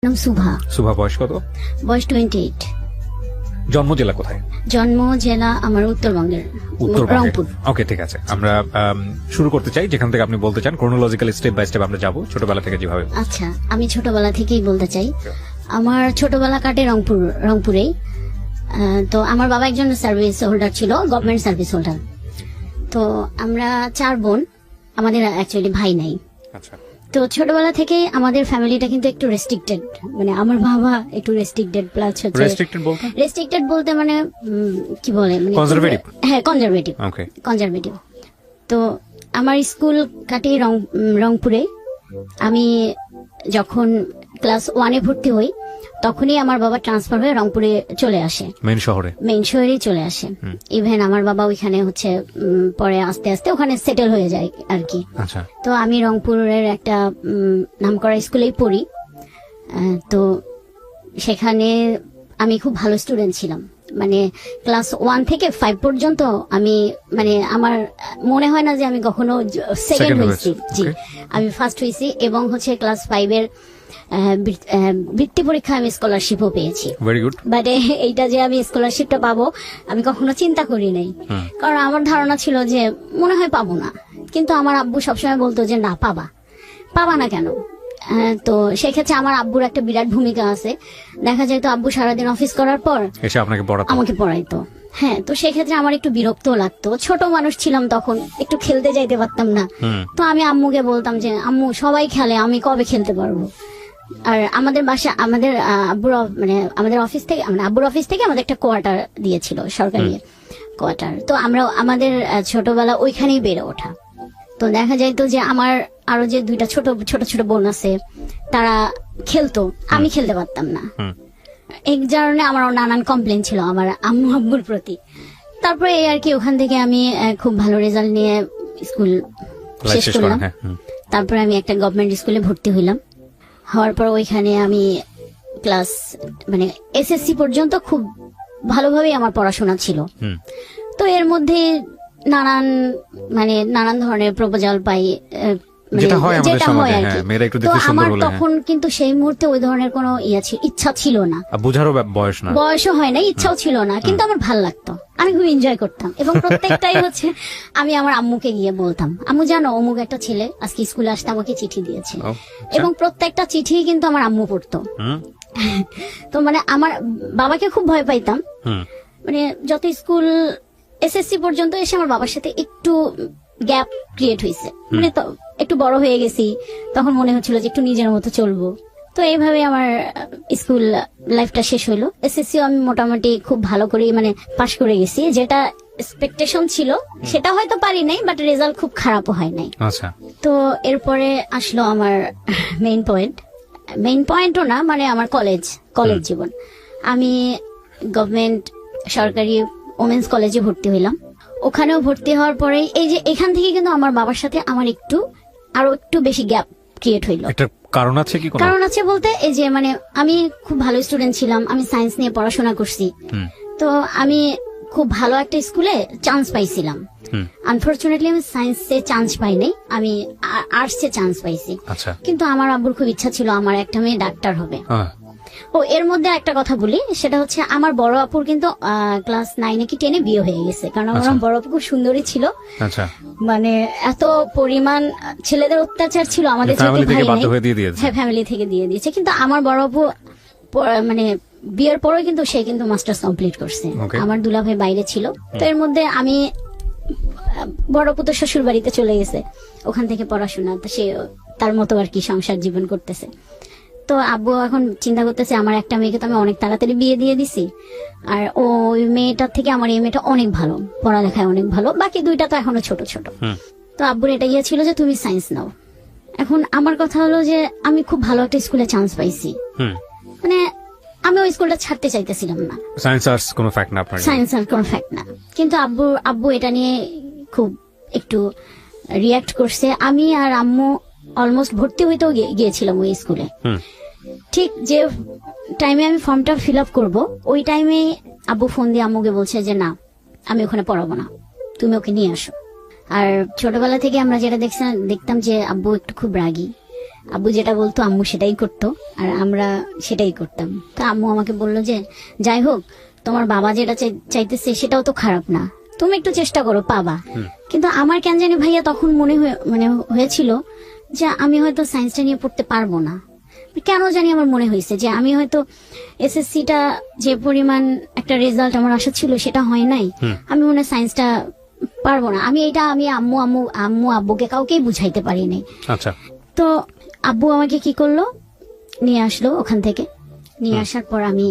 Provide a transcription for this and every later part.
নাম সুভা। সুভা বয়স কত? বয়স 28। জন্ম জেলা কোথায়? জন্ম জেলা আমার উত্তরবঙ্গের রংপুর। ওকে, ঠিক আছে। আমরা শুরু করতে চাই যেখান থেকে আপনি বলতে চান, ক্রোনোলজিক্যালি স্টেপ বাই স্টেপ আমরা যাব, ছোটবেলা থেকে যেভাবে। আচ্ছা, আমি ছোটবেলা থেকেই বলতে চাই। আমার ছোটবেলা কাটে রংপুরেই। তো আমার বাবা একজন সার্ভিস হোল্ডার ছিল, গভর্নমেন্ট সার্ভিস হোল্ডার। তো আমরা 4 বোন, আমাদের অ্যাকচুয়ালি ভাই নাই। আচ্ছা। তো ছোটবেলা থেকে আমাদের ফ্যামিলিটা কিন্তু একটু রেস্ট্রিক্টেড, মানে আমার বাবা একটু রেস্ট্রিক্টেড, প্লাস হচ্ছে রেস্ট্রিক্টেড বলতে মানে কি বলে, মানে কনজারভেটিভ। হ্যাঁ, কনজারভেটিভ। ওকে, কনজারভেটিভ। তো আমার স্কুল কাটে রংপুরে। আমি যখন ক্লাস 1-এ ভর্তি হই তখনই আমার বাবা ট্রান্সফার হয়ে রংপুরে চলে আসে, মেইন শহরেই চলে আসে। ইভেন আমার বাবা ওইখানে হচ্ছে পরে আস্তে আস্তে ওখানে সেটেল হয়ে যায় আর কি। তো আমি রংপুরের একটা নামকরা স্কুলেই পড়ি। তো সেখানে আমি খুব ভালো স্টুডেন্ট ছিলাম, মানে ক্লাস 1 থেকে 5 পর্যন্ত আমি, মানে আমার মনে হয় না যে আমি কখনো সেকেন্ড হয়েছি। জি, আমি ফার্স্ট হয়েছি। এবং হচ্ছে ক্লাস 5-এর বৃত্তি পরীক্ষা আমি স্কলারশিপও পেয়েছি। Very good. বাট এইটা যে আমি স্কলারশিপটা পাবো আমি কখনো চিন্তা করি নাই, কারণ আমার ধারণা ছিল যে মনে হয় পাবো না। কিন্তু আমার আব্বু সবসময় বলতো যে না, পাবা না কেন। তো সেক্ষেত্রে আমার আব্বুর একটা বিরাট ভূমিকা আছে। দেখা যায় তো আব্বু সারাদিন অফিস করার পর এসে আমাকে পড়াইতো। হ্যাঁ, তো সেক্ষেত্রে আমার একটু বিরক্ত লাগতো। ছোট মানুষ ছিলাম তখন, একটু খেলতে যাইতে পারতাম না। তো আমি আম্মুকে বলতাম যে আম্মু, সবাই খেলে, আমি কবে খেলতে পারবো। আর আমাদের বাসা, আমাদের আমাদের অফিস থেকে, মানে আব্বুর অফিস থেকে আমাদের একটা কোয়ার্টার দিয়েছিল, সরকারি কোয়ার্টার। তো আমরা আমাদের ছোটবেলা ওইখানেই বেড়ে ওঠা। তো দেখা যাইতো যে আমার আরো যে 2টা ছোট ছোট বোন আছে, তারা খেলতো, আমি খেলতে পারতাম না। এই কারণে আমার নানান কমপ্লেন ছিল আমার আম্মু আব্বুর প্রতি। তারপরে এই আর কি, ওখান থেকে আমি খুব ভালো রেজাল্ট নিয়ে স্কুল শেষ করলাম। তারপরে আমি একটা গভর্নমেন্ট স্কুলে ভর্তি হইলাম। হওয়ার পর ওইখানে আমি ক্লাস, মানে এসএসসি পর্যন্ত খুব ভালোভাবেই আমার পড়াশোনা ছিল। তো এর মধ্যে নানান ধরনের প্রপোজাল পাই, যেটা হয় আর কি। তো আমার তখন কিন্তু সেই মুহূর্তে ওই ধরনের কোনো ইচ্ছা ছিল না, বুঝারও বয়সও হয় না, ইচ্ছাও ছিল না। কিন্তু আমার ভাল লাগতো, আমি খুব এনজয় করতাম। এবং প্রত্যেকটাই হচ্ছে আমি আমার আম্মুকে গিয়ে বলতাম, আম্মু জানো অমুক একটা ছেলে আজকে স্কুলে আসতে আমাকে চিঠি দিয়েছে। এবং প্রত্যেকটা চিঠি কিন্তু আমার আম্মু পড়তো। তো মানে আমার বাবাকে খুব ভয় পাইতাম। মানে যত স্কুল এসএসসি পর্যন্ত এসে আমার বাবার সাথে একটু গ্যাপ ক্রিয়েট হয়েছে, মানে তো একটু বড় হয়ে গেছি, তখন মনে হচ্ছিল যে একটু নিজের মতো চলবো। তো এইভাবে আমার স্কুল লাইফটা শেষ হইলো। এসএসসিও আমি মোটামুটি খুব ভালো করে মানে পাশ করে গেছি, যেটা এক্সপেকটেশন ছিল সেটা হয়তো পারি নাই, বাট রেজাল্ট খুব খারাপও হয় নাই। তো এরপরে আসলো আমার মেইন পয়েন্টও না, মানে আমার কলেজ জীবন। আমি গভর্নমেন্ট সরকারি ওমেন্স কলেজে ভর্তি হইলাম। ওখানেও ভর্তি হওয়ার পরে এই যে এখান থেকে কিন্তু আমার বাবার সাথে আমার আরো একটু বেশি গ্যাপ ক্রিয়েট হইলো। কারণ আছে কি? কারণ আছে বলতে, এই যে মানে আমি খুব ভালো স্টুডেন্ট ছিলাম, আমি সায়েন্স নিয়ে পড়াশোনা করছি। তো আমি খুব ভালো একটা স্কুলে চান্স পাইছিলাম। আনফরচুনেটলি আমি সায়েন্সে চান্স পাই নাই, আমি আর্টসে চান্স পাইছি। কিন্তু আমার আব্বুর খুব ইচ্ছা ছিল আমার একটা মেয়ে ডাক্তার হবে। ও এর মধ্যে একটা কথা বলি, সেটা হচ্ছে আমার বড় আপুর কিন্তু ক্লাস 9-এ কি 10-এ বিয়ে হয়ে গেছে, কারণ আমার বড় আপু খুব সুন্দরী ছিল। মানে এত পরিমাণ ছেলেদের অত্যাচার ছিল আমাদের, ফ্যামিলি থেকে দিয়ে দিয়েছে। কিন্তু আমার বড় আপু মানে বিয়ের পরেও কিন্তু সে কিন্তু মাস্টার্স কমপ্লিট করছে। আমার দুলাভাই বাইরে ছিল। তো এর মধ্যে আমি, বড় আপু তো শ্বশুর বাড়িতে চলে গেছে, ওখান থেকে পড়াশোনা, তো সে তার মতো আর কি সংসার জীবন করতেছে। তো আব্বু এখন চিন্তা করতেছে আমার একটা মেয়েকে তো আমি অনেক তাড়াতাড়ি বিয়ে দিয়ে দিছি, আর ওই মেয়েটার থেকে আমার এই মেয়েটা অনেক ভালো, পড়ালেখায় অনেক ভালো, বাকি 2টা তো এখনো ছোট ছোট। তো আব্বুর এটা ছিল যে তুমি সায়েন্স নাও। এখন আমার কথা হলো যে আমি খুব ভালো একটা স্কুলে চান্স পাইছি, মানে আমি ওই স্কুলটা ছাড়তে চাইতেছিলাম না। সায়েন্স আর্টস কোনো ফ্যাক্ট না। কিন্তু আব্বু এটা নিয়ে খুব একটু রিয়াক্ট করছে। আমি আর আম্মু অলমোস্ট ভর্তি হইতেও গিয়েছিলাম ওই স্কুলে। ঠিক যে টাইমে আমি ফর্মটা ফিল আপ করবো, ওই টাইমে আব্বু ফোন দিয়ে আম্মুকে বলছে যে না, আমি ওখানে পড়াবো না, তুমি ওকে নিয়ে আসো। আর ছোটবেলা থেকে আমরা যেটা দেখতাম যে আব্বু একটু খুব রাগী, আব্বু যেটা বলতো আম্মু সেটাই করতো, আর আমরা সেটাই করতাম। তো আম্মু আমাকে বললো যে যাই হোক, তোমার বাবা যেটা চাইতেছে সেটাও তো খারাপ না, তুমি একটু চেষ্টা করো, পাবা। কিন্তু আমার কেন জানি ভাইয়া তখন হয়েছিল যে আমি হয়তো সায়েন্সটা নিয়ে পড়তে পারবো না। কেন জানি আমার মনে হয়েছে যে আমি হয়তো এসএসসিটা যে পরিমাণ একটা রেজাল্ট আমার আশা ছিল সেটা হয় নাই, আমি মনে হয় সায়েন্সটা পারবো না। আমি আম্মু আব্বুকে কাউকেই বুঝাইতে পারিনি। আচ্ছা। তো আব্বু আমাকে কি করলো, নিয়ে আসলো ওখান থেকে। নিয়ে আসার পর আমি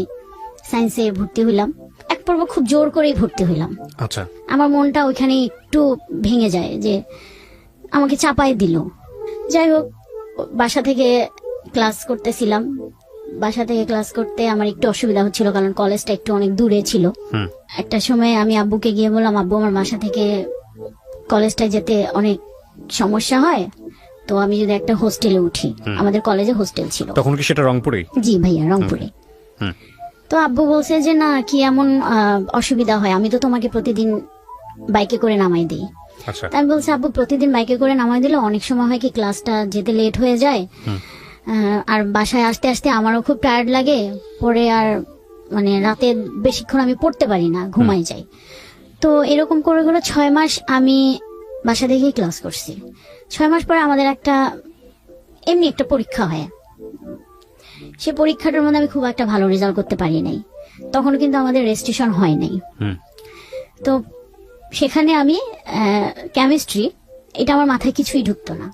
সায়েন্সে ভর্তি হইলাম। এক পর্ব খুব জোর করেই ভর্তি হইলাম। আচ্ছা। আমার মনটা ওইখানে একটু ভেঙে যায় যে আমাকে চাপাই দিল। যাই হোক, বাসা থেকে ক্লাস করতেছিলাম। বাসা থেকে ক্লাস করতে আমার একটু অসুবিধা হচ্ছিল, কারণ কলেজটা একটু অনেক দূরে ছিল। একটা সময় আমি আব্বুকে গিয়ে বললাম, আব্বু আমার বাসা থেকে কলেজটায় যেতে অনেক সমস্যা হয়, তো আমি যদি একটা হোস্টেলে উঠি। আমাদের কলেজে হোস্টেল ছিল। তখন কি সেটা রংপুরে? জি ভাইয়া, রংপুরে। তো আব্বু বলছে যে না, কি এমন অসুবিধা হয়, আমি তো তোমাকে প্রতিদিন বাইকে করে নামাই দিই। আচ্ছা। আমি বলছি, আব্বু প্রতিদিন বাইকে করে নামাই দিলে অনেক সময় হয় কি ক্লাসটা যেতে লেট হয়ে যায়, আর বাসায় আসতে আসতে আমারও খুব টায়ার্ড লাগে, পরে আর মানে রাতে বেশিক্ষণ আমি পড়তে পারি না, ঘুমাই যাই। তো এরকম করে 6 মাস আমি বাসা থেকেই ক্লাস করছি। 6 মাস পরে আমাদের এমনি একটা পরীক্ষা হয়। সে পরীক্ষাটার মধ্যে আমি খুব একটা ভালো রেজাল্ট করতে পারি নাই। তখন কিন্তু আমাদের রেজিস্ট্রেশন হয় নাই। তো সেখানে আমি কেমিস্ট্রি, এটা আমার মাথায় কিছুই ঢুকতো না।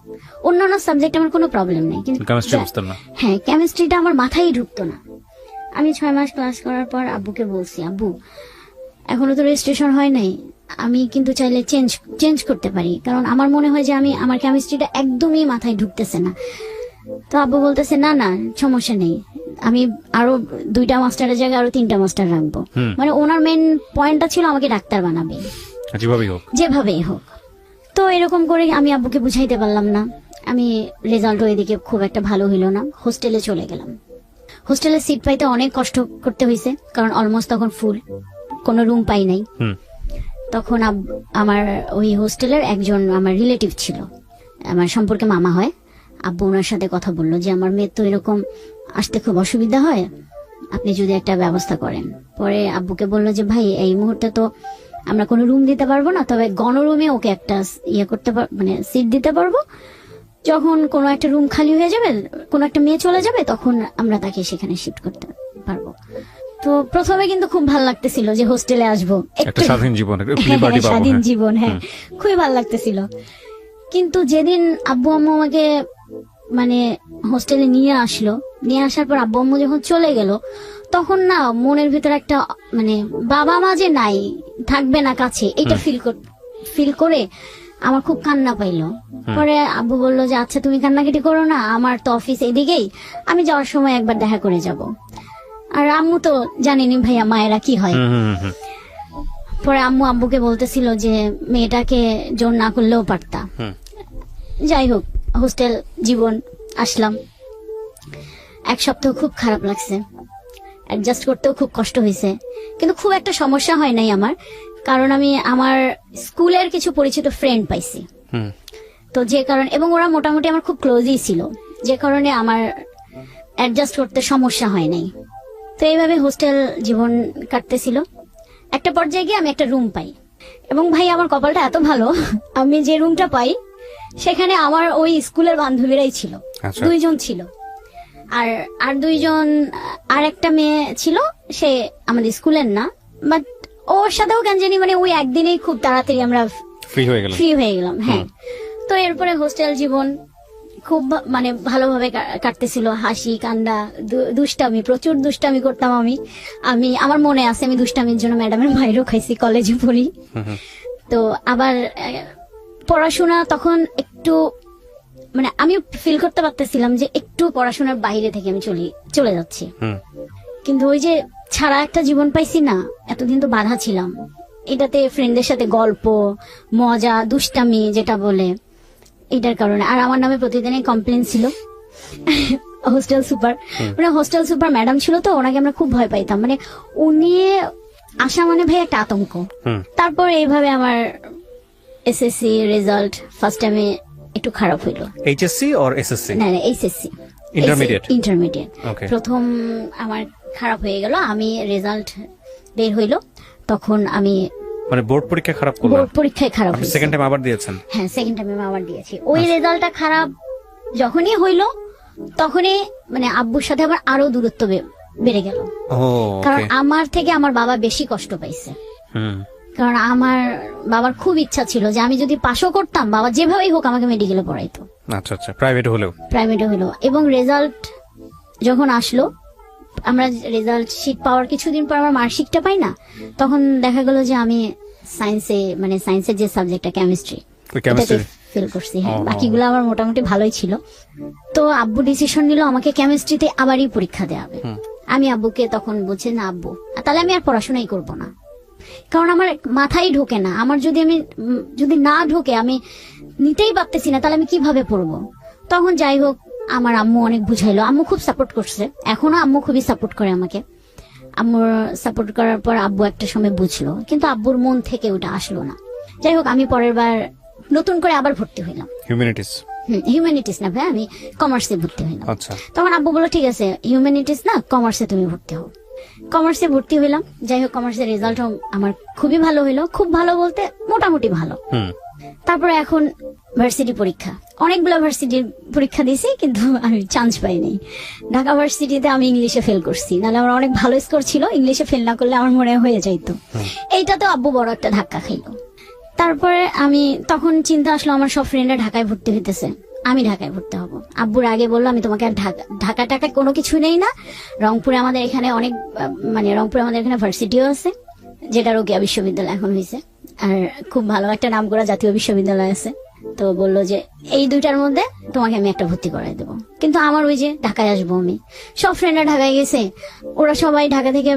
অন্যান্য সাবজেক্ট আমার কোনো প্রবলেম নেই, কিন্তু হ্যাঁ, কেমিস্ট্রিটা আমার মাথায় ঢুকতো না। আমি 6 মাস ক্লাস করার পর আব্বুকে বলছি, আব্বু এখনো তো রেজিস্ট্রেশন হয় নাই, আমি কিন্তু চাইলে চেঞ্জ করতে পারি, কারণ আমার মনে হয় যে আমার কেমিস্ট্রিটা একদমই মাথায় ঢুকতেছে না। তো আব্বু বলতেছে না না, সমস্যা নেই, আমি আরো 2টা মাস্টারের জায়গায় আরো 3টা মাস্টার রাখবো। মানে ওনার মেন পয়েন্টটা ছিল আমাকে ডাক্তার বানাবে, যেভাবেই হোক। তো এরকম করে আমি আব্বুকে বুঝাইতে পারলাম না। আমি রেজাল্টও এদিকে খুব একটা ভালো হইলো না, হোস্টেলে চলে গেলাম। হোস্টেলে সিট পাইতে অনেক কষ্ট করতে হয়েছে, কারণ অলমোস্ট তখন ফুল, কোনো রুম পাই নাই। তখন আমার ওই হোস্টেলের একজন আমার রিলেটিভ ছিল, আমার সম্পর্কে মামা হয়। আব্বু ওনার সাথে কথা বললো যে আমার মেয়ের তো এরকম আসতে খুব অসুবিধা হয়, আপনি যদি একটা ব্যবস্থা করেন। পরে আব্বুকে বললো যে ভাই, এই মুহূর্তে তো আমরা কোনো রুম দিতে পারবো না, তবে গণরুমে ওকে একটা মানে সিট দিতে পারবো। যখন কোনো একটা রুম খালি হয়ে যাবে, কোনো একটা মেয়ে চলে যাবে, তখন আমরা তাকে সেখানে শিফট করতে পারবো। তো প্রথমে কিন্তু খুব ভালো লাগতেছিল যে হোস্টেলে আসবো, স্বাধীন জীবন, হ্যাঁ, খুবই ভালো লাগতেছিল। কিন্তু যেদিন আব্বু আম্মু আমাকে মানে হোস্টেলে নিয়ে আসার পর আব্বু আম্মু যখন চলে গেল, তখন না মনের ভিতর একটা মানে বাবা মা যে নাই, থাকবে না কাছে, এটা ফিল করে আমার খুব কান্না পাইলো। পরে আব্বু বললো যে আচ্ছা তুমি কান্নাকাটি করো না, আমার তো অফিস এদিকেই, আমি যাওয়ার সময় একবার দেখা করে যাব। আর আম্মু তো জানেনি ভাইয়া মায়েরা কি হয়। পরে আব্বুকে বলতেছিল যে মেয়েটাকে জোর না করলেও পারতা। যাই হোক, হোস্টেল জীবন আসলাম। 1 সপ্তাহ খুব খারাপ লাগছে, অ্যাডজাস্ট করতেও খুব কষ্ট হয়েছে, কিন্তু খুব একটা সমস্যা হয় নাই আমার, কারণ আমি আমার স্কুলের কিছু পরিচিত ফ্রেন্ড পাইছি। তো যে কারণে, এবং ওরা মোটামুটি আমার খুব ক্লোজই ছিল, যে কারণে আমার অ্যাডজাস্ট করতে সমস্যা হয় নাই। তো এইভাবে হোস্টেল জীবন কাটতেছিল। একটা পর্যায়ে গিয়ে আমি একটা রুম পাই, এবং ভাই আমার কপালটা এত ভালো, আমি যে রুমটা পাই সেখানে আমার ওই স্কুলের বান্ধবীরাই ছিল। 2 জন ছিল, আর 2 জন, আর একটা মেয়ে ছিল, সে আমাদের স্কুলের না, বাট ওর সাথেও কেন জানি মানে ওই একদিনেই খুব তাড়াতাড়ি আমরা ফ্রি হয়ে গেলাম। হ্যাঁ। তো এরপরে হোস্টেল জীবন খুব মানে ভালোভাবে কাটতেছিল, হাসি কান্না, দুষ্টামি, প্রচুর দুষ্টামি করতাম আমি আমার মনে আছে আমি দুষ্টামির জন্য ম্যাডামের মাইরও খাইছি কলেজে পড়ি। তো আবার পড়াশোনা তখন একটু মানে আমি ফিল করতে পারতেছিলাম যে একটু পড়াশোনার বাইরে থেকে আমি চলে যাচ্ছি, কিন্তু ওই যে ছাড়া একটা জীবন পাইছি না, এতদিন তো বাধা ছিলাম এটাতে, ফ্রেন্ডদের সাথে গল্প মজা দুষ্টামি যেটা বলে, এটার কারণে। আর আমার নামে প্রতিদিনই কমপ্লেন ছিল হোস্টেল সুপার ম্যাডাম ছিল, তো ওনাকে আমরা খুব ভয় পাইতাম, মানে উনি আসা মানে ভাই একটা আতঙ্ক। তারপর এইভাবে আমার এসএসসি রেজাল্ট ফার্স্ট টাইমে একটু খারাপ হইলো। HSC or SSC? না এইচএসসি, ইন্টারমিডিয়েট। ওকে। প্রথম আমার খারাপ হয়ে গেল, আমি রেজাল্ট বের হইলো, তখন আমি মানে বোর্ড পরীক্ষা খারাপ করলেন? বোর্ড পরীক্ষায় খারাপ হয়েছে। সেকেন্ড টাইম আবার দিয়েছেন? হ্যাঁ, সেকেন্ড টাইমে আবার দিয়েছি। ওই রেজাল্টটা খারাপ যখনই হইলো তখনই মানে আব্বুর সাথে আবার আরো দূরত্ব বেড়ে গেল। কারণ আমার থেকে আমার বাবা বেশি কষ্ট পাইছে। কারণ আমার বাবার খুব ইচ্ছা ছিল যে আমি যদি পাশও করতাম, বাবা যেভাবেই হোক আমাকে মেডিকেলে পড়াইতো। আচ্ছা আচ্ছা, প্রাইভেটে হলো। এবং রেজাল্ট যখন আসলো, আমরা রেজাল্ট শিট পাওয়ার কিছুদিন পর আমার মার্কশিটটা পাই না, তখন দেখা গেল যে আমি সায়েন্সের যে সাবজেক্টটা কেমিস্ট্রি ফেল করছি। হ্যাঁ, বাকিগুলো আমার মোটামুটি ভালোই ছিল। তো আব্বু ডিসিশন নিল আমাকে কেমিস্ট্রিতে আবারই পরীক্ষা দেওয়া হবে। আমি আব্বুকে তখন বলছি, না আব্বু, তাহলে আমি আর পড়াশোনাই করব না, কারণ আমার মাথায় ঢোকে না। আমার যদি না ঢোকে, আমি নিতেই পারতেছি না, তাহলে আমি কিভাবে পড়বো? তখন যাই হোক আমার আম্মু অনেক বুঝাইলো, আম্মু খুব সাপোর্ট করছে, এখনো আম্মু খুবই সাপোর্ট করে আমাকে। আম্মুর সাপোর্ট করার পর আব্বু একটা সময় বুঝলো, কিন্তু আব্বুর মন থেকে ওটা আসলো না। যাই হোক আমি পরের বার নতুন করে আবার ভর্তি হইলাম হিউম্যানিটিস না ভাই, আমি কমার্সে ভর্তি হইলাম। তখন আব্বু বললো, ঠিক আছে হিউম্যানিটিস না, কমার্সে তুমি ভর্তি হও। কমার্সে ভর্তি হইলাম। যাই হোক কমার্সের রেজাল্ট আমার খুবই ভালো হইলো, খুব ভালো বলতে মোটামুটি ভালো। তারপরে এখন ভার্সিটি পরীক্ষা, অনেকগুলো ভার্সিটির পরীক্ষা দিয়েছি, কিন্তু আমি চান্স পাইনি। ঢাকা ভার্সিটিতে আমি ইংলিশে ফেল করছি, নাহলে আমার অনেক ভালো স্কোর ছিল, ইংলিশে ফেল না করলে আমার মনে হয়ে যাইতো। এইটাতেও আব্বু বড় একটা ধাক্কা খাইলো। তারপরে আমি তখন চিন্তা আসলো, আমার সব ফ্রেন্ডরা ঢাকায় ভর্তি হইতেছে, আমি ঢাকায় ভর্তি হব। আব্বুর আগে বললো, আমি তোমাকে আর ঢাকা টাকায় কোনো কিছু নেই না, রংপুরে আমাদের এখানে রংপুরে আমাদের এখানে ভার্সিটিও আছে, যেটা রোকেয়া বিশ্ববিদ্যালয় এখন হয়েছে, আর খুব ভালো একটা নাম করা জাতীয় বিশ্ববিদ্যালয় আছে। তো বললো যে এই দুইটার মধ্যে তোমাকে আমি একটা ভর্তি করাই দেবো। কিন্তু আমার ওই যে ঢাকায় আসবো, আমি সব ফ্রেন্ডরা ঢাকায় গেছে, ওরা সবাই ঢাকা থেকে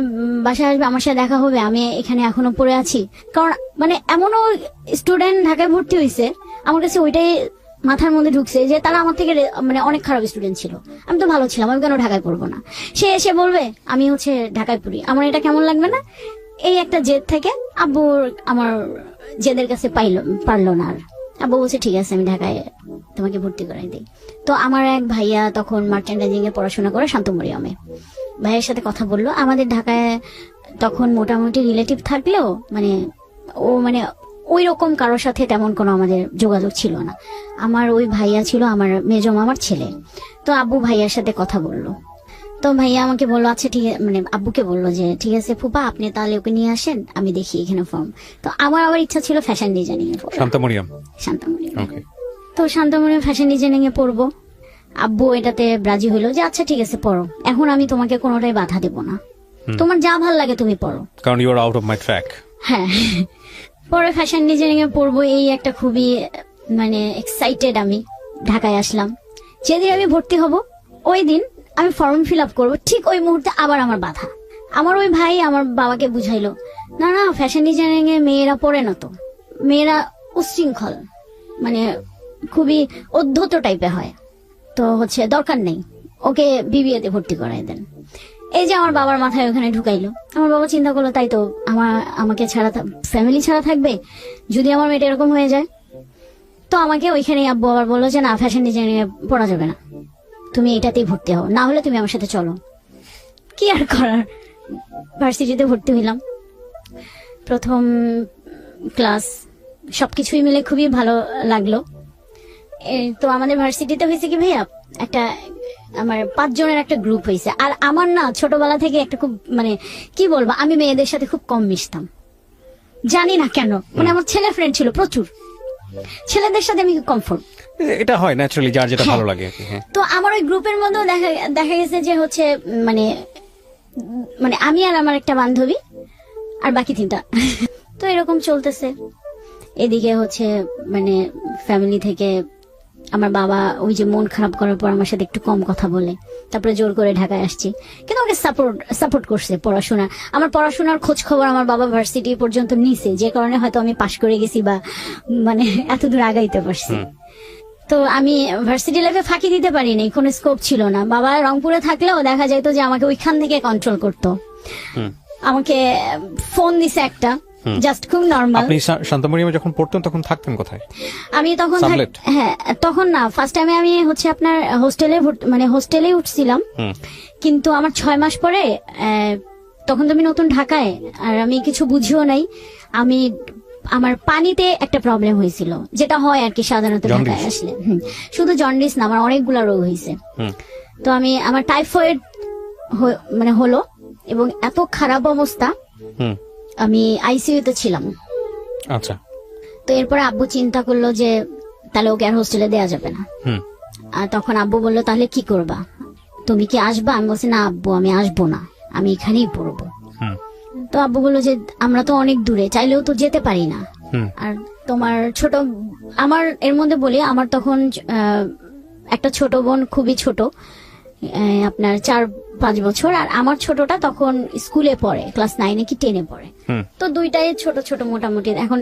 বাসায় আসবে, আমার সাথে দেখা হবে, আমি এখানে এখনো পড়ে আছি। কারণ মানে এমনও স্টুডেন্ট ঢাকায় ভর্তি হয়েছে, আমার কাছে ওইটাই মাথার মধ্যে ঢুকছে যে তারা আমার থেকে মানে অনেক খারাপ স্টুডেন্ট ছিল, আমি তো ভালো ছিলাম, আমি কেন ঢাকায় পড়বো না? সে এসে বলবে আমি ঢাকায় পড়ি, আমার এটা কেমন লাগবে না? এই একটা জেদ থেকে আব্বু আমার জেদের কাছে পারলো না। আর আব্বু বলছে, ঠিক আছে আমি ঢাকায় তোমাকে ভর্তি করাই দিই। তো আমার এক ভাইয়া তখন মার্চেন্ডাইজিং এ পড়াশোনা করে শান্তমরিয়ামে, ভাইয়ের সাথে কথা বললো। আমাদের ঢাকায় তখন মোটামুটি রিলেটিভ থাকলেও মানে ওই রকম কারোর সাথে তেমন কোনো আমাদের যোগাযোগ ছিল না। আমার ওই ভাইয়া ছিল আমার মেজো মামার ছেলে। তো আব্বু ভাইয়ার সাথে কথা বললো, তো ভাইয়া আমাকে বললো, আচ্ছা ঠিক আছে, মানে আব্বুকে বললো যে ঠিক আছে ফুপা, আপনি তাহলে ওকে নিয়ে আসেন, আমি দেখি এখানে ফর্ম। তো আমার আবার ইচ্ছা ছিল ফ্যাশন ডিজাইনিং এ পড়বো, শান্তমরিয়াম। তো শান্তমরিয়াম ফ্যাশন ডিজাইনিং এ পড়বো। আব্বু এটাতে রাজি হইলো যে আচ্ছা ঠিক আছে পড়ো, এখন আমি তোমাকে কোনোটাই বাধা দেবো না, তোমার যা ভাল লাগে তুমি পড়ো, কারণ you are out of my track. হ্যাঁ, পরে ফ্যাশন ডিজাইনিং এ পড়বো, এই একটা খুবই মানে এক্সাইটেড। আমি ঢাকায় আসলাম, যেদিন আমি ভর্তি হব ওই দিন আমি ফর্ম ফিল আপ করবো, ঠিক ওই মুহূর্তে আবার আমার বাধা। আমার ওই ভাই আমার বাবাকে বুঝাইলো, না না ফ্যাশন ডিজাইনিং এ মেয়েরা পড়ে না, তো মেয়েরা উচ্ছৃঙ্খল, মানে খুবই অধ্যত টাইপের হয়, তো দরকার নেই, ওকে বিবিএ তে ভর্তি করাই দেন। এই যে আমার বাবার মাথায় ওখানে ঢুকাইলো। আমার বাবা চিন্তা করলো, তাই তো আমাকে ছাড়া ফ্যামিলি ছাড়া থাকবে যদি আমার মেয়েটা এরকম হয়ে যায়। তো আমাকে ওইখানে আব্বু আবার বললো যে না, ফ্যাশন ডিজাইনিং এ পড়া যাবে না, তুমি এটাতেই ভর্তি হও, না হলে তুমি আমার সাথে চলো। কি আর করার, ভার্সিটিতে ভর্তি হইলাম। প্রথম ক্লাস সবকিছুই মিলে খুবই ভালো লাগলো। তো আমাদের ভার্সিটিতে হয়েছে কি ভাইয়া, একটা আমার 5 জনের একটা গ্রুপ হয়েছে। আর আমার না ছোটবেলা থেকে একটা খুব মানে কি বলবো, আমি মেয়েদের সাথে খুব কম মিশতাম, জানি না কেন, মানে আমার ছেলে ফ্রেন্ড ছিল প্রচুর, ছেলেদের সাথে আমি কমফোর্ট, এটা হয় ন্যাচারালি, যার যেটা ভালো লাগে। তো আমার ওই গ্রুপের মধ্যেও দেখা গেছে যে মানে আমি আর আমার একটা বান্ধবী আর বাকি 3টা। তো এরকম চলতেছে। এদিকে মানে ফ্যামিলি থেকে আমার বাবা ওই যে মন খারাপ করার পর আমার সাথে একটু কম কথা বলে, তারপরে জোর করে ঢাকায় আসছি, কিন্তু আমাকে সাপোর্ট করছে আমার পড়াশোনার খোঁজ খবর আমার বাবা ভার্সিটি পর্যন্ত নিছে, যে কারণে হয়তো আমি পাশ করে গেছি বা মানে এতদূর আগাইতে পারছি। তো আমি ভার্সিটি লাইফে ফাঁকি দিতে পারিনি, কোনো স্কোপ ছিল না। বাবা রংপুরে থাকলেও দেখা যাইতো যে আমাকে ওইখান থেকে কন্ট্রোল করতো। আমাকে ফোন দিছে একটা, জাস্ট খুব নর্মাল। আপনি শান্তামরিয়ামে যখন পড়তেন তখন থাকতেন কোথায়? আমি তখন সাবলেট? হ্যাঁ, তখন না, ফার্স্ট টাইমে আমি হচ্ছে আপনার হোস্টেলে উঠছিলাম, কিন্তু আমার 6 মাস পরে তখন তো আমি নতুন ঢাকায়, আর আমি কিছু বুঝিও নাই। আমার পানিতে একটা প্রবলেম হয়েছিল, যেটা হয় আর কি সাধারণত ঢাকায় আসলে। শুধু জন্ডিস না, আমার অনেকগুলা রোগ হয়েছে। তো আমার টাইফয়েড হলো, এবং এত খারাপ অবস্থা, আমি আইসিইউতে ছিলাম। আচ্ছা। তো এরপরে আব্বু চিন্তা করলো যে তাহলে ওকে আর হোস্টেলে দেওয়া যাবে না। আর তখন আব্বু বললো, তাহলে কি করবা, তুমি কি আসবা? আমি বলছি, না আব্বু, আমি আসবো না, আমি এখানেই পড়বো। তো আব্বু বললো যে আমরা তো অনেক দূরে, চাইলেও তো যেতে পারি না। আর তোমার আমার এর মধ্যে বলি, আমার তখন একটা ছোট বোন, খুবই ছোট, আপনার 4-5 বছর, আর আমার ছোটটা তখন স্কুলে পড়ে, ক্লাস 9 কি 10 পড়ে। তো দুইটাই ছোট ছোট মোটামুটি। এখন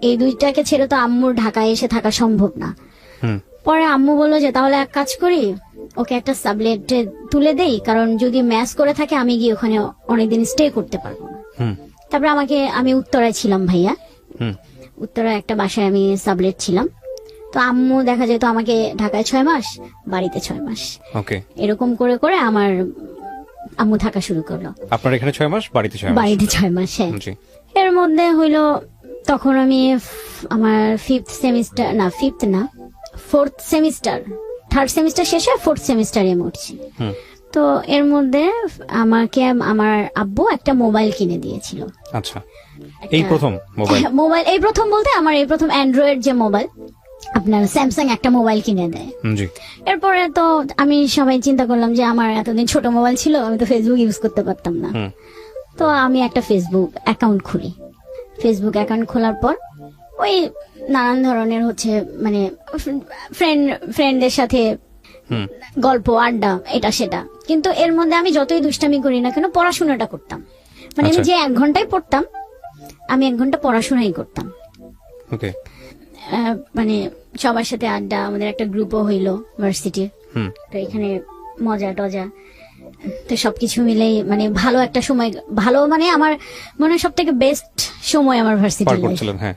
এই দুইটাকে ছেড়ে তো আম্মুর ঢাকায় এসে থাকা সম্ভব না। পরে আম্মু বললো যে তাহলে এক কাজ করি, ওকে একটা সাবলেটে তুলে দেই, কারণ যদি ম্যাচ করে থাকে আমি গিয়ে ওখানে অনেকদিন স্টে করতে পারবো না। তারপরে আমি উত্তরায় ছিলাম ভাইয়া, উত্তরায় একটা বাসায় আমি সাবলেট ছিলাম। তো আম্মু দেখা যেত আমাকে ঢাকায় 6 মাস, বাড়িতে 6 মাস, এরকম করে করে আমার আম্মু থাকা শুরু করলো। আপনার এখানে 6 মাস, বাড়িতে 6 মাস? বাড়িতে 6 মাস, হ্যাঁ। এর মধ্যে হইলো তখন আমি আমার 4th সেমিস্টার, 3rd সেমিস্টার শেষে 4th সেমিস্টারে উঠছি। তো এর মধ্যে আমাকে আমার আব্বু একটা মোবাইল কিনে দিয়েছিল। আচ্ছা, এই প্রথম মোবাইল, এই প্রথম বলতে আমার এই প্রথম অ্যান্ড্রয়েড যে মোবাইল, আপনার স্যামসাং একটা মোবাইল কিনে দেয়। এরপরে তো আমি সবাই চিন্তা করলাম যে আমার এতদিন ছোট মোবাইল ছিল, আমি তো ফেসবুক ইউজ করতে পারতাম না। তো আমি একটা ফেসবুক অ্যাকাউন্ট খুলি। ফেসবুক অ্যাকাউন্ট খোলার পর ওই নানান ধরনের ফ্রেন্ডের সাথে গল্প, আড্ডা, এটা সেটা। কিন্তু এর মধ্যে আমি যতই দুষ্টামি করি না কেন, পড়াশোনাটা করতাম। আমি যে 1 ঘন্টায় পড়তাম, আমি 1 ঘন্টা পড়াশোনাই করতাম। সবার সাথে আড্ডা, আমাদের একটা গ্রুপও হইলো ভার্সিটির। তো এখানে মজা টজা, তো সবকিছু মিলেই ভালো একটা সময়, ভালো আমার মনে হয় সব থেকে বেস্ট সময় আমার ভার্সিটি। হ্যাঁ,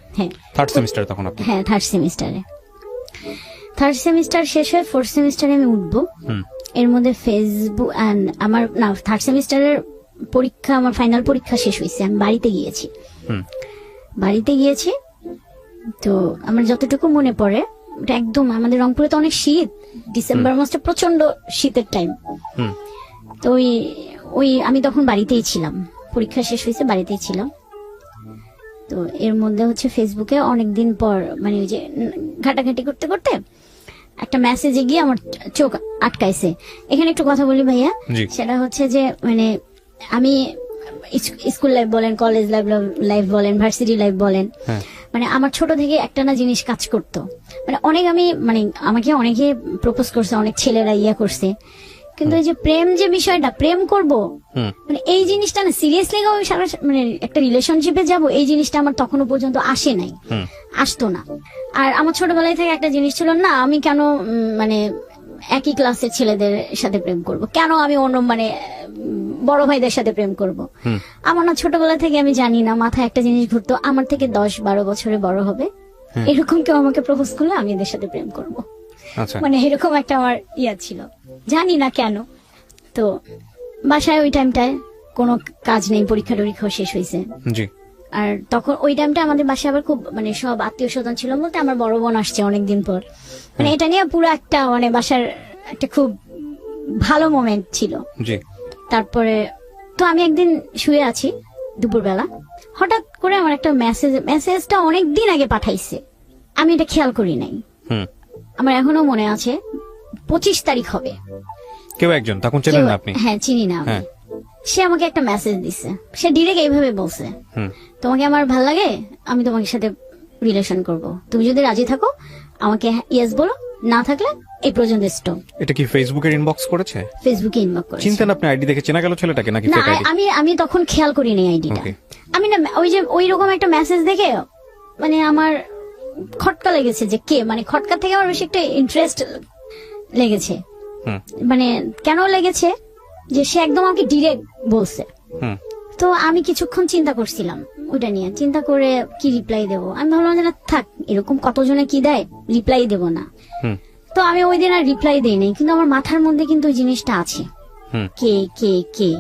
3rd সেমিস্টার তখন আপনি? হ্যাঁ, 3rd সেমিস্টারে। 3rd সেমিস্টার শেষ হয়ে 4th সেমিস্টারে আমি উঠবো। এর মধ্যে ফেসবুক আমার 3rd সেমিস্টারের পরীক্ষা, আমার ফাইনাল পরীক্ষা শেষ হয়েছে, আমি বাড়িতে গিয়েছি। তো আমার যতটুকু মনে পড়ে, ওটা একদম আমাদের রংপুরে তো অনেক শীত, ডিসেম্বর মাসটা প্রচন্ড শীতের টাইম। তো ওই আমি তখন বাড়িতেই ছিলাম, পরীক্ষা শেষ হয়েছে, বাড়িতেই ছিলাম। তো এর মধ্যে হচ্ছে ফেসবুকে অনেকদিন পর ওই যে ঘাটাঘাটি করতে করতে একটা মেসেজে গিয়ে আমার চোখ আটকাইছে। এখানে একটু কথা বলি ভাইয়া, সেটা হচ্ছে যে আমি স্কুল লাইফ বলেন, কলেজ লাইফ বলেন, ভার্সিটি লাইফ বলেন, আমার ছোট থেকে একটা না জিনিস কাজ করতো। অনেক আমাকে অনেকে প্রপোজ করছে, অনেক ছেলেরা করছে, কিন্তু এই যে প্রেম, যে বিষয়টা প্রেম করব, এই জিনিসটা না সিরিয়াসলি সারা একটা রিলেশনশিপে যাব, এই জিনিসটা আমার তখনো পর্যন্ত আসতো না। আর আমার ছোটবেলায় থেকে একটা জিনিস ছিল, না আমি কেন একই ক্লাসের ছেলেদের সাথে প্রেম করব, কেন আমি অন্য বড় ভাইদের সাথে প্রেম করব। আমার না ছোটবেলা থেকে আমি জানি না, মাথায় একটা জিনিস ঘুরতো, আমার থেকে 10-12 বছরে বড় হবে এরকম কেউ আমাকে প্রপোজ করলে আমি এদের সাথে প্রেম করব। এরকম একটা আমার ছিল, জানি না কেন। তো বাসায় ওই টাইমটায় কোনো কাজ নেই, পরীক্ষা টরীক্ষা শেষ হয়েছে। আর তখন ওই টাইমটা আমাদের বাসায় আবার খুব সব আত্মীয় স্বজন ছিল, বলতে আমার বড় বোন আসছে অনেকদিন পর। এটা নিয়ে পুরো একটা বাসার একটা খুব ভালো মোমেন্ট ছিল। তারপরে তো আমি একদিন শুয়ে আছি দুপুরবেলা, হঠাৎ করে আমার একটা মেসেজটা অনেকদিন আগে পাঠাইছে, আমি এটা খেয়াল করি নাই। আমার এখনো মনে আছে, 25 তারিখ হবে। কেউ একজন, তখন চেনেন না আপনি? হ্যাঁ, চিনি না। সে আমাকে একটা মেসেজ দিছে, সে ডিরেক্ট এইভাবে বলছে, তোমাকে আমার ভাল লাগে, আমি তোমাকে সাথে রিলেশন করব, তুমি যদি রাজি থাকো আমাকে ইয়েস বলো, না থাকলে এই পর্যন্ত স্টপ। এটা কি ফেসবুকের ইনবক্স করেছে? ফেসবুকে ইনবক্স করেছে। চিন্তেন আপনি আইডি দেখে চেনা গেল ছেলেটাকে নাকি ফেক আইডি? আমি তখন খেয়াল করিনি আইডিটা। আমি না ওই রকম একটা মেসেজ দেখে আমার খটকা লেগেছে যে কে, খটকা থেকে আমার বেশি একটা ইন্টারেস্ট লেগেছে। কেন লেগেছে যে সে একদম আমাকে ডিরেক্ট বলছে। তো আমি কিছুক্ষণ চিন্তা করছিলাম, ওটা নিয়ে চিন্তা করে কি রিপ্লাই দেবো। আমি ভাবলাম যে না থাক, এরকম কতজনে কি দেয়, রিপ্লাই দেবো না। হুম তো আমি ওই দিন আর রিপ্লাই দিই নাই, কিন্তু আমার মাথার মধ্যে কিন্তু ওই জিনিসটা আছে, হুম কে কে কে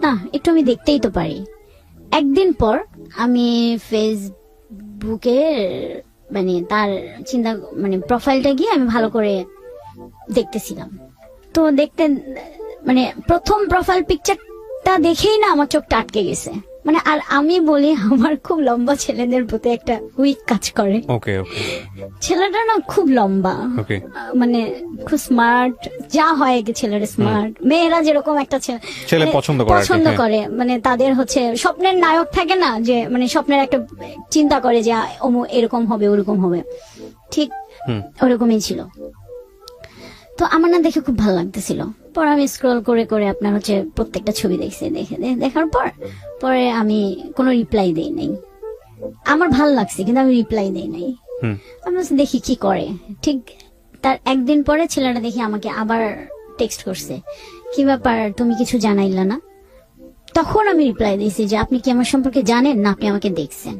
না একটু আমি দেখতেই তো পারি। একদিন পর আমি ফেসবুকে মানে তার চিন্তা মানে প্রোফাইলটা গিয়ে আমি ভালো করে দেখতেছিলাম। তো দেখতে মানে প্রথম প্রোফাইল পিকচারটা দেখেই না আমার চোখটা আটকে গেছে। মানে আর আমি বলি আমার খুব লম্বা ছেলেদের প্রতি একটা উইক কাজ করে। ওকে ওকে ছেলেটা না খুব লম্বা, ওকে মানে খুব স্মার্ট, যা হয় কি ছেলেরা স্মার্ট, মেয়েরা যেরকম একটা ছেলে মানে পছন্দ করে আর কি, পছন্দ হ্যাঁ। করে, মানে তাদের হচ্ছে স্বপ্নের নায়ক থাকে না, যে মানে স্বপ্নের একটা চিন্তা করে যে এরকম হবে ওরকম হবে, ঠিক হুম ওরকমই ছিল। তো আমার না দেখে খুব ভালো লাগতেছিল। পর আমি স্ক্রল করে করে আপনার হচ্ছে প্রত্যেকটা ছবি দেখছি, দেখার পরে আমি কোনো রিপ্লাই দেই নাই। আমার ভালো লাগছে কিন্তু আমি রিপ্লাই দেই নাই। হুম আমি বলছি দেখি কি করে। ঠিক তার একদিন পরে ছেলেটা দেখি আমাকে আবার টেক্সট করছে, কি ব্যাপার তুমি কিছু জানাইলা না? তখন আমি রিপ্লাই দিয়েছি যে আপনি কি আমার সম্পর্কে জানেন না আপনি আমাকে দেখছেন?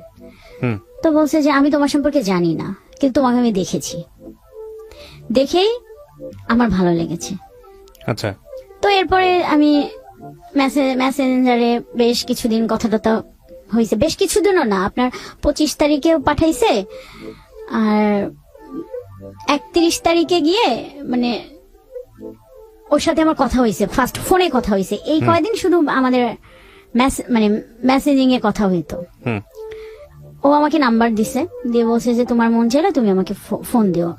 হুম তো বলছে যে আমি তোমার সম্পর্কে জানি না, কিন্তু তোমাকে আমি দেখেছি, দেখেই আমার ভালো লেগেছে। আচ্ছা তো এরপরে আমি মেসেঞ্জারে বেশ কিছুদিন কথা টথা হয়েছে, বেশ কিছুদিনও না, আপনার 25 তারিখেও পাঠাইছে আর 31 তারিখে গিয়ে মানে ওর সাথে আমার কথা হয়েছে, ফার্স্ট ফোনে কথা হয়েছে। এই কয়দিন শুধু আমাদের মানে মেসেজিং এ কথা হইতো। হুম ও আমাকে নাম্বার দিছে, দিয়ে বলছে যে তোমার মন চাইলে তুমি আমাকে ফোন দিও।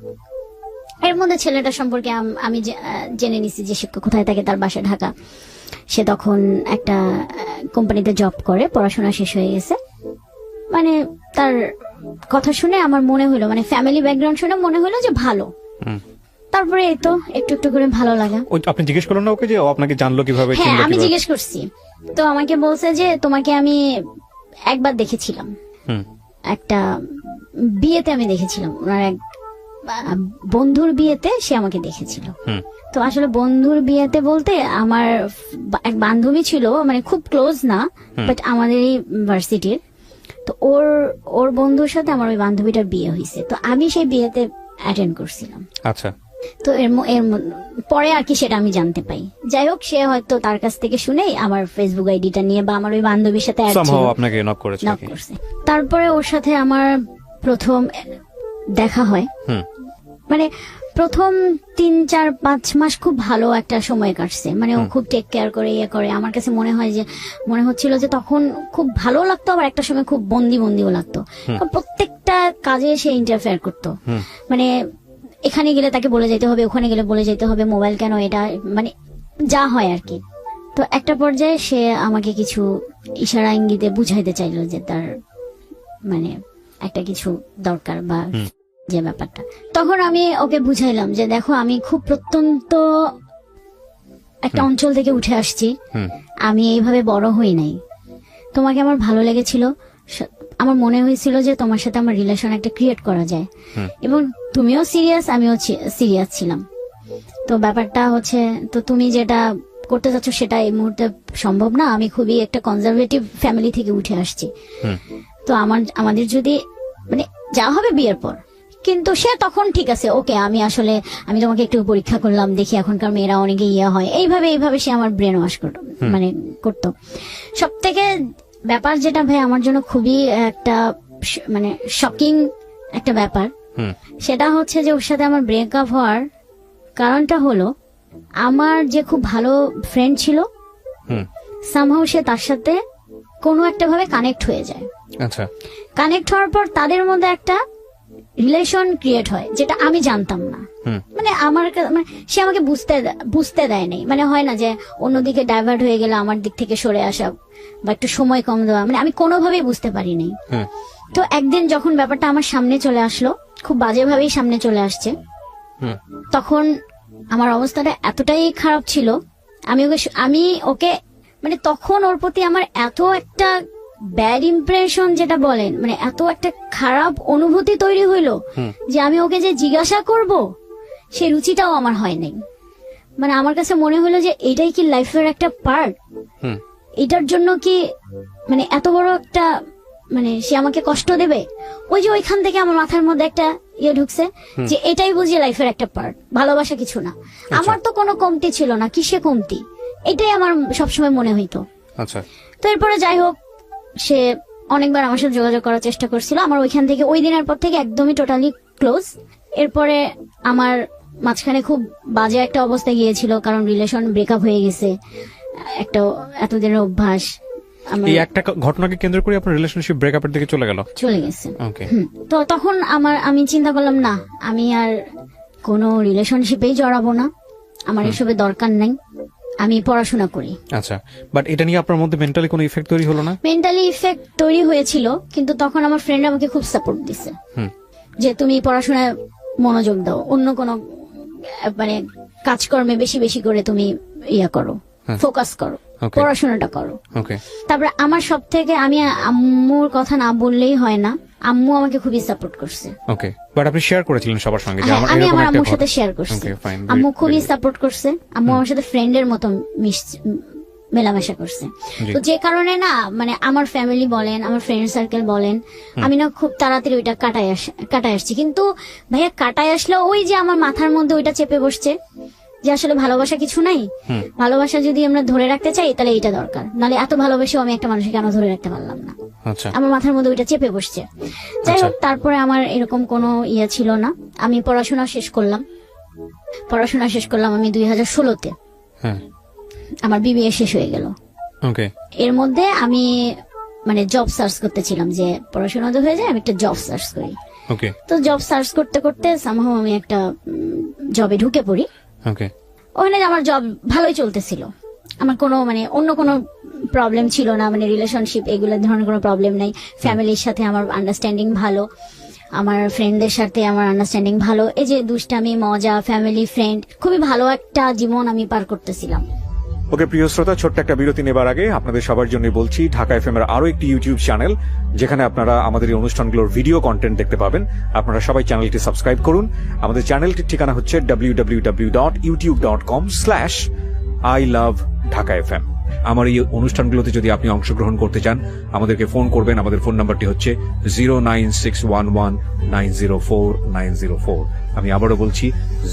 এর মধ্যে ছেলেটা সম্পর্কে আমি জেনে নিছি যে সে কোথায় থাকে, তার বাসা ঢাকা। সে তখন একটা কোম্পানিতে জব করে, পড়াশোনা শেষ হয়ে গেছে। মানে তার কথা শুনে আমার মনে হলো, মানে ফ্যামিলি ব্যাকগ্রাউন্ড শুনে মনে হলো যে ভালো। হুম তারপরে এই তো একটু একটু করে ভালো লাগা। ওই আপনি জিজ্ঞেস করলেন না ওকে যে ও আপনাকে জানলো কিভাবে, হ্যাঁ চিনলো আমি কিভাবে? জিজ্ঞেস করছি, তো আমাকে বলছে যে তোমাকে আমি একবার দেখেছিলাম, হুম একটা বিয়েতে আমি দেখেছিলাম, ওনার এক বন্ধুর বিয়েতে সে আমাকে দেখেছিল। হুম তো আসলে বন্ধুর বিয়েতে বলতে আমার এক বান্ধবী ছিল, মানে খুব ক্লোজ না, বাট আমাদেরই ভার্সিটির। তো ওর বন্ধুর সাথে আমার ওই বান্ধবীটার বিয়ে হয়েছে, তো আমি সেই বিয়েতে অ্যাটেন্ড করছিলাম। আচ্ছা তো পরে আর কি সেটা আমি জানতে পাই। যাই হোক, সে হয়তো তার কাছ থেকে শুনেই আমার ফেসবুক আইডিটা নিয়ে বা আমার ওই বান্ধবীর সাথে add ছিল, somehow আপনাকে নক করেছে নক নাকি? করছে। তারপরে ওর সাথে আমার প্রথম দেখা হয়, হুম মানে প্রথম 3-4-5 মাস খুব ভালো একটা সময় কাটছে। মানে ও খুব টেক কেয়ার করে ইয়ে করে। আমার কাছে মনে হচ্ছিল যে তখন খুব ভালো লাগতো, আবার একটা সময় খুব বন্দিও লাগতো। কারণ প্রত্যেকটা কাজে সে ইন্টারফেয়ার করতো। মানে এখানে গেলে তাকে বলে যেতে হবে, ওখানে গেলে বলে যেতে হবে, মোবাইল কেন, এটা মানে যা হয় আর কি। তো একটা পর্যায়ে সে আমাকে কিছু ইশারা ইঙ্গিতে বুঝাইতে চাইলো যে তার মানে একটা কিছু দরকার বা যে ব্যাপারটা। তখন আমি ওকে বুঝাইলাম যে দেখো, আমি খুব প্রত্যন্ত একটা অঞ্চল থেকে উঠে আসছি, আমি এইভাবে বড় হই নাই। তোমাকে আমার ভালো লেগেছিল, আমার মনে হয়েছিল যে তোমার সাথে আমার রিলেশন একটা ক্রিয়েট করা যায়, এবং তুমিও সিরিয়াস, আমিও সিরিয়াস ছিলাম। তো ব্যাপারটা হচ্ছে, তো তুমি যেটা করতে চাচ্ছ সেটা এই মুহূর্তে সম্ভব না। আমি খুবই একটা কনজারভেটিভ ফ্যামিলি থেকে উঠে আসছি, তো আমাদের যদি মানে যা হবে বিয়ের পর। কিন্তু সে তখন ঠিক আছে, ওকে আমি তোমাকে একটু পরীক্ষা করলাম, দেখি এখনকার মেয়েরা অনেকে হয়, এইভাবে সে আমার ব্রেন ওয়াশ করতো। সব থেকে ব্যাপার যেটা ভাই আমার জন্য খুবই একটা মানে শকিং একটা ব্যাপার, সেটা হচ্ছে যে ওর সাথে আমার ব্রেকআপ হওয়ার কারণটা হলো, আমার যে খুব ভালো ফ্রেন্ড ছিল, সামহাউ সে তার সাথে কোনো একটা ভাবে কানেক্ট হয়ে যায়। আচ্ছা, কানেক্ট হওয়ার পর তাদের মধ্যে একটা রিলেশন ক্রিয়েট হয়, যেটা আমি জানতাম না। মানে সে আমাকে বুঝতে দেয় নাই। মানে হয় না যে অন্যদিকে ডাইভার্ট হয়ে গেলে আমার দিক থেকে সরে আসা বা একটু সময় কম দেওয়া, মানে আমি কোনোভাবেই বুঝতে পারি নাই। তো একদিন যখন ব্যাপারটা আমার সামনে চলে আসলো, খুব বাজেভাবেই সামনে চলে আসছে, তখন আমার অবস্থাটা এতটাই খারাপ ছিল, আমি ওকে মানে তখন ওর প্রতি আমার এত একটা ব্যাড ইমপ্রেশন যেটা বলেন, মানে এত একটা খারাপ অনুভূতি তৈরি হইলো যে আমি ওকে যে জিজ্ঞাসা করব সেই রুচিটাও আমার হয় নাই। মানে আমার কাছে মনে হলো যে এটাই কি লাইফের একটা পার্ট, এটার জন্য কি মানে এত বড় একটা মানে সে আমাকে কষ্ট দেবে? ওই যে ওইখান থেকে আমার মাথার মধ্যে একটা ইয়ে ঢুকছে যে এটাই বুঝি লাইফের একটা পার্ট, ভালোবাসা কিছু না। আমার তো কোনো কমতি ছিল না, কিসে কমতি, এটাই আমার সবসময় মনে হইতো। আচ্ছা, তো এরপরে যাই হোক, সে অনেকবার আমার সাথে যোগাযোগ করার চেষ্টা করছিল। আমার ওইখান থেকে ওই দিনের পর থেকে একদমই টোটালি ক্লোজ। এরপরে আমার মাঝখানে খুব বাজে একটা অবস্থা গিয়েছিল, কারণ রিলেশন ব্রেকআপ হয়ে গেছে, একটা এতদিনের অভ্যাস আমার এই একটা ঘটনাকে কেন্দ্র করে আপনার রিলেশনশিপ ব্রেকআপের দিকে চলে গেল। চলে গেছে। ওকে, তো তখন আমি চিন্তা করলাম না, আমি আর কোনো রিলেশনশিপেই জড়াবো না, আমার এসবের দরকার নাই, আমি পড়াশোনা করি। আচ্ছা, বাট এটা নিয়ে আপনার মধ্যে মেন্টালি কোনো ইফেক্ট তৈরি হলো না? মেন্টালি ইফেক্ট তৈরি হয়েছিল, কিন্তু তখন আমার ফ্রেন্ড আমাকে খুব সাপোর্ট দিছে যে তুমি পড়াশোনায় মনোযোগ দাও, অন্য কোনো মানে কাজকর্মে বেশি বেশি করে তুমি ইয়া করো, ফোকাস করো, পড়াশোনাটা করো। ওকে, তারপরে আমার সব থেকে, আমি আম্মুর কথা না বললেই হয় না, আম্মু আমাকে খুবই সাপোর্ট করছে। ওকে, বাট আপনি শেয়ার করেছিলেন সবার সঙ্গে যে হ্যাঁ, আমার আমি এরকম আমার একটা আম্মুর সাথে ঘটনা। শেয়ার করছি। Okay, fine, আম্মু very- খুবই very- সাপোর্ট করছে, আম্মু আমার সাথে ফ্রেন্ডের মতো মেলামেশা করছে। তো যে কারণে না মানে আমার ফ্যামিলি বলেন, আমার ফ্রেন্ড সার্কেল বলেন, আমি না খুব তাড়াতাড়ি ওইটা কাটায় আসছি। কিন্তু ভাইয়া কাটায় আসলে ওই যে আমার মাথার মধ্যে ওইটা চেপে বসছে যে আসলে ভালোবাসা কিছু নাই, ভালোবাসা যদি আমরা ধরে রাখতে চাই তাহলে এটা দরকার, নাহলে এত ভালোবেসেও আমি একটা মানুষকে কেন ধরে রাখতে পারলাম না। আচ্ছা, আমার মাথার মধ্যে ওইটা চেপে বসছে। যাই হোক, তারপরে আমার এরকম কোনো ইয়ে ছিল না, আমি পড়াশোনা শেষ করলাম। আমি 2016-তে হ্যাঁ, আমার বিবিএ শেষ হয়ে গেল। ওকে, এর মধ্যে আমি মানে জব সার্চ করতেছিলাম যে পড়াশোনা তো হয়ে যায়, আমি একটা জব সার্চ করি। ওকে, তো জব সার্চ করতে করতে সামহাও আমি একটা জবে ঢুকে পড়ি। ওকে, ওখানে আমার জব ভালোই চলতেছিল, আমার কোনো মানে অন্য কোনো প্রবলেম ছিল না, মানে রিলেশনশিপ এগুলো ধরনের কোনো প্রবলেম নাই। ফ্যামিলির সাথে আমার আন্ডারস্ট্যান্ডিং ভালো, আমার ফ্রেন্ডদের সাথে আমার আন্ডারস্ট্যান্ডিং ভালো, এই যে দুষ্টামি মজা, ফ্যামিলি ফ্রেন্ড, খুবই ভালো একটা জীবন আমি পার করতেছিলাম। ওকে প্রিয় শ্রোতা, ছোট্ট একটা বিরতি নেবার আগে আপনাদের সবার জন্য বলছি, ঢাকা এফএম এর আরো একটি ইউটিউব চ্যানেল যেখানে আপনারা আমাদের এই অনুষ্ঠানগুলোর ভিডিও কন্টেন্ট দেখতে পাবেন। আপনারা সবাই চ্যানেলটি সাবস্ক্রাইব করুন। আমাদের চ্যানেলটির ঠিকানা হচ্ছে www.youtube.com/iloveDhakaFM। আমার এই অনুষ্ঠানগুলোতে যদি আপনি অংশগ্রহণ করতে চান, আমাদেরকে ফোন করবেন। আমাদের ফোন নাম্বারটি হচ্ছে 09611904904। আমি আবারও বলছি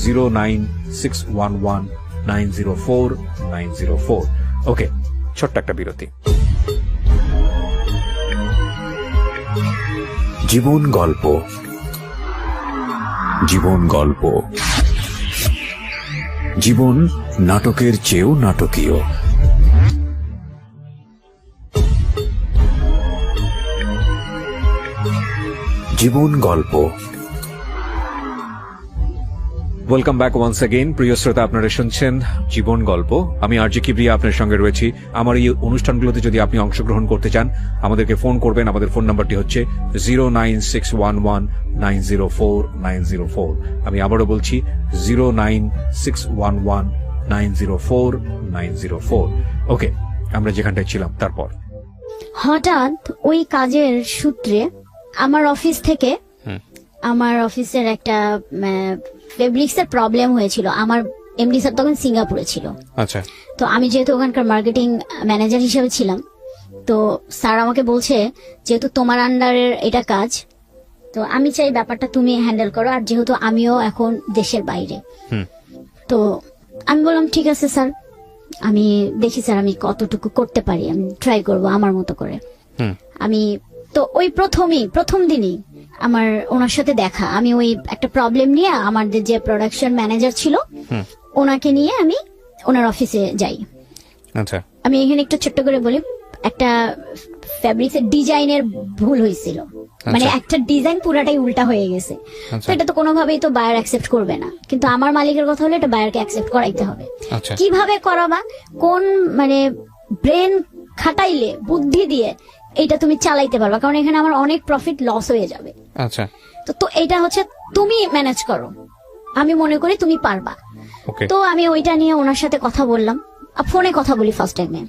09611904904। ওকে, ছোট্ট একটা বিরতি। জীবন গল্প, জীবন গল্প, জীবন নাটকের চেয়েও নাটকীয়। জীবন গল্প। Welcome back once again. প্রিয় শ্রোতা, আপনারা শুনছেন জীবন গল্প। আমি আরজে কিবরিয়া আপনার সঙ্গে রয়েছি। আমার এই অনুষ্ঠানগুলোতে যদি আপনি অংশগ্রহণ করতে চান, আমাদেরকে ফোন করবেন। আমাদের ফোন নাম্বারটি হচ্ছে 09611904904। আমি আবারও বলছি 09611904904। ওকে, আমরা যেখানটায় ছিলাম তারপর হঠাৎ ওই কাজের সূত্রে আমার অফিস থেকে, আমার অফিসের একটা ফেব্রিক্স এর প্রবলেম হয়েছিল। আমার এমডি স্যার তখন সিঙ্গাপুরে ছিল। আচ্ছা, তো আমি যেহেতু ওখানকার মার্কেটিং ম্যানেজার হিসেবে ছিলাম, তো স্যার আমাকে বলছে যেহেতু তোমার আন্ডারের এটা কাজ, তো আমি চাই ব্যাপারটা তুমি হ্যান্ডেল করো, আর যেহেতু আমিও এখন দেশের বাইরে। তো আমি বললাম ঠিক আছে স্যার, আমি দেখি স্যার আমি কতটুকু করতে পারি, আমি ট্রাই করব আমার মতো করে। আমি তো ওই প্রথম দিনই আমার ওনার সাথে দেখা, আমি ওই একটা প্রবলেম নিয়ে আমাদের যে প্রোডাকশন ম্যানেজার ছিল ওনাকে নিয়ে আমি ওনার অফিসে যাই। আচ্ছা, আমি এখানে একটু ছোট্ট করে বলি, একটা ফ্যাব্রিক্সের ডিজাইনের ভুল হয়েছিল, মানে একটা ডিজাইন পুরাটাই উল্টা হয়ে গেছে। তো এটা তো কোনোভাবেই তো বায়ার অ্যাকসেপ্ট করবে না, কিন্তু আমার মালিকের কথা হলো এটা বায়ারকে অ্যাকসেপ্ট করাইতে হবে। আচ্ছা, কিভাবে করাবা, কোন মানে ব্রেন খাটাইলে, বুদ্ধি দিয়ে এটা তুমি চালাইতে পারবা, কারণ এখানে আমার অনেক প্রফিট লস হয়ে যাবে। আচ্ছা, তো এটা হচ্ছে তুমি ম্যানেজ করো, আমি মনে করি তুমি পারবা। ওকে, তো আমি ওইটা নিয়ে ওনার সাথে কথা বললাম, ফোনে কথা বলি ফার্স্ট টাইমে।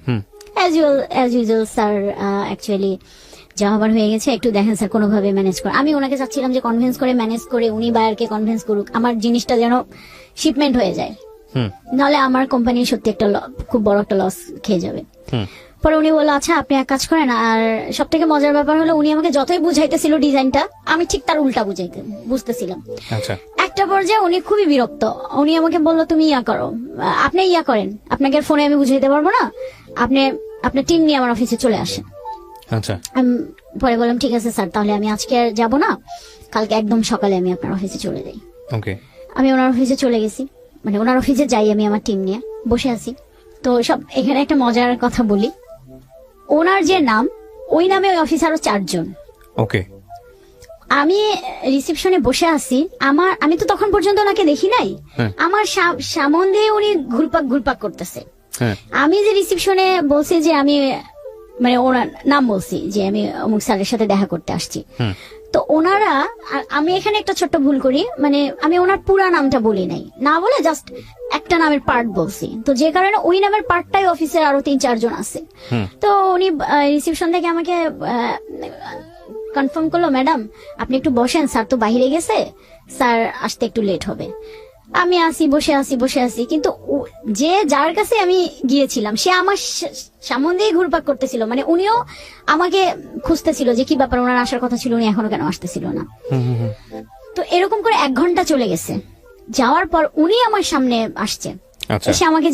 অ্যাজ ইউজুয়াল স্যার, অ্যাকচুয়ালি যা হবার হয়ে গেছে, একটু দেখেন স্যার কোনোভাবে ম্যানেজ করে। আমি ওনাকে চাচ্ছিলাম যে কনভিন্স করে ম্যানেজ করে উনি বায়ারকে কনভিন্স করুক, আমার জিনিসটা যেন শিপমেন্ট হয়ে যায়, নাহলে আমার কোম্পানি সত্যি একটা খুব বড় একটা লস খেয়ে যাবে। পরে উনি বললো আচ্ছা আপনি এক কাজ করেন। আর সব থেকে মজার ব্যাপার হলো উনি আমাকে যতই বুঝাইতেছিল ডিজাইনটা, আমি ঠিক তার উল্টা বুঝতেছিলাম। আচ্ছা একটা পর্যায়ে উনি খুবই বিরক্ত। উনি আমাকে বললো তুমি ইয়া করো, আপনি ইয়া করেন, আপনাকে ফোনে আমি বুঝাইতে পারবো না, আপনি আপনার টিম নিয়ে আমার অফিসে চলে আসেন। আচ্ছা আমি পরে বললাম ঠিক আছে স্যার, তাহলে আমি আজকে আর যাবো না, কালকে একদম সকালে আমি আপনার অফিসে চলে যাই। ওকে আমি ওনার অফিসে চলে গেছি, মানে ওনার অফিসে যাই, আমি আমার টিম নিয়ে বসে আছি। তো সব এখানে একটা মজার কথা বলি, ওনার যে নাম, ওই নামে ওই অফিসে আরো 4 জন। ওকে আমি রিসেপশনে বসে আছি, আমি তো তখন পর্যন্ত ওনাকে দেখি নাই, হ্যাঁ। আমার সামনে উনি ঘুরপাক করতেছে। হ্যাঁ আমি যে রিসেপশনে বলছি যে আমি মানে ওনার নাম বলছি যে আমি অমুক স্যারের সাথে দেখা করতে আসছি, হুম তো ওনারা, আমি এখানে একটা ছোট্ট ভুল করি, মানে আমি ওনার পুরা নামটা বলি নাই, না বলে জাস্ট একটা নামের পার্ট বলছি। তো যে কারণে ওই নামের পার্টটাই অফিসের আরো 3-4 জন আছে। হুম তো উনি রিসেপশন থেকে আমাকে কনফার্ম করলো, ম্যাডাম আপনি একটু বসেন, স্যার তো বাইরে গেছে, স্যার আসতে একটু লেট হবে। আমি বসে আছি, কিন্তু যে যার কাছে আমি গিয়েছিলাম সে আমার সামনে দিয়ে ঘুরপাক করতেছিল, মানে উনিও আমাকে খুঁজতেছিল যে কি ব্যাপার, ওনার আসার কথা ছিল, উনি এখনো কেন আসতেছিল না। হুম হুম হুম। তো এরকম করে 1 ঘন্টা চলে গেছে। যাওয়ার পর উনি আমার সামনে আসছে, আচ্ছা এসে আমাকে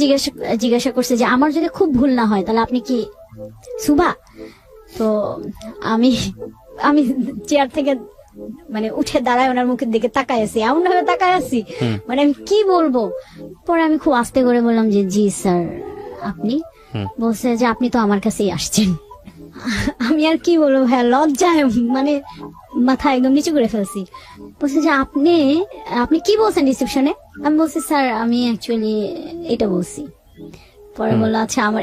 জিজ্ঞাসা করছে যে আমার যদি খুব ভুল না হয় তাহলে আপনি কি সুভা? তো আমি চেয়ার থেকে মানে উঠে দাঁড়ায় ওনার মুখের দিকে তাকায় আছি, এমন ভাবে তাকায় আছি, মানে আমি কি বলবো। পরে আমি খুব আস্তে করে বললাম যে জি স্যার আপনি। বলছে যে আপনি তো আমার কাছেই আসছেন। আমি আর কি বলবো ভাইয়া, লজ্জায় মানে মাথা একদম নিচু করে ফেলছি। বলছে যে আপনি কি বলছেন রিসেপশনে? আমি বলছি স্যার আমি অ্যাকচুয়ালি এটা বলছি। পরে বললো আচ্ছা আমার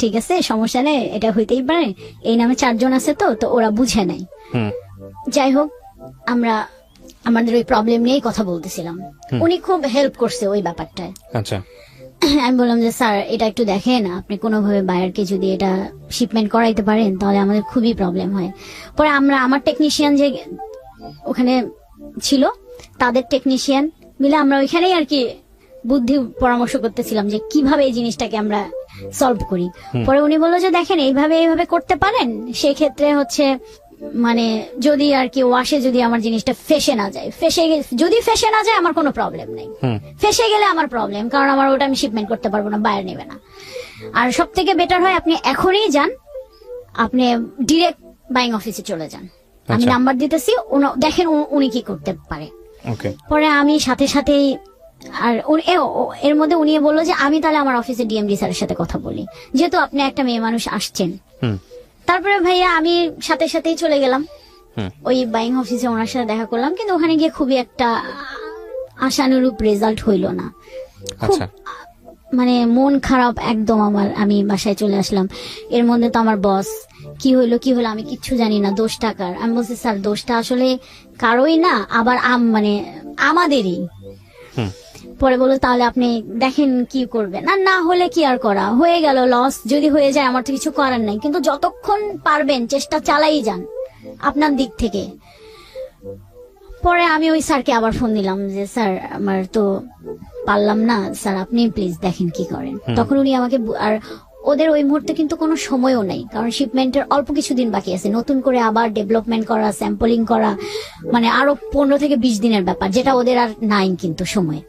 ঠিক আছে, সমস্যা নেই, এটা হইতেই পারে, এই নামে 4 জন আছে, তো ওরা বুঝে নাই। হুম যাই হোক, আমরা আমাদের ওই প্রবলেম নিয়েই কথা বলতেছিলাম। উনি খুব হেল্প করছে ওই ব্যাপারটায়। আচ্ছা আমি বললাম যে স্যার এটা একটু দেখেন, আপনি কোনোভাবে বায়ারকে যদি এটা শিপমেন্ট করাইতে পারেন তাহলে আমাদের খুবই প্রবলেম হয়। পরে আমার টেকনিশিয়ান যে ওখানে ছিল, তাদের টেকনিশিয়ান মিলে আমরা ওইখানেই আর কি বুদ্ধি পরামর্শ করতেছিলাম যে কিভাবে এই জিনিসটাকে আমরা সলভ করি। পরে উনি বললো যে দেখেন এইভাবে করতে পারেন, সেক্ষেত্রে হচ্ছে মানে যদি আর কি ওয়াশে যদি আমার জিনিসটা ফেসে না যায়, যদি ফেসে না যায় আমার কোনো প্রবলেম নেই, ফেসে গেলে আমার প্রবলেম, কারণ আমার ওটা আমি শিপমেন্ট করতে পারবো না, বায়ার নেবে না। আর সব থেকে বেটার হয় আপনি এখনই যান, আপনি ডিরেক্ট বাইং অফিসে চলে যান, আমি নাম্বার দিতেছি, দেখেন উনি কি করতে পারে। ওকে পরে আমি সাথেই আর এর মধ্যে উনি বললো যে আমি তাহলে আমার অফিসে ডিএমডি স্যারের সাথে কথা বলি, যেহেতু আপনি একটা মেয়ে মানুষ আসছেন। তারপরে ভাইয়া আমি সাথেই চলে গেলাম ওই বাইং অফিসে, ওনার সাথে দেখা করলাম, কিন্তু ওখানে গিয়ে খুবই একটা আশানুরূপ রেজাল্ট হইল না। খুব মানে মন খারাপ একদম আমার। আমি বাসায় চলে আসলাম। এর মধ্যে তো আমার বস কি হইলো আমি কিচ্ছু জানি না, দোষটা কার? আমি বলছি স্যার দোষটা আসলে কারোই না, আবার মানে আমাদেরই। পরে বললো তাহলে আপনি দেখেন কি করবেন, না হলে কি আর করা, হয়ে গেল, লস যদি হয়ে যায় আমার তো কিছু করার নাই, কিন্তু যতক্ষণ পারবেন চেষ্টা চালাই যান আপনার দিক থেকে। পরে আমি ওই স্যারকে আবার ফোন দিলাম যে স্যার আমার তো পারলাম না, স্যার আপনি প্লিজ দেখেন কি করেন। তখন উনি আমাকে, আর ওদের ওই মুহূর্তে কিন্তু কোনো সময়ও নেই, কারণ শিপমেন্টের অল্প কিছুদিন বাকি আছে, নতুন করে আবার ডেভেলপমেন্ট করা, স্যাম্পলিং করা, মানে আরো 15 থেকে 20 দিনের ব্যাপার, যেটা ওদের আর নাই কিন্তু সময়।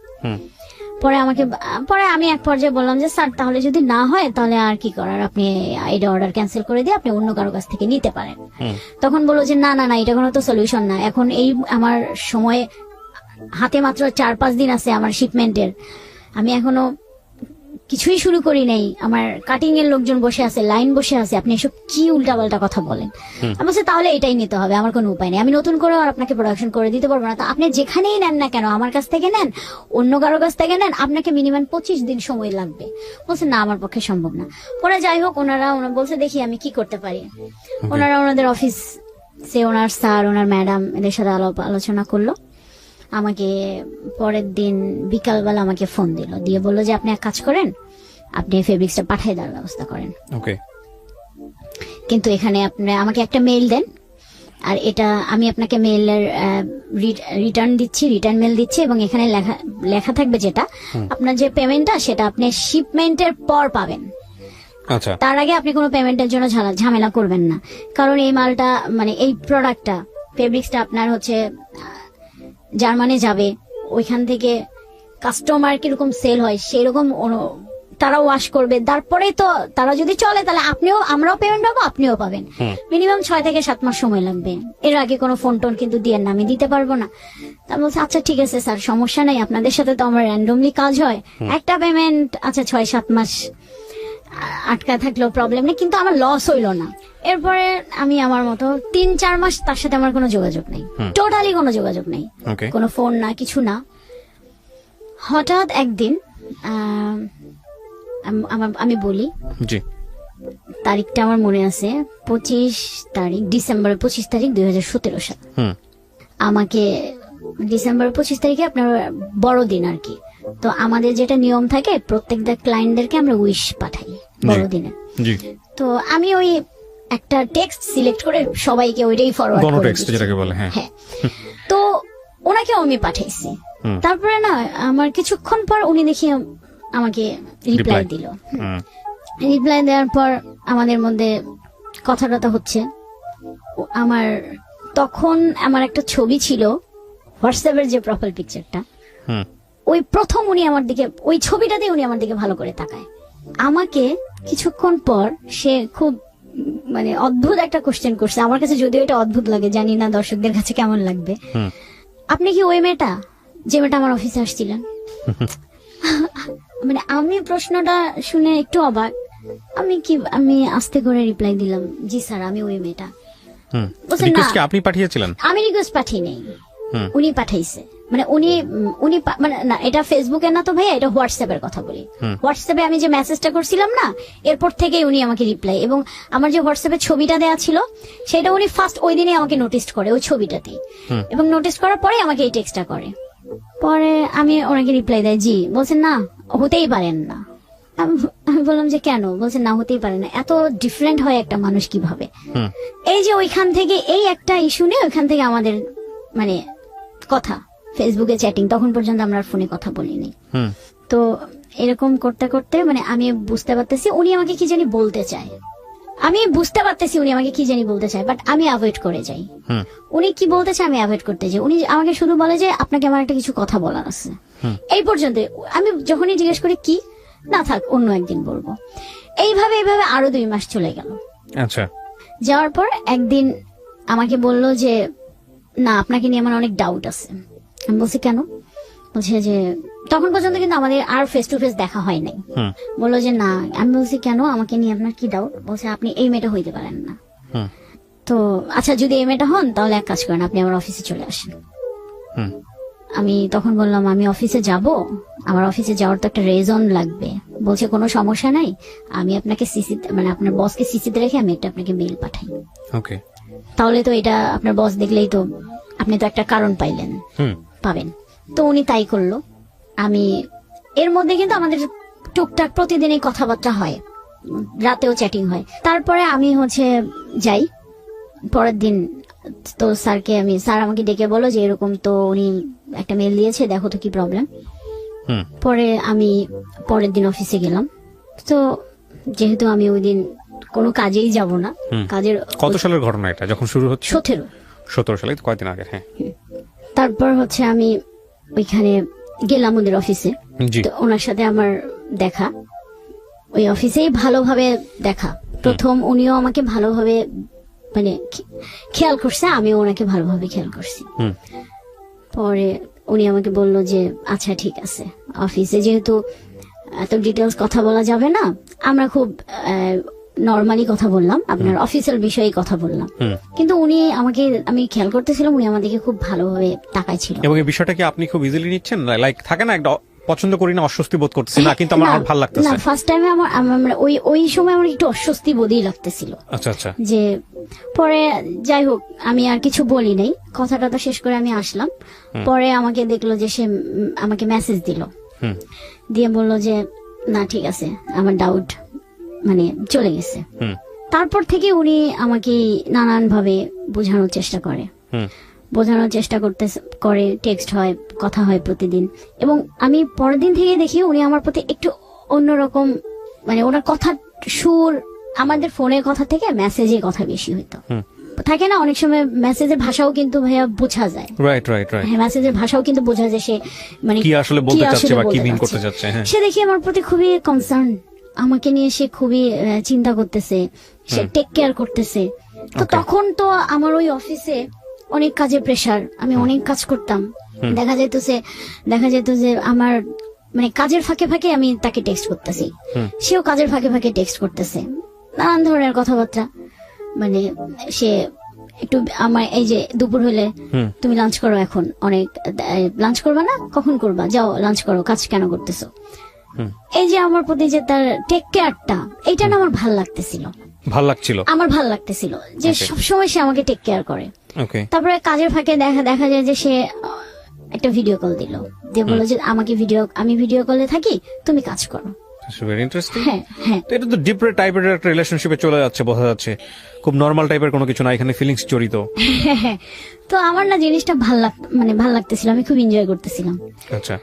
পরে আমি এক পর্যায়ে বললাম যে স্যার তাহলে যদি না হয় তাহলে আর কি করার, আপনি এটা অর্ডার ক্যান্সেল করে দিয়ে আপনি অন্য কারো কাছ থেকে নিতে পারেন। তখন বললো যে না এটা কোনো তো সলিউশন না, এখন এই আমার সময় হাতে মাত্র 4-5 দিন আছে আমার শিপমেন্টের, আমি এখনো কিছুই শুরু করি নাই, আমার কাটিং এর লোকজন বসে আছে, লাইন বসে আছে, আপনি এসব কি উল্টাপাল্টা কথা বলেন। আমি বলছি তাহলে এটাই নিতে হবে, আমার কোনো উপায় নেই, আমি নতুন করে আর আপনাকে প্রোডাকশন করে দিতে পারবো না। তো আপনি যেখানেই নেন না কেন, আমার কাছ থেকে নেন, অন্য কারো কাছ থেকে নেন, আপনাকে মিনিমাম 25 দিন সময় লাগবে। বলছে না আমার পক্ষে সম্ভব না। পরে যাই হোক ওনারা বলছে দেখি আমি কি করতে পারি। ওনারা ওনাদের অফিস সে ওনার স্যার, ওনার ম্যাডাম এদের সাথে আলোচনা করলো। আমাকে পরের দিন বিকালবেলা আমাকে ফোন দিয়ে বললো যে আপনি এক কাজ করেন, আপনি ফেব্রিক্সটা পাঠিয়ে দেওয়ার ব্যবস্থা করেন, কিন্তু এখানে আপনি আমাকে একটা মেইল দেন, আর এটা আমি আপনাকে মেইলের রিটার্ন মেইল দিচ্ছি, এবং এখানে লেখা থাকবে যেটা আপনার যে পেমেন্টটা সেটা আপনি শিপমেন্টের পর পাবেন। আচ্ছা তার আগে আপনি কোনো পেমেন্টের জন্য ঝামেলা করবেন না, কারণ এই মালটা মানে এই প্রোডাক্টটা ফেব্রিক্সটা আপনার হচ্ছে জার্মানি যাবে, ওইখান থেকে কাস্টমার কিরকম সেল হয় সেরকম তারা ওয়াশ করবে, তারপরে তো তারা যদি চলে তাহলে আমরাও পেমেন্ট পাবো, আপনিও পাবেন। মিনিমাম 6 থেকে 7 মাস সময় লাগবে। এর আগে কোনো ফোন টোন কিন্তু দিয়ে না, আমি দিতে পারবো না। তা বলছে আচ্ছা ঠিক আছে স্যার, সমস্যা নাই, আপনাদের সাথে তো আমার র্যান্ডমলি কাজ হয়, একটা পেমেন্ট আচ্ছা 6-7 মাস আটকা থাকলেও প্রবলেম নেই, কিন্তু আমার লস হইলো না। এরপরে আমি আমার মতো 3-4 মাস তার সাথে আমার কোনো যোগাযোগ নেই, টোটালি কোনো যোগাযোগ নেই, ওকে কোনো ফোন না, কিছু না। হঠাৎ একদিন আমি বলি, জি তারিখটা আমার মনে আছে, 25 তারিখ, ডিসেম্বরের 25 তারিখ 2017 সাল। আমাকে ডিসেম্বর 25 তারিখে আপনার বড়দিন আর কি, তো আমাদের যেটা নিয়ম থাকে প্রত্যেকটা ক্লায়েন্টদেরকে আমরা উইশ পাঠাই বড়দিনে। জি তো আমি ওই একটা টেক্সট সিলেক্ট করে সবাইকে ওইটাই ফরওয়ার্ড করে গণটেক্সট দিয়েছি। যেটাকে বলে, হ্যাঁ হ্যাঁ, তো ওনাকেও আমি পাঠাইছি। তারপরে না আমার কিছুক্ষণ পর উনি দেখি আমাকে রিপ্লাই Reply. দিল। রিপ্লাই দেওয়ার পর আমাদের মধ্যে কথা টথা হচ্ছে। তখন আমার একটা ছবি ছিল হোয়াটসঅ্যাপের যে প্রোফাইল পিকচারটা, ওই প্রথম উনি আমার দিকে, ওই ছবিটাতে উনি আমার দিকে ভালো করে তাকায়। আমাকে কিছুক্ষণ পর সে খুব মানে অদ্ভুত একটা কোশ্চেন করছে, আমার কাছে যদিও এটা অদ্ভুত লাগে, জানি না দর্শকদের কাছে কেমন লাগবে। আপনি কি ওই মেয়েটা যে মেয়েটা আমার অফিসে আসছিলেন? মানে আমি প্রশ্নটা শুনে একটু অবাক। আমি আস্তে করে রিপ্লাই দিলাম, জি স্যার আমি ওই মেয়েটা। বলছেন, না রিকোয়েস্ট কি আপনি পাঠিয়েছিলেন? আমি রিকোয়েস্ট পাঠিয়ে নেই, উনি পাঠাইছে। মানে উনি মানে না, এটা ফেসবুকে না তো ভাইয়া, এটা হোয়াটসঅ্যাপের কথা বলি। হোয়াটসঅ্যাপে আমি যে মেসেজটা করছিলাম না, এরপর থেকেই উনি আমাকে রিপ্লাই, এবং আমার যে হোয়াটসঅ্যাপে ছবিটা দেওয়া ছিল সেটা উনি ফার্স্ট ওই দিনে আমাকে নোটিস করে ওই ছবিটাতেই, এবং নোটিস করার পরে আমাকে এই টেক্সটটা করে। পরে আমি ওনাকে রিপ্লাই দেয়, জি। বলছেন না হতেই পারেন না। আমি বললাম যে কেন? বলছেন না হতেই পারে না, এত ডিফারেন্ট হয় একটা মানুষ কিভাবে। এই যে ওইখান থেকে এই একটা ইস্যু নিয়ে ওইখান থেকে আমাদের মানে কথা, ফেসবুকে চ্যাটিং, তখন পর্যন্ত আমরা ফোনে কথা বলিনি। তো এরকম করতে করতে মানে আমি বুঝতে পারতেছি উনি আমাকে কি জানি বলতে চায়, বাট আমি অ্যাভয়েড করে যাই। উনি কি বলতে চায় আমি অ্যাভয়েড করতে যাই। উনি আমাকে শুধু বলে যে আপনাকে আমার একটা কিছু কথা বলার আছে, এই পর্যন্ত। আমি যখনই জিজ্ঞেস করি কি, না থাক অন্য একদিন বলবো। এইভাবে আরো 2 মাস চলে গেল। আচ্ছা, যাওয়ার পর একদিন আমাকে বললো যে না আপনাকে নিয়ে আমার অনেক ডাউট আছে। আমি বলছি কেন? বলছে যে তখন পর্যন্ত কিন্তু আমাদের আর ফেস টু ফেস দেখা হয় নাই। বললো যে না। আমি বলছি কেন, আমাকে নিয়ে আপনার কি ডাউট? বলছে আপনি এই মেয়েটা হইতে পারেন না। তো আচ্ছা যদি এই মেয়েটা হন তাহলে এক কাজ করেন, আপনি আমার অফিসে চলে আসেন। আমি তখন বললাম আমি অফিসে যাব, আমার অফিসে যাওয়ার তো একটা রেজন লাগবে। বলছে কোনো সমস্যা নাই, আমি আপনাকে মানে আপনার বসকে সিসিতে রেখে আমি একটা আপনাকে মেইল পাঠাই। ওকে, তাহলে তো এটা আপনার বস দেখলেই তো আপনি তো একটা কারণ পাবেন। তো উনি তাই করলো। আমি এর মধ্যে কিন্তু আমাদের টুকটাক প্রতিদিনই কথাবার্তা হয়, রাতেও চ্যাটিং হয়। তারপরে আমি যাই পরের দিন, তো স্যার আমাকে ডেকে বলো যে এরকম তো উনি একটা মেল দিয়েছে, দেখো তো কি প্রবলেম। পরে আমি পরের দিন অফিসে গেলাম। তো যেহেতু আমি ওই দিন কোনো কাজেই যাব না, কাজের কত সালের ঘটনা এটা যখন শুরু হচ্ছে? 17 সালে, কয়েকদিন আগে। হ্যাঁ, তারপর আমি ওইখানে গেলাম ওদের অফিসে। তো ওনার সাথে আমার দেখা ওই অফিসেই ভালোভাবে দেখা। প্রথম উনিও আমাকে ভালোভাবে মানে খেয়াল করছে, আমিও ওনাকে ভালোভাবে খেয়াল করছি। পরে উনি আমাকে বললো যে আচ্ছা ঠিক আছে, অফিসে যেহেতু এত ডিটেলস কথা বলা যাবে না, আমরা খুব নর্মালি কথা বললাম, আপনার অফিসিয়াল বিষয়ে কথা বললাম। কিন্তু উনি আমি খেয়াল করতেছিলাম উনি আমাদেরকে খুব ভালোভাবে তাকাইছিল। এবং এই বিষয়টা কি আপনি খুব ইজিলি নিচ্ছেন? লাইক থাকে না একটা পছন্দ করি না, অস্বস্তি বোধ করতেছি না, কিন্তু আমার ভালো লাগতেছে। না, ফার্স্ট টাইমে আমার ওই সময় আমার একটু অস্বস্তি বোধই লাগতেছিল। আচ্ছা, যে পরে যাই হোক আমি আর কিছু বলি নাই, কথাটা তো শেষ করে আমি আসলাম। পরে আমাকে দেখলো যে সে আমাকে মেসেজ দিল, দিয়ে বললো যে না ঠিক আছে, আমার ডাউট মানে চলে গেছে। তারপর থেকে উনি আমাকে নানান ভাবে বোঝানোর চেষ্টা করে, টেক্সট হয়, কথা হয় প্রতিদিন। এবং আমি পরের দিন থেকে দেখি উনি আমার প্রতি একটু অন্যরকম, মানে ওনার কথা সুর আমাদের ফোনের কথা থেকে মেসেজের কথা বেশি হইতো। থাকে না অনেক সময় মেসেজের ভাষাও কিন্তু ভাইয়া বোঝা যায়। Right right right. হ্যাঁ, মেসেজের ভাষাও কিন্তু বোঝা যায় সে মানে কি আসলে বলতে চাচ্ছে আসলে বা কি বলতে মিন করতে চাচ্ছে। চাচ্ছে। হ্যাঁ, সে দেখি আমার প্রতি খুবই কনসার্ন, আমাকে নিয়ে সে খুবই চিন্তা করতেছে, সে টেক কেয়ার করতেছে। তো Okay. তখন তো আমার ওই অফিসে অনেক কাজের প্রেসার, আমি অনেক কাজ করতাম। দেখা যেত যে আমার মানে কাজের ফাঁকে ফাঁকে আমি তাকে টেক্সট করতেছি, সেও কাজের ফাঁকে ফাঁকে টেক্সট করতেছে, নানান ধরনের কথাবার্তা। মানে সে একটু আমার এই যে দুপুর হলে তুমি লাঞ্চ করো, এখন অনেক লাঞ্চ করবা না, কখন করবা, যাও লাঞ্চ করো, কাজ কেন করতেছো। এই যে আমার প্রতি যে তার টেক কেয়ারটা, এইটা না আমার ভাল লাগতেছিল, ভাল লাগছিল। আমার ভাল লাগতেছিল যে Okay. সবসময় সে আমাকে টেক কেয়ার করে। ওকে। তারপরে কাজের ফাঁকে দেখা যায় যে সে একটা ভিডিও কল দিল, দিয়ে বললো যে আমি ভিডিও কলে থাকি, তুমি কাজ করো। Very interesting. হ্যাঁ হ্যাঁ, তো এটা তো ডিপ টাইপের একটা রিলেশনশিপে চলে যাচ্ছে, বোঝা যাচ্ছে। খুব নর্মাল টাইপের কোনো কিছু না, এখানে ফিলিংস জড়িত। হ্যাঁ। তো আমার না জিনিসটা ভাল লাগতেছিল, আমি খুব এনজয় করতেছিলাম। আচ্ছা।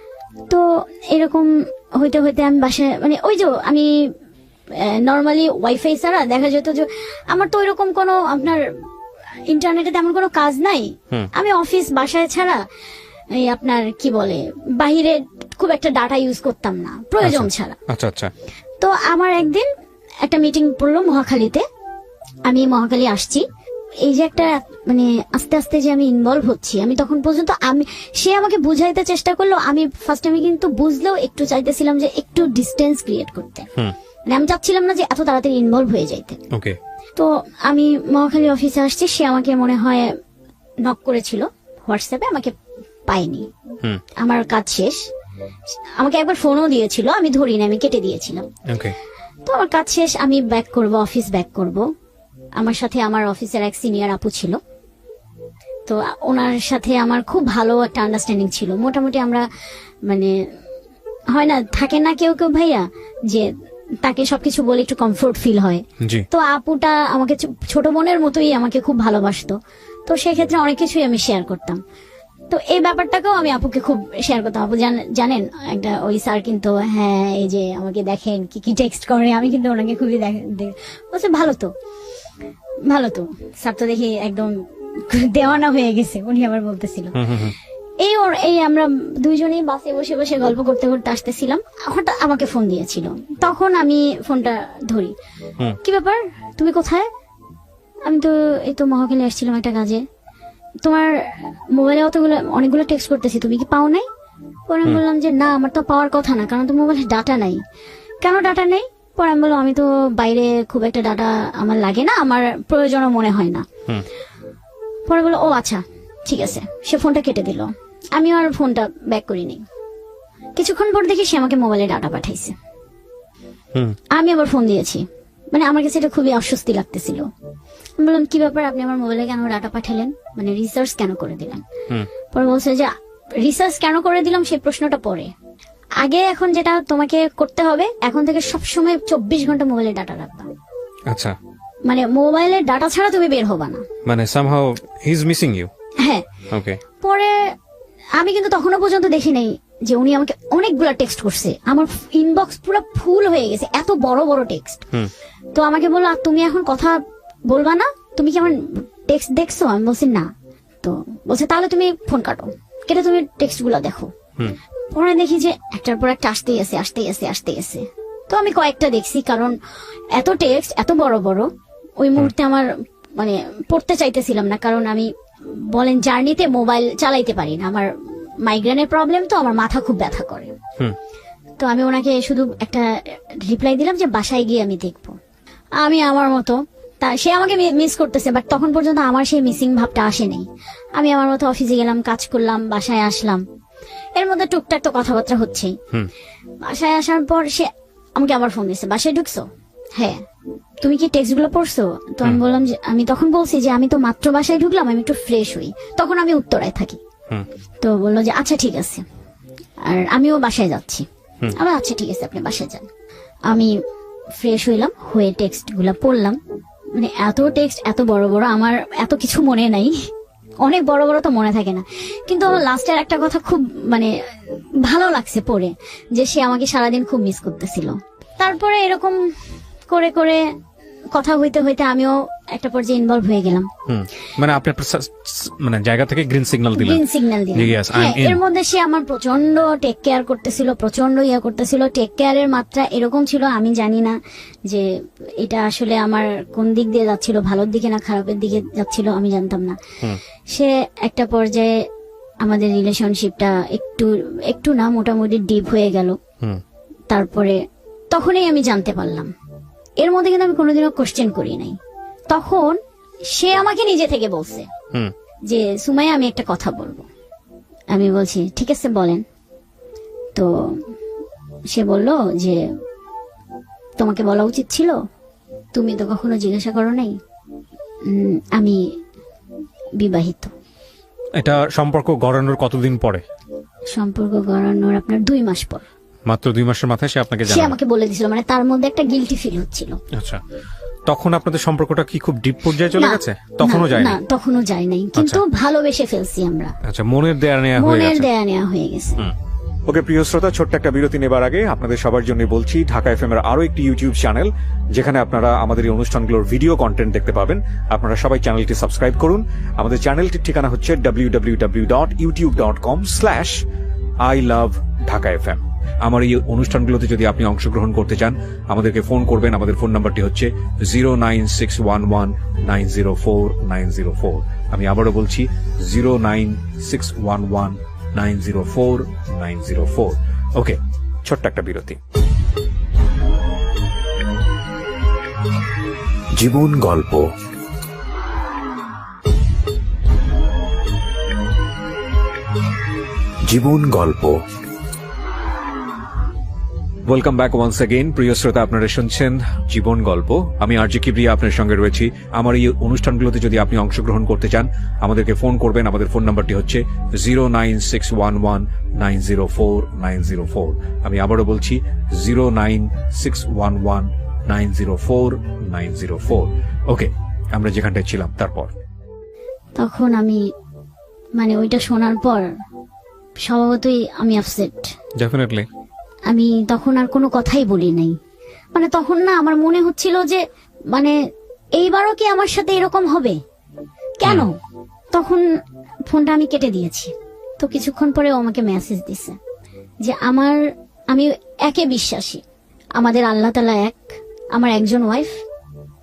তো এরকম হইতে হইতে আমি বাসায় মানে ওই যে আমি নর্মালি ওয়াইফাই ছাড়া দেখা যেত যে আমার তো ওইরকম কোনো আপনার ইন্টারনেটে তেমন কোনো কাজ নাই। আমি অফিস বাসায় ছাড়া এই আপনার কি বলে বাহিরে খুব একটা ডাটা ইউজ করতাম না প্রয়োজন ছাড়া। আচ্ছা আচ্ছা। তো আমার একদিন একটা মিটিং পড়লো মহাখালীতে, আমি মহাখালী আসছি। এই যে একটা মানে আস্তে আস্তে যে আমি ইনভলভ হচ্ছি, আমি তখন পর্যন্ত সে আমাকে বুঝাইতে চেষ্টা করলো, আমি ফার্স্ট আমি কিন্তু বুঝলেও একটু চাইতেছিলাম যে একটু ডিস্টেন্স ক্রিয়েট করতে, মানে আমি চাচ্ছিলাম না যে এত তাড়াতাড়ি ইনভলভ হয়ে যাইতে। ওকে। তো আমি মহাখালী অফিসে আসছি, সে আমাকে মনে হয় নক করেছিল হোয়াটসঅ্যাপে, আমাকে পাইনি, আমার কাজ শেষ। আমাকে একবার ফোনও দিয়েছিল, আমি ধরিনি, আমি কেটে দিয়েছিলাম। ওকে। তো আমার কাজ শেষ, আমি ব্যাক করব, অফিস ব্যাক করব। আমার সাথে আমার অফিসের এক সিনিয়র আপু ছিল, তো ওনার সাথে আমার খুব ভালো একটা আন্ডারস্ট্যান্ডিং ছিল। মোটামুটি আমরা মানে হয় না, থাকে না কেউ কেউ ভাইয়া যে তাকে সবকিছু বলে একটু কমফোর্ট ফিল হয়। জি। তো আপুটা আমাকে ছোট বোনের মতোই আমাকে খুব ভালোবাসতো, তো সেক্ষেত্রে অনেক কিছুই আমি শেয়ার করতাম। তো এই ব্যাপারটাকেও আমি আপুকে খুব শেয়ার করতাম। আপু জানেন একটা ওই স্যার কিন্তু, হ্যাঁ এই যে আমাকে দেখেন কি কি টেক্সট করে, আমি কিন্তু ওনাকে খুবই বলছে ভালো তো স্যার তো দেখি একদম দেওয়ানা হয়ে গেছে, উনি আবার বলতেছিল। এই আমরা দুইজনেই বাসে বসে বসে গল্প করতে করতে আসতেছিলাম, হঠাৎ আমাকে ফোন দিয়েছিল। তখন আমি ফোনটা ধরি, কি ব্যাপার, তুমি কোথায়? আমি তো এই তো মহাখালী আসছিলাম একটা কাজে, তোমার মোবাইলে অনেকগুলো টেক্সট করতেছি, তুমি কি পাও নাই? পরে আমি বললাম যে না, আমার তো পাওয়ার কথা না, কারণ তো মোবাইলে ডাটা নাই। কেন ডাটা নেই? পরে আমি বললাম আমি তো বাইরে খুব একটা ডাটা আমার লাগে না, আমার প্রয়োজনও মনে হয় না। পরে বললো ও আচ্ছা ঠিক আছে, সে ফোনটা কেটে দিল। আমি আর ফোনটা ব্যাক করিনি। কিছুক্ষণ পর দেখি সে আমাকে মোবাইলে ডাটা পাঠাইছে। আমি আবার ফোন দিয়েছি, মানে আমার কাছে এটা খুবই অস্বস্তি লাগতেছিল। আমি বললাম কি ব্যাপার, আপনি আমার মোবাইলে কেন ডাটা পাঠালেন, মানে রিসার্চ কেন করে দিলেন? পরে বলছে যে রিসার্চ কেন করে দিলাম সেই প্রশ্নটা পরে, আগে এখন যেটা তোমাকে করতে হবে, এখন থেকে সবসময় 24 ঘন্টা মোবাইলে ডাটা রাখবা। আচ্ছা। মানে মোবাইলের ডাটা ছাড়া তুমি বের হবা না, মানে somehow he is missing you. হ্যাঁ। ওকে। পরে আমি কিন্তু তখনও পর্যন্ত দেখি নাই যে উনি আমাকে অনেকগুলা টেক্সট করছে, আমার ইনবক্স পুরো ফুল হয়ে গেছে, এত বড় বড় টেক্সট। তো আমাকে বললো তুমি এখন কথা বলবা না, তুমি কি আমার টেক্সট দেখছো? আমি বলছি না। তো বলছে তাহলে তুমি ফোন কাটো, কেটে তুমি টেক্সট গুলা দেখো। পরে দেখি যে একটার পর একটা আসতেই আছে। তো আমি কয়েকটা দেখছি, কারণ এত টেক্সট এত বড় বড় ওই মুহূর্তে আমার মানে পড়তে চাইতেছিলাম না, কারণ আমি বলেন জার্নিতে মোবাইল চালাইতে পারি না, আমার মাইগ্রেনের প্রবলেম, তো আমার মাথা খুব ব্যথা করে। তো আমি ওনাকে শুধু একটা রিপ্লাই দিলাম যে বাসায় গিয়ে আমি দেখবো। আমি আমার মতো, তা সে আমাকে মিস করতেছে, বাট তখন পর্যন্ত আমার সেই মিসিং ভাবটা আসেনি। আমি আমার মতো অফিসে গেলাম, কাজ করলাম, বাসায় আসলাম, এর মধ্যে টুকটাক তো কথাবার্তা হচ্ছেই। বাসায় আসার পর সে আমাকে আবার ফোন দিচ্ছে, বাসায় ঢুকছো? হ্যাঁ। তুমি কি টেক্সট গুলো পড়ছো? তো আমি বললাম যে আমি তখন বলছি যে আমি তো মাত্র বাসায় ঢুকলাম, আমি একটু ফ্রেশ হই, তখন আমি উত্তরায় থাকি। তো বললো যে আচ্ছা ঠিক আছে, আর আমিও বাসায় যাচ্ছি। আমার আচ্ছা ঠিক আছে, আপনি বাসায় যান। আমি ফ্রেশ হইলাম, হয়ে টেক্সট গুলা পড়লাম, মানে এত টেক্সট এত বড় বড়, আমার এত কিছু মনে নাই, অনেক বড় বড় তো মনে থাকে না, কিন্তু আমার লাস্টের একটা কথা খুব মানে ভালো লাগছে পড়ে, যে সে আমাকে সারাদিন খুব মিস করতেছিল। তারপরে এরকম করে করে কথা হইতে হইতে আমিও একটা পর্যায়ে ইনভলভ হয়ে গেলাম। মানে আপনি আপনার মানে জায়গা থেকে গ্রিন সিগন্যাল দিলেন। গ্রিন সিগন্যাল দিলাম। Yes, I'm in. এর মধ্যে সে আমার প্রচন্ড টেক কেয়ার করতেছিল, প্রচন্ড ইয়া করতেছিল। টেক কেয়ারের মাত্রা এরকম ছিল, আমি জানি না যে এটা আসলে আমার কোন দিক দিয়ে যাচ্ছিল, ভালোর দিকে না খারাপের দিকে যাচ্ছিল, আমি জানতাম না। সে একটা পর্যায়ে আমাদের রিলেশনশিপটা একটু একটু না মোটামুটি ডিপ হয়ে গেল। তারপরে তখনই আমি জানতে পারলাম, এর মধ্যে কিন্তু আমি কোনোদিনও কোশ্চেন করি নাই। তখন সে আমাকে নিজে থেকে বলছে যে সুমাইয়া আমি একটা কথা বলবো। আমি বলছি ঠিক আছে বলেন। তো সে বলল যে তোমাকে বলা উচিত ছিল, তুমি তো কখনো জিজ্ঞাসা করো নাই। আমি বিবাহিত। এটা সম্পর্ক গড়ানোর কতদিন পরে? সম্পর্ক গড়ানোর আপনার 2 মাস পর। মাত্র 2 মাসের মাথায় সে আপনাকে সে জানালো? আমাকে বলে দিছিল, মানে তার মধ্যে একটা গিল্টি ফিল হচ্ছিল। আচ্ছা, তখন আপনাদের সম্পর্কটা কি খুব ডিপ পর্যায়ে চলে না, গেছে? তখনও না, যায়নি? না, তখনও যায় নাই, কিন্তু ভালোবেসে ফেলছি আমরা। আচ্ছা, মনের দেয়া নেয়া হয়ে মনের গেছে। দেয়া নেওয়া হয়ে গেছে। ওকে প্রিয় শ্রোতা, ছোট্ট একটা বিরতি নেবার আগে আপনাদের সবার জন্য বলছি, ঢাকা এফএম এর আরো একটি ইউটিউব চ্যানেল যেখানে আপনারা আমাদের এই অনুষ্ঠানগুলোর ভিডিও কন্টেন্ট দেখতে পাবেন। আপনারা সবাই চ্যানেলটি সাবস্ক্রাইব করুন। আমাদের চ্যানেলটির ঠিকানা হচ্ছে www.youtube.com/iloveDhakaFM। আমার এই অনুষ্ঠানগুলোতে যদি আপনি অংশগ্রহণ করতে চান, আমাদেরকে ফোন করবেন। আমাদের ফোন নাম্বারটি হচ্ছে 09611904904। আমি আবারও বলছি 09611904904। ওকে, ছোট্ট একটা বিরতি। জীবন গল্প। জীবন গল্প। Welcome back once again. প্রিয় শ্রোতা, আপনারা শুনছেন জীবন গল্প। আমি আরজি কিবরিয়া আপনার সঙ্গে রয়েছি। আমার এই অনুষ্ঠানগুলোতে যদি আপনি অংশগ্রহণ করতে চান, আমাদেরকে ফোন করবেন। আমাদের ফোন নাম্বারটি হচ্ছে 09611904904। আমি আবারও বলছি 09611904904। ওকে, আমরা যেখানটায় ছিলাম তারপর। তখন আমি মানে ওইটা শোনার পর স্বভাবতই আমি আপসেট। ডেফিনেটলি। আমি তখন আর কোনো কথাই বলি নাই। মানে তখন না আমার মনে হচ্ছিল যে মানে এইবারও কি আমার সাথে এরকম হবে, কেন? তখন ফোনটা আমি কেটে দিয়েছি। তো কিছুক্ষণ পরে ও আমাকে মেসেজ দিছে যে আমি একে বিশ্বাসী, আমাদের আল্লাহ তাআলা এক, আমার একজন ওয়াইফ,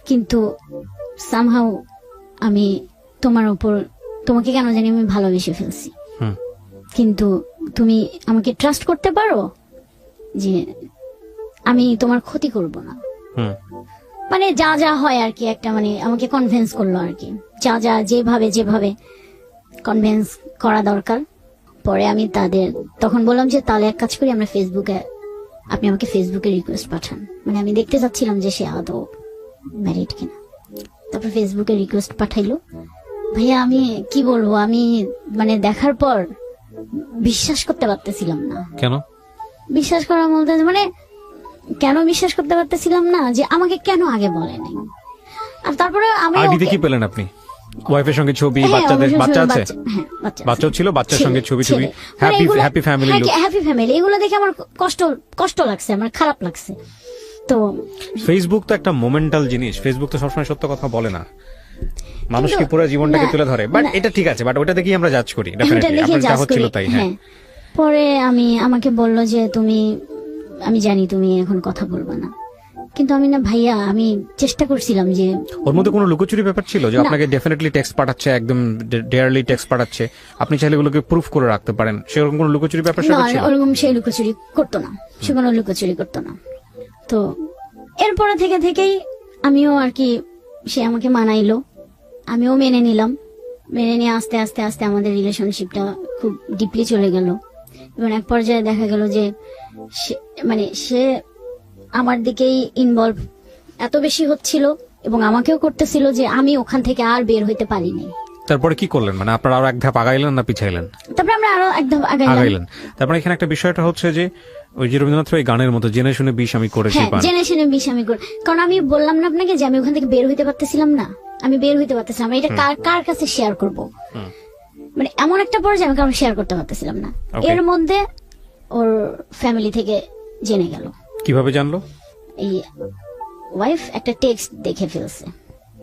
কিন্তু সামহাউ আমি তোমাকে কেন জানি আমি ভালোবেসে ফেলছি। কিন্তু তুমি আমাকে ট্রাস্ট করতে পারো যে আমি তোমার ক্ষতি করব না। মানে যা যা হয় আর কি, একটা মানে আমাকে কনভিন্স করলো আর কি, যা যেভাবে কনভিন্স করা দরকার। পরে আমি তখন বললাম যে তাহলে এক কাজ করি, আপনি আমাকে ফেসবুকে রিকোয়েস্ট পাঠান। মানে আমি দেখতে চাচ্ছিলাম যে সে আদৌ ম্যারিড কিনা। তারপর ফেসবুকে রিকোয়েস্ট পাঠাইলো। ভাইয়া আমি কি বলবো, আমি মানে দেখার পর বিশ্বাস করতে পারতেছিলাম না। কেন বিশ্বাস করা বলতে মানে কেন বিশ্বাস করতে পারতেছিলাম না যে আমাকে কেন আগে বলে নাই। আর তারপরে আমি আইডিতে কি পেলেন আপনি? ওয়াইফের সঙ্গে ছবি, বাচ্চাদের বাচ্চা আছে? বাচ্চাও ছিল, বাচ্চার সঙ্গে ছবি happy family look. Happy family, এগুলো দেখে আমার কষ্ট লাগছে, আমার খারাপ লাগছে। তো ফেসবুক তো একটা মোমেন্টাল জিনিস, ফেসবুক তো সবসময় সত্য কথা বলে না, মানুষকে পুরো জীবনটাকে তুলে ধরে। বাট এটা ঠিক আছে, বাট ওটা দেখেই আমরা জাজ করি। ডেফিনেটলি আপনার যা হচ্ছিল তাই। হ্যাঁ, পরে আমাকে বললো যে আমি জানি তুমি এখন কথা বলবে না, কিন্তু আমি না ভাইয়া, আমি চেষ্টা করছিলাম যে। ওর মধ্যে কোনো লুকোচুরি ব্যাপার ছিল যে আপনাকে ডেফিনেটলি টেক্সট পাঠাচ্ছে, একদম ডেয়ারলি টেক্সট পাঠাচ্ছে, আপনি চাইলে এগুলোকে প্রুফ করে রাখতে পারেন, সেরকম কোনো লুকোচুরি ব্যাপার ছিল? ওরকম সে লুকোচুরি করতো না, সে কোনো লুকোচুরি করতো না। তো এরপরে থেকেই আমিও আর কি, সে আমাকে মানাইলো, আমিও মেনে নিলাম। মেনে নিয়ে আস্তে আস্তে আস্তে আমাদের রিলেশনশিপটা খুব ডিপলি চলে গেল। এবং এক পর্যায়ে দেখা গেল যে সে আমার দিকেই ইনভলভ এত বেশি হচ্ছিল এবং আমাকেও করতেছিল যে আমি ওখান থেকে আর বের হইতে পারিনি। তারপরে কি করলেন? মানে আপনারা আরো এক ধাপ আগাইলেন না পিছাইলেন? তারপরে আমরা আরো এক ধাপ আগাইলাম। তারপরে এখানে একটা বিষয়টা হচ্ছে যে ওই যে রবীন্দ্রনাথের ওই গানের মতো জেনে শুনে বিষ আমি করেছি। জেনে শুনে বিষ আমি করি, কারণ আমি বললাম না আপনাকে যে আমি ওখান থেকে বের হইতে পারতেছিলাম না। এটা কার কাছে শেয়ার করব? মানে এমন একটা পর্যায়ে আমি কারণ শেয়ার করতে পারতেছিলাম না। এর মধ্যে ওর ফ্যামিলি থেকে জেনে গেল। কিভাবে জানলো? এই ওয়াইফ একটা টেক্সট দেখে ফেলছে।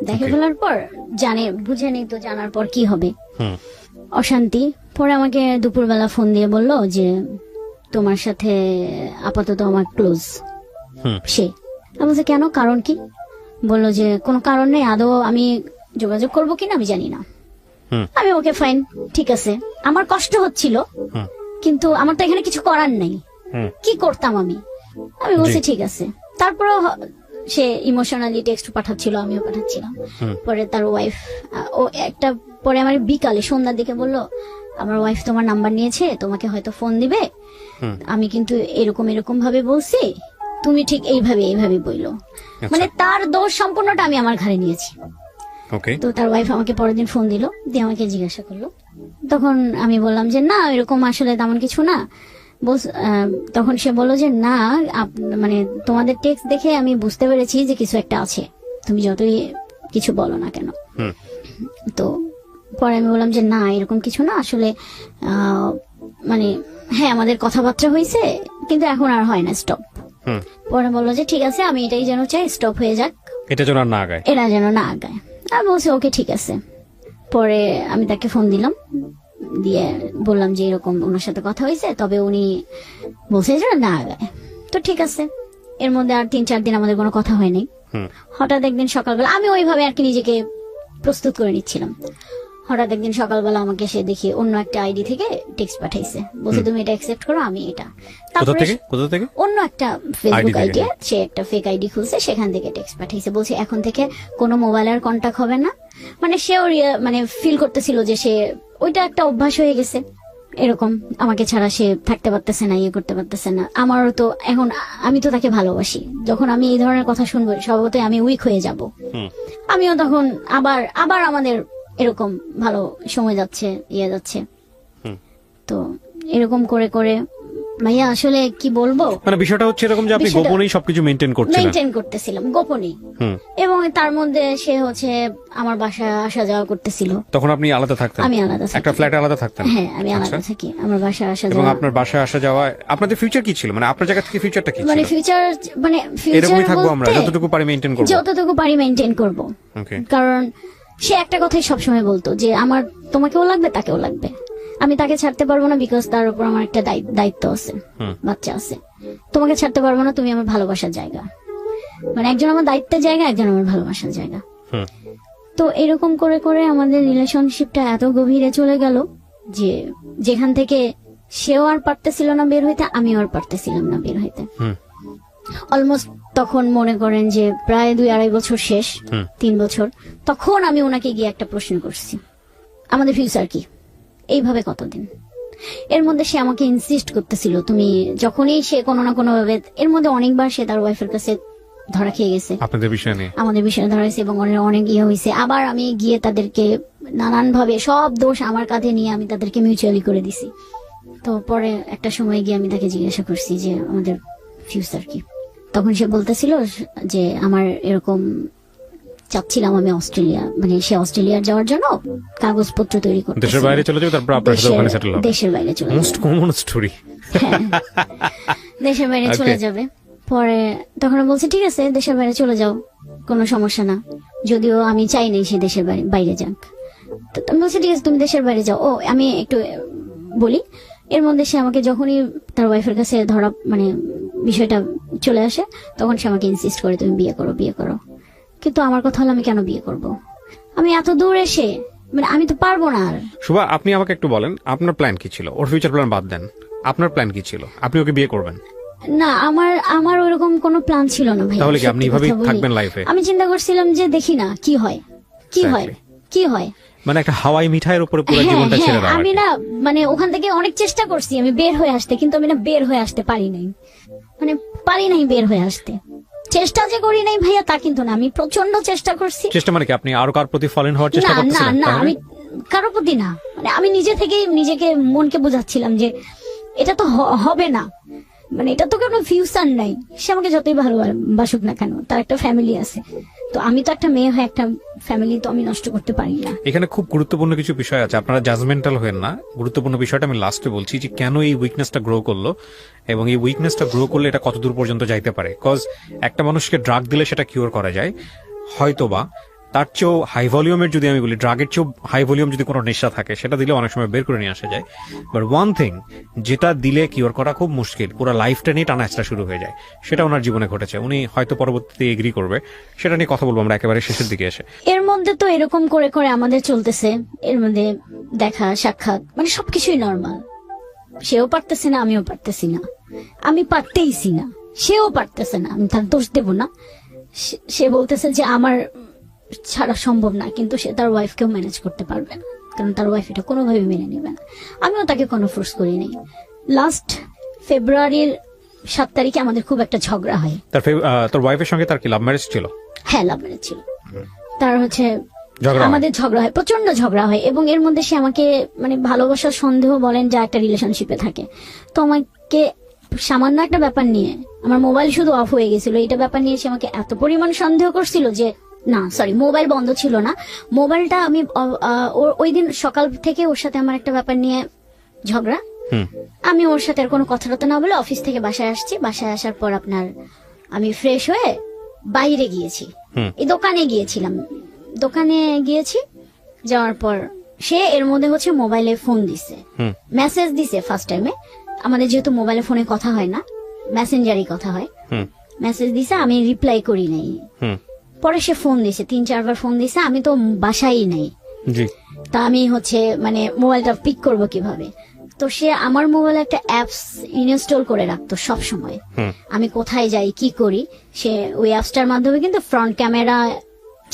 দেখে Okay. ফেলার পর বুঝে নেই তো, জানার পর কি হবে, হুম অশান্তি। পরে আমাকে দুপুরবেলা ফোন দিয়ে বলল যে তোমার সাথে আপাতত আমার ক্লোজ হুম সে। আমি বলছি কেন, কারণ কি? বললো যে কোনো কারণ নেই, আদৌ আমি যোগাযোগ করবো কিনা আমি জানি না। হুম আমি ওকে ফাইন, ঠিক আছে। আমার কষ্ট হচ্ছিল, হুম কিন্তু আমার তো এখানে কিছু করার নেই, হুম কি করতাম আমি বলছি জি। ঠিক আছে। তারপরেও সে ইমোশনালি টেক্সট পাঠাচ্ছিল, আমিও পাঠাচ্ছিলাম। হুম। পরে তার ওয়াইফ ও একটা পরে আমার বিকালে সন্ধ্যার দিকে বলল আমার ওয়াইফ তোমার নাম্বার নিয়েছে, তোমাকে হয়তো ফোন দিবে, হুম। আমি কিন্তু এরকম এরকম ভাবে বলছি, তুমি ঠিক এইভাবে বইলো। আচ্ছা। মানে তার দোষ সম্পূর্ণটা আমি আমার ঘাড়ে নিয়েছি। ওকে তো তার ওয়াইফ আমাকে পরের দিন ফোন দিল, দিয়ে আমাকে জিজ্ঞাসা করলো। তখন আমি বললাম যে না, এরকম আসলে তেমন কিছু না। তখন সে বললো যে না, মানে তোমাদের টেক্সট দেখে আমি বুঝতে পেরেছি যে কিছু একটা আছে, তুমি যতই কিছু বলো না কেন। হুম তো পরে আমি বললাম যে না, এরকম কিছু না আসলে, মানে হ্যাঁ আমাদের কথাবার্তা হয়েছে, কিন্তু এখন আর হয় না, স্টপ। হুম পরে বললো যে ঠিক আছে, আমি এটাই যেন চাই, স্টপ হয়ে যাক, এটা যেন আর না আগায়। এরা যেন না আগায়। আর বলছে ওকে ঠিক আছে। পরে আমি তাকে ফোন দিলাম, দিয়ে বললাম যে এরকম ওনার সাথে কথা হয়েছে, তবে উনি বলছে যে না আগায়। তো ঠিক আছে, এর মধ্যে আর 3-4 দিন আমাদের কোনো কথা হয়নি। হুম হঠাৎ একদিন সকালবেলা আমি ওইভাবে আর কি নিজেকে প্রস্তুত করে নিচ্ছিলাম। হঠাৎ একদিন সকালবেলা আমাকে সে দেখি অন্য একটা আইডি থেকে টেক্সট পাঠাইছে, বলছে তুমি এটা অ্যাকসেপ্ট করো, আমি এটা। কোথা থেকে অন্য একটা ফেসবুক থেকে? আইডি, সে একটা ফেক আইডি খুলছে, সেখান থেকে টেক্সট পাঠাইছে, বলছে এখন থেকে কোনো মোবাইলের কন্টাক্ট হবে না। মানে সেও মানে ফিল করতেছিল যে সে ওইটা একটা অভ্যাস হয়ে গেছে, এরকম আমাকে ছাড়া সে থাকতে পারতেছে না, ইয়ে করতে পারতেছে না। আমারও তো এখন, আমি তো তাকে ভালোবাসি, যখন আমি এই ধরনের কথা শুনবো স্বভাবতই আমি উইক হয়ে যাব। হুম আমিও তখন আবার আমাদের এরকম ভালো সময় যাচ্ছে, ইয়ে যাচ্ছে। হুম। তো এরকম করে করে ভাইয়া আসলে কি বলবো, মানে বিষয়টা হচ্ছে এরকম যে আপনি বিষয়টা- গোপনেই সবকিছু মেনটেন করছিলেন। মেনটেন করতেছিলাম গোপনে, হুম এবং তার মধ্যে সে হচ্ছে আমার বাসায় আসা যাওয়া করতেছিল। তখন আপনি আলাদা থাকতেন? আমি আলাদা থাকি। একটা ফ্ল্যাটে আলাদা থাকতেন? হ্যাঁ আমি আলাদা আচ্ছা। থাকি, আমার বাসায় আসা এবং যাওয়া। আপনার বাসায় আসা যাওয়া, আপনাদের ফিউচার কি ছিল? মানে আপনার জায়গা থেকে ফিউচারটা কি মানে ছিল? ফিউচার, মানে ফিউচার এরকমই থাকবো আমরা, যতটুকু পারি মেনটেন করবো। যতটুকু পারি মেনটেন করব। ওকে কারণ সে একটা কথাই সবসময় বলতো যে আমার তোমাকেও লাগবে, তাকেও লাগবে, আমি তাকে ছাড়তে পারবো না, বিকজ তার উপর আমার একটা দায়িত্ব আছে, হুম। বাচ্চা আছে। তোমাকে ছাড়তে পারবো না, তুমি আমার ভালোবাসার জায়গা, মানে একজন আমার দায়িত্বের জায়গা, একজন আমার ভালোবাসার জায়গা। হুম তো এরকম করে করে আমাদের রিলেশনশিপটা এত গভীরে চলে গেল যে যেখান থেকে সেও আর পারতেছিল না বের হইতে, আমিও আর পারতেছিলাম না বের হইতে। হুম অলমোস্ট তখন মনে করেন যে প্রায় 2-2.5 বছর শেষ, হুম। 3 বছর। তখন আমি ওনাকে গিয়ে একটা প্রশ্ন করছি, আমাদের ফিউচার কি, এইভাবে কতদিন? এর মধ্যে সে আমাকে ইনসিস্ট করতেছিল, তুমি যখনই সে কোনো না কোনো ভাবে, এর মধ্যে অনেকবার সে তার ওয়াইফের কাছে ধরা খেয়ে গেছে, আপনাদের বিষয় নিয়ে। আমাদের বিষয়ে ধরা হয়েছে, এবং অনেক ইয়ে হয়েছে। আবার আমি গিয়ে তাদেরকে নানান ভাবে সব দোষ আমার কাঁধে নিয়ে আমি তাদেরকে মিউচুয়ালি করে দিছি। তো পরে একটা সময় গিয়ে আমি তাকে জিজ্ঞাসা করছি যে আমাদের ফিউচার কি। তখন সে বলতেছিল যে আমার এরকম চাচ্ছিলাম আমি অস্ট্রেলিয়া, মানে সে অস্ট্রেলিয়ার যাওয়ার জন্য কাগজপত্র তৈরি করতে, দেশের বাইরে চলে যাবে, তারপর আপনার সাথে ওখানে সেটেল হবে। দেশের বাইরে চলে যাবে। Most common story. হ্যাঁ, দেশের বাইরে Okay. চলে যাবে। পরে তখন বলছে ঠিক আছে দেশের বাইরে চলে যাও, কোনো সমস্যা না, যদিও আমি চাই নাই সে দেশের বাইরে যাক। তো আমি বলছি ঠিক আছে তুমি দেশের বাইরে যাও। ও আমি একটু বলি, এর মধ্যে সে আমাকে যখনই তার ওয়াইফের কাছে ধরা, মানে বিষয়টা চলে আসে, তখন সে আমাকে ইনসিস্ট করে তুমি বিয়ে করো, বিয়ে করো। কিন্তু আমার কথা হলো আমি কেন বিয়ে করব, আমি এত দূর এসে, মানে আমি তো পারবো না আর। শুভা, আপনি আমাকে একটু বলেন আপনার প্ল্যান কি ছিল? ওর ফিউচার প্ল্যান বাদ দেন, আপনার প্ল্যান কি ছিল? আপনি ওকে বিয়ে করবেন? না, আমার ওরকম কোনো প্ল্যান ছিল না ভাই। তাহলে কি আপনি এভাবেই থাকবেন লাইফে? আমি চিন্তা করছিলাম যে দেখি না কি হয়, কি হয়, কি হয়। মানে একটা হাওয়াই মিঠাইয়ের উপরে পুরো জীবনটা ছেড়ে দাও। আমি না, মানে ওখান থেকে অনেক চেষ্টা করছি আমি বের হয়ে আসতে, কিন্তু আমি না বের হয়ে আসতে পারি নাই, মানে পারি নাই বের হয়ে আসতে। চেষ্টা যে করি নাই ভাইয়া তা কিন্তু না, আমি প্রচন্ড চেষ্টা করছি। চেষ্টা মানে কি আপনি আরো কার প্রতি ফলেন হওয়ার চেষ্টা না না করতেছিলেন? না, আমি কারো প্রতি না, মানে আমি নিজে থেকেই নিজেকে মনকে বোঝাচ্ছিলাম যে এটা তো হবে না, মানে এটা তো কোনো ফিউচার নাই। সে আমাকে যতই ভালোবাসুক না কেন, তার একটা ফ্যামিলি আছে, তো তো আমি তো একটা মেয়ে হয়ে একটা ফ্যামিলি তো আমি নষ্ট করতে পারি না। এখানে খুব গুরুত্বপূর্ণ কিছু বিষয় আছে, আপনারা জাজমেন্টাল হবেন না। গুরুত্বপূর্ণ বিষয়টা আমি লাস্টে বলছি যে কেন এই উইকনেসটা গ্রো করলো এবং এই উইকনেসটা গ্রো করলে এটা কতদূর পর্যন্ত যাইতে পারে। কজ একটা মানুষকে ড্রাগ দিলে সেটা কিওর করা যায় হয়তোবা, তার চেয়েও হাই ভলিউমের যদি আমি বলি, ড্রাগের চেয়েও হাই ভলিউম যদি কোনো নেশা থাকে সেটা দিলে অনেক সময় বের করে নিয়ে আসা যায়। বাট ওয়ান থিং যেটা দিলে কিওর করা খুব মুশকিল, পুরো লাইফটা নিয়ে টানাচড়া শুরু হয়ে যায়, সেটা ওনার জীবনে ঘটেছে। উনি হয়তো পরবর্তীতে এগ্রি করবে, সেটা নিয়ে কথা বলবো আমরা একেবারে শেষের দিকে এসে। এর মধ্যে তো এরকম করে করে আমাদের চলতেছে, এর মধ্যে দেখা সাক্ষাৎ মানে সবকিছুই নর্মাল। সেও পারতেছে না, আমিও পারতেছি না, আমি পারতেইছি না, সেও পারতেছে না, আমি তার দোষ দেব না। সে বলতেছে যে আমার ছাড়া সম্ভব না, কিন্তু সে তার ওয়াইফকেও ম্যানেজ করতে পারবে না, কারণ তার ওয়াইফ এটা কোনোভাবে মেনে নেবে না। আমিও তাকে কোনো ফোর্স করি নাই। লাস্ট ফেব্রুয়ারির 7 তারিখে আমাদের খুব একটা ঝগড়া হয়। তোর ওয়াইফের সঙ্গে তার কি লাভ ম্যারেজ ছিল? হ্যাঁ, লাভ ম্যারেজ ছিল। তার হচ্ছে ঝগড়া হয়? আমাদের ঝগড়া হয়, প্রচন্ড ঝগড়া হয়, এবং এর মধ্যে সে আমাকে মানে ভালোবাসার সন্দেহ বলেন যা একটা রিলেশনশিপে থাকে। তো আমাকে সামান্য একটা ব্যাপার নিয়ে, আমার মোবাইল শুধু অফ হয়ে গেছিল, এটা ব্যাপার নিয়ে সে আমাকে এত পরিমাণ সন্দেহ করছিল যে, না সরি, মোবাইল বন্ধ ছিল না, মোবাইলটা আমি ওই দিন সকাল থেকে ওর সাথে আমার একটা ব্যাপার নিয়ে ঝগড়া। আমি ওর সাথে আর কোনো কথাবার্তা না বলে অফিস থেকে বাসায় আসছি। বাসায় আসার পর আমি ফ্রেশ হয়ে বাইরে গিয়েছি, এই দোকানে গিয়েছিলাম, দোকানে গিয়েছি। যাওয়ার পর সে এর মধ্যে হচ্ছে মোবাইলে ফোন দিছে, মেসেজ দিছে। ফার্স্ট টাইমে আমাদের যেহেতু মোবাইলে ফোনে কথা হয় না, মেসেঞ্জারই কথা হয়, মেসেজ দিছে, আমি রিপ্লাই করি নাই। পরে সে ফোন দিছে, 3-4 বার ফোন দিছে, আমি তো বাসায় নাই। তা আমি হচ্ছে মানে মোবাইলটা পিক করব কিভাবে? তো সে আমার মোবাইলে একটা অ্যাপস ইনস্টল করে রাখতো সব সময়, আমি কোথায় যাই কি করি সে ওই অ্যাপসটার মাধ্যমে কিন্তু ফ্রন্ট ক্যামেরা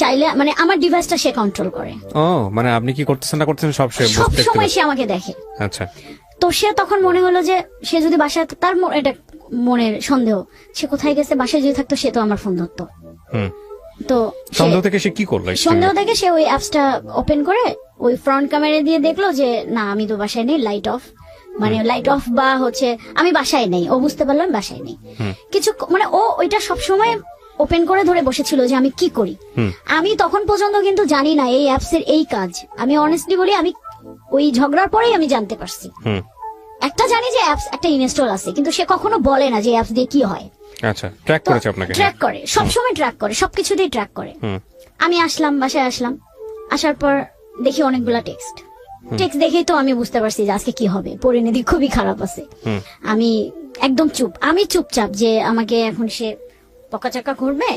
চাইলে মানে আমার ডিভাইসটা সে কন্ট্রোল করে। ও মানে আপনি কি করতেছেন না করতেছেন সব সময় সে আমাকে দেখে। আচ্ছা। তো সে তখন মনে হলো যে সে যদি বাসায়, তার এটা মনের সন্দেহ, সে কোথায় গেছে, বাসায় যদি থাকতো সে তো আমার ফোন ধরতো। তো সন্দেহ থেকে সে কি করলো? সন্দেহ থেকে সে ওই অ্যাপসটা ওপেন করে ওই ফ্রন্ট ক্যামেরা দিয়ে দেখলো যে না আমি তো বাসায় নেই, লাইট অফ, মানে লাইট অফ বা হচ্ছে আমি বাসায় নেই। ও বুঝতে পারলো আমি বাসায় নেই। কিছু মানে ও ওইটা সবসময় ওপেন করে ধরে বসেছিল যে আমি কি করি। আমি তখন পর্যন্ত কিন্তু জানি না এই অ্যাপস এর এই কাজ। আমি অনেস্টলি বলি, আমি ওই ঝগড়ার পরেই আমি জানতে পারছি। একটা জানি যে অ্যাপস একটা ইনস্টল আছে, কিন্তু সে কখনো বলে না যে অ্যাপস দিয়ে কি হয়। আচ্ছা, ট্র্যাক করেছে আপনাকে? ট্র্যাক করে, সবসময় ট্র্যাক করে, সবকিছুতেই ট্র্যাক করে। আমি আসলাম, বাসায় আসলাম, আসার পর দেখি অনেকগুলা টেক্সট দেখেই তো আমি বুঝতে পারছি যে আজকে কি হবে, পরিণতি খুবই খারাপ আছে। আমি একদম আমি চুপচাপ, যে আমাকে এখন সে পকাচাকা করবে,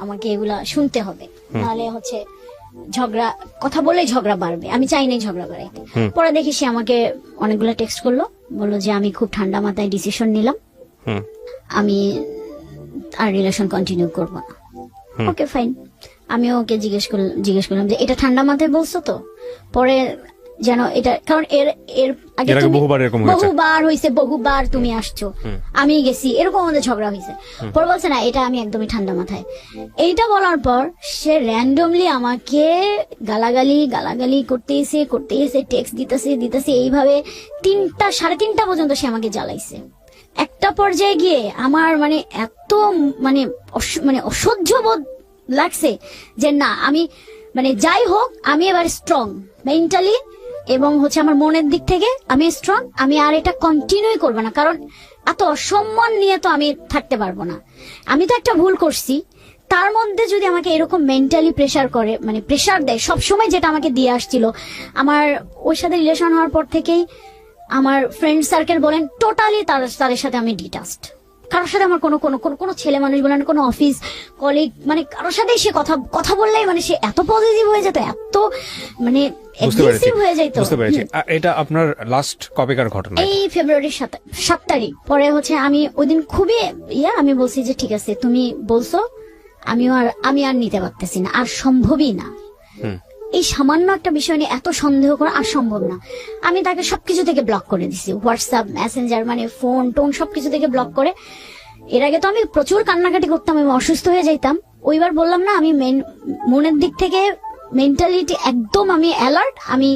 আমাকে এগুলা শুনতে হবে, নাহলে হচ্ছে ঝগড়া, কথা বলে ঝগড়া বাড়বে, আমি চাই নাই ঝগড়া বাড়াইতে। পরে দেখি সে আমাকে অনেকগুলো টেক্সট করলো, বললো যে আমি খুব ঠান্ডা মাথায় ডিসিশন নিলাম, আমি আর রিলেশন কন্টিনিউ করবো না। Okay fine. আমিও ওকে জিজ্ঞেস করলাম যে এটা ঠান্ডা মাথায় বলছো তো? পরে যেন এটা, কারণ এর আগে বহুবার তুমি আসছো, আমি গেছি, এরকম আমাদের ঝগড়া হয়েছে। পরে বলছে না, এটা আমি একদমই ঠান্ডা মাথায়। এইটা বলার পর সে র্যান্ডমলি আমাকে গালাগালি করতেছে, টেক্সট দিতেছে, এইভাবে 3টা-3:30 পর্যন্ত সে আমাকে জ্বালাইছে। একটা পর্যায়ে গিয়ে আমার মানে এত মানে অসহ্য বোধ লাগছে যে না, আমি মানে যাই হোক, আমি এবার স্ট্রং মেন্টালি এবং হচ্ছে আমার মনের দিক থেকে আমি স্ট্রং, আমি আর এটা কন্টিনিউ করবো না, কারণ এত অসম্মান নিয়ে তো আমি থাকতে পারবো না। আমি তো একটা ভুল করছি, তার মধ্যে যদি আমাকে এরকম মেন্টালি প্রেসার করে, মানে প্রেসার দেয় সবসময়, যেটা আমাকে দিয়ে আসছিল। আমার ওর সাথে রিলেশন হওয়ার পর থেকেই আমার ফ্রেন্ড সার্কেল বলেন টোটালি তাদের সাথে আমি ডিটাচড। কারোর সাথে আমার কোনো ছেলে মানুষ বলেন, কোনো অফিস কলিগ, মানে কারোর সাথে সে কথা বললেই মানে সে এত পজিটিভ হয়ে যেত, এত মানে এগ্রেসিভ হয়ে যেত। বুঝতে পেরেছি। এটা আপনার লাস্ট কবেকার ঘটনা? এই ফেব্রুয়ারির 7 তারিখ। পরে হচ্ছে আমি ওইদিন খুবই আমি বলছি যে ঠিক আছে তুমি বলছো, আমি আর নিতে পারতেছি না, আর সম্ভবই না। এই সামান্য একটা বিষয় নিয়ে এত সন্দেহ করা আর সম্ভব না। আমি তাকে সবকিছু থেকে ব্লক করে দিছি, হোয়াটসঅ্যাপ, মেসেঞ্জার, মানে ফোন টোন সবকিছু থেকে ব্লক করে। এর আগে তো আমি প্রচুর কান্নাকাটি করতাম, আমি অসুস্থ হয়ে যাইতাম। ওইবার বললাম না, আমি মনের দিক থেকে মেন্টালিটি একদম আমি অ্যালার্ট, আমি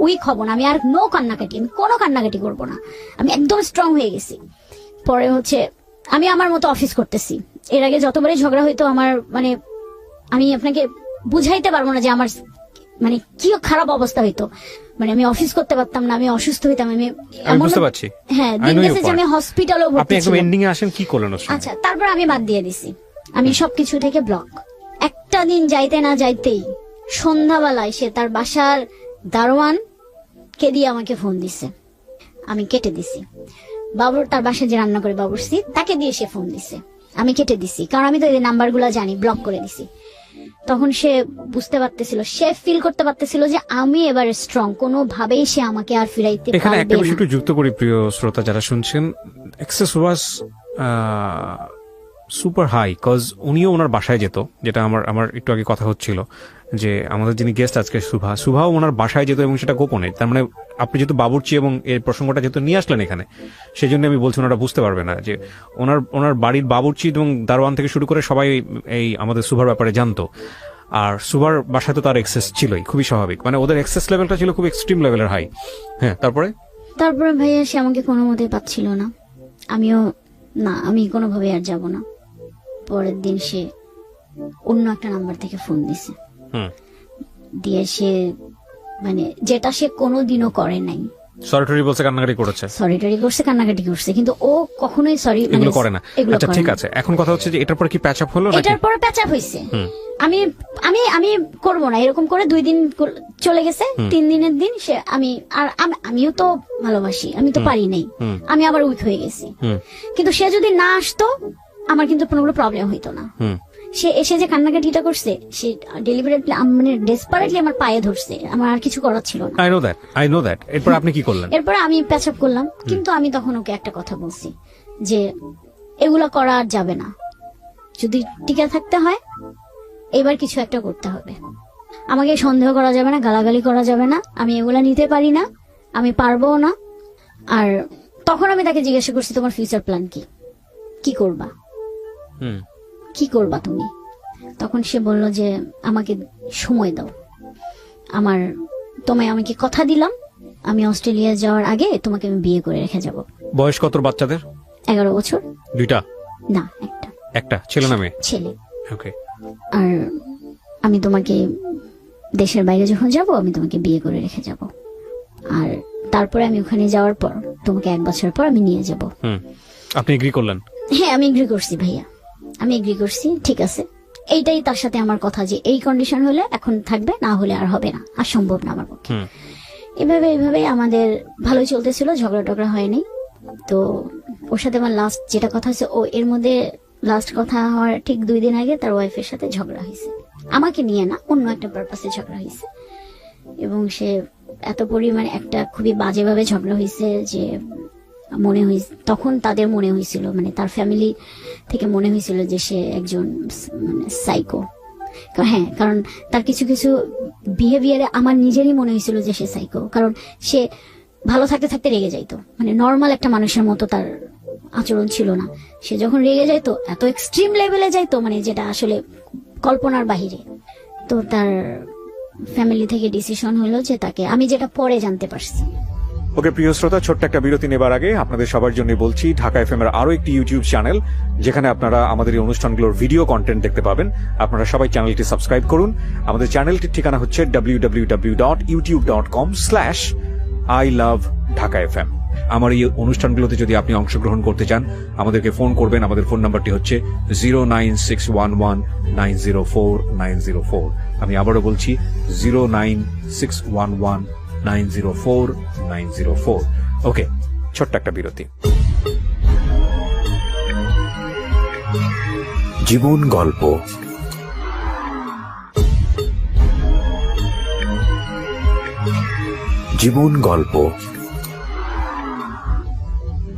উইক হব না, আমি আর নো কান্নাকাটি, আমি কোনো কান্নাকাটি করবো না, আমি একদম স্ট্রং হয়ে গেছি। পরে হচ্ছে আমি আমার মতো অফিস করতেছি। এর আগে যতবারই ঝগড়া হইতো আমার মানে আমি আপনাকে বুঝাইতে পারবো না যে আমার মানে কি খারাপ অবস্থা হইতো। মানে আমি অফিস করতে পারতাম না, আমি অসুস্থ হইতাম, আমি আমি বুঝতে পারছি। হ্যাঁ, I দিন know গেছে your যে আমি part. হসপিটালেও আপনি ভর্তি একদম ছিলাম। এন্ডিং এ আসেন, কি করলেন ওর সঙ্গে? আচ্ছা, তারপর আমি বাদ দিয়ে দিছি, আমি সবকিছু থেকে ব্লক। একটা দিন যাইতে না যাইতেই সন্ধ্যাবেলায় সে তার বাসার দারোয়ান কে দিয়ে আমাকে ফোন দিছে, আমি কেটে দিছি। বাবুর তার বাসায় যে রান্না করে বাবুর্চি, তাকে দিয়ে সে ফোন দিছে, আমি কেটে দিছি, কারণ আমি তো এই নাম্বারগুলো জানি, ব্লক করে দিছি। তখন সে বুঝতে পারতেছিল, সে ফিল করতে পারতেছিল যে আমি এবারে স্ট্রং, কোনোভাবেই সে আমাকে আর ফিরাইতে এখানে একটা পারবে বিষয় না। একটু যুক্ত করি প্রিয় শ্রোতা যারা শুনছেন, excess was super high, cause উনিও ওনার বাসায় যেত, যেটা আমার একটু আগে কথা হচ্ছিল যে আমাদের যিনি গেস্ট আজকে সুভাও ওনার বাসায় যেত, এবং সেটা গোপনে। তার মানে আপনি যেহেতু বাবুর্চি এবং এই প্রসঙ্গটা যেহেতু নিয়ে আসলেন এখানে, সেই জন্য আমি বলছি ওনারা বুঝতে পারবে না যে ওনার বাড়ির বাবুর্চি এবং দারোয়ান থেকে শুরু করে সবাই এই আমাদের সুভার ব্যাপারে জানতো। আর সুভার বাসায় তো তার এক্সেস ছিলই, খুবই স্বাভাবিক, মানে ওদের এক্সেস লেভেলটা ছিল খুব এক্সট্রিম লেভেলের হাই। হ্যাঁ, তারপরে ভাইয়া সে আমাকে কোনো মতেই পাচ্ছিল না, আমিও না, আমি কোনোভাবে আর যাব না। পরের দিন সে অন্য একটা নাম্বার থেকে ফোন দিছে, হুম, দিয়ে সে মানে যেটা সে কোনোদিনও করে নাই, সরিটরি বলছে, কান্নাকাটি করেছে, সরিটারি করছে, কান্নাকাটি করছে, কিন্তু ও কখনোই সরি এগুলো করে না। আচ্ছা, ঠিক আছে, এখন কথা হচ্ছে যে এটার পর কি প্যাচ আপ হলো নাকি? এটার পরে প্যাচ আপ হয়েছে। হুম। আমি আমি আমি করবো না এরকম করে 2 দিন চলে গেছে, 3 দিনের দিন সে আমিও তো ভালোবাসি, আমি তো পারি নাই, আমি আবার উইক হয়ে গেছি। হুম, কিন্তু সে যদি না আসতো আমার কিন্তু কোনো প্রবলেম হইতো না। হুম, সে এসে যে কান্নাকাটিটা করছে, সে ডেলিভারেটলি মানে ডেসপারেটলি আমার পায়ে ধরছে, আমার আর কিছু করার ছিল না। I know that. এরপর আপনি কি করলেন? এরপর আমি প্যাচ আপ করলাম, কিন্তু আমি তখন ওকে একটা কথা বলছি যে এগুলা করা আর যাবে না, যদি টিকে থাকতে হয় এবার কিছু একটা করতে হবে, আমাকে সন্দেহ করা যাবে না, গালাগালি করা যাবে না, আমি এগুলা নিতে পারি না, আমি পারবো না। আর তখন আমি তাকে জিজ্ঞাসা করছি, তোমার ফিউচার প্ল্যান কি, কি করবা, হুম, কি করবা তুমি? তখন সে বলল যে আমাকে সময় দাও, তোমায় আমাকে কথা দিলাম, আমি অস্ট্রেলিয়া যাওয়ার আগে তোমাকে আমি বিয়ে করে রেখে যাব। বয়স কত বাচ্চাদের? 11 বছর। দুইটা? না, একটা ছেলে না মেয়ে? ছেলে। ওকে। আর আমি তোমাকে দেশের বাইরে যখন যাব আমি তোমাকে বিয়ে করে রেখে যাব, আর তারপরে আমি ওখানে যাওয়ার পর তোমাকে 1 বছর পর আমি নিয়ে যাব। হুম, আপনি এগ্রি করলেন? হ্যাঁ, আমি এগ্রি করছি ভাইয়া, আমি এগ্রি করছি, ঠিক আছে। এইটাই তার সাথে আমার কথা, যে এই কন্ডিশন হলে এখন থাকবে, না হলে আর হবে না, আর সম্ভব না আমার পক্ষে। হুম, এভাবে আমাদের ভালোই চলতেছিল, ঝগড়া টগড়া হয়নি। তো ওর সাথে আমার লাস্ট যেটা কথা হয়েছে, ও এর মধ্যে লাস্ট কথা হওয়ার ঠিক 2 দিন আগে তার ওয়াইফের সাথে ঝগড়া হয়েছে, আমাকে নিয়ে না, অন্য একটা পারপাসে ঝগড়া হয়েছে। এবং সে এত পরিমাণে একটা খুবই বাজেভাবে ঝগড়া হয়েছে যে মনে হয়েছে, তখন তাদের মনে হয়েছিল, মানে তার ফ্যামিলি থেকে মনে হয়েছিল যে সে একজন মানে সাইকো। হ্যাঁ, কারণ তার কিছু কিছু বিহেভিয়ারে আমার নিজেরই মনে হয়েছিল যে সে সাইকো, কারণ সে ভালো থাকতে থাকতে রেগে যাইতো, মানে নর্মাল একটা মানুষের মতো তার আচরণ ছিল না। সে যখন রেগে যাইতো এত এক্সট্রিম লেভেলে যাইতো, মানে যেটা আসলে কল্পনার বাহিরে। তো তার ফ্যামিলি থেকে ডিসিশন হলো যে তাকে, আমি যেটা পরে জানতে পারছি। ওকে প্রিয় শ্রোতা, ছোট্ট একটা বিরতি নেবার আগে আপনাদের সবার জন্য বলছি, ঢাকা এফএম এর আরো একটি ইউটিউব চ্যানেল, যেখানে আপনারা আমাদের এই অনুষ্ঠানগুলোর ভিডিও কন্টেন্ট দেখতে পাবেন। আপনারা সবাই চ্যানেলটি সাবস্ক্রাইব করুন। আমাদের চ্যানেলটির ঠিকানা হচ্ছে www.youtube.com/iloveDhakaFM। আমার এই অনুষ্ঠানগুলোতে যদি আপনি অংশগ্রহণ করতে চান, আমাদেরকে ফোন করবেন। আমাদের ফোন নাম্বারটি হচ্ছে 09611904904। আমি আবারও বলছি 09611904904। ওকে, ছোট্ট একটা বিরতি। জীবন গল্প। জীবন গল্প।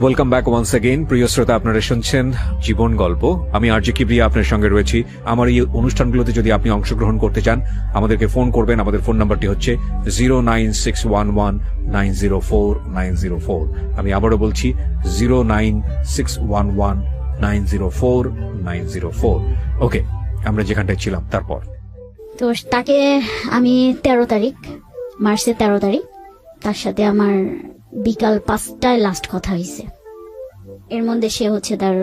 Welcome back once again. প্রিয় শ্রোতা, আপনারা শুনছেন জীবন গল্প। আমি আরজে কিবরিয়া আপনার সঙ্গে রয়েছি। আমার এই অনুষ্ঠানগুলোতে যদি আপনি অংশগ্রহণ করতে চান, আমাদেরকে ফোন করবেন। আমাদের ফোন নাম্বারটি হচ্ছে 09611904904। আমি আবারও বলছি 09611904904। ওকে, আমরা যেখানটায় ছিলাম তারপর। তো তাকে আমি 13 তারিখ, মার্চের 13 তারিখ তার সাথে আমার বিকাল 5টায় লাস্ট কথা হয়েছে। এর মধ্যে সে হচ্ছে তার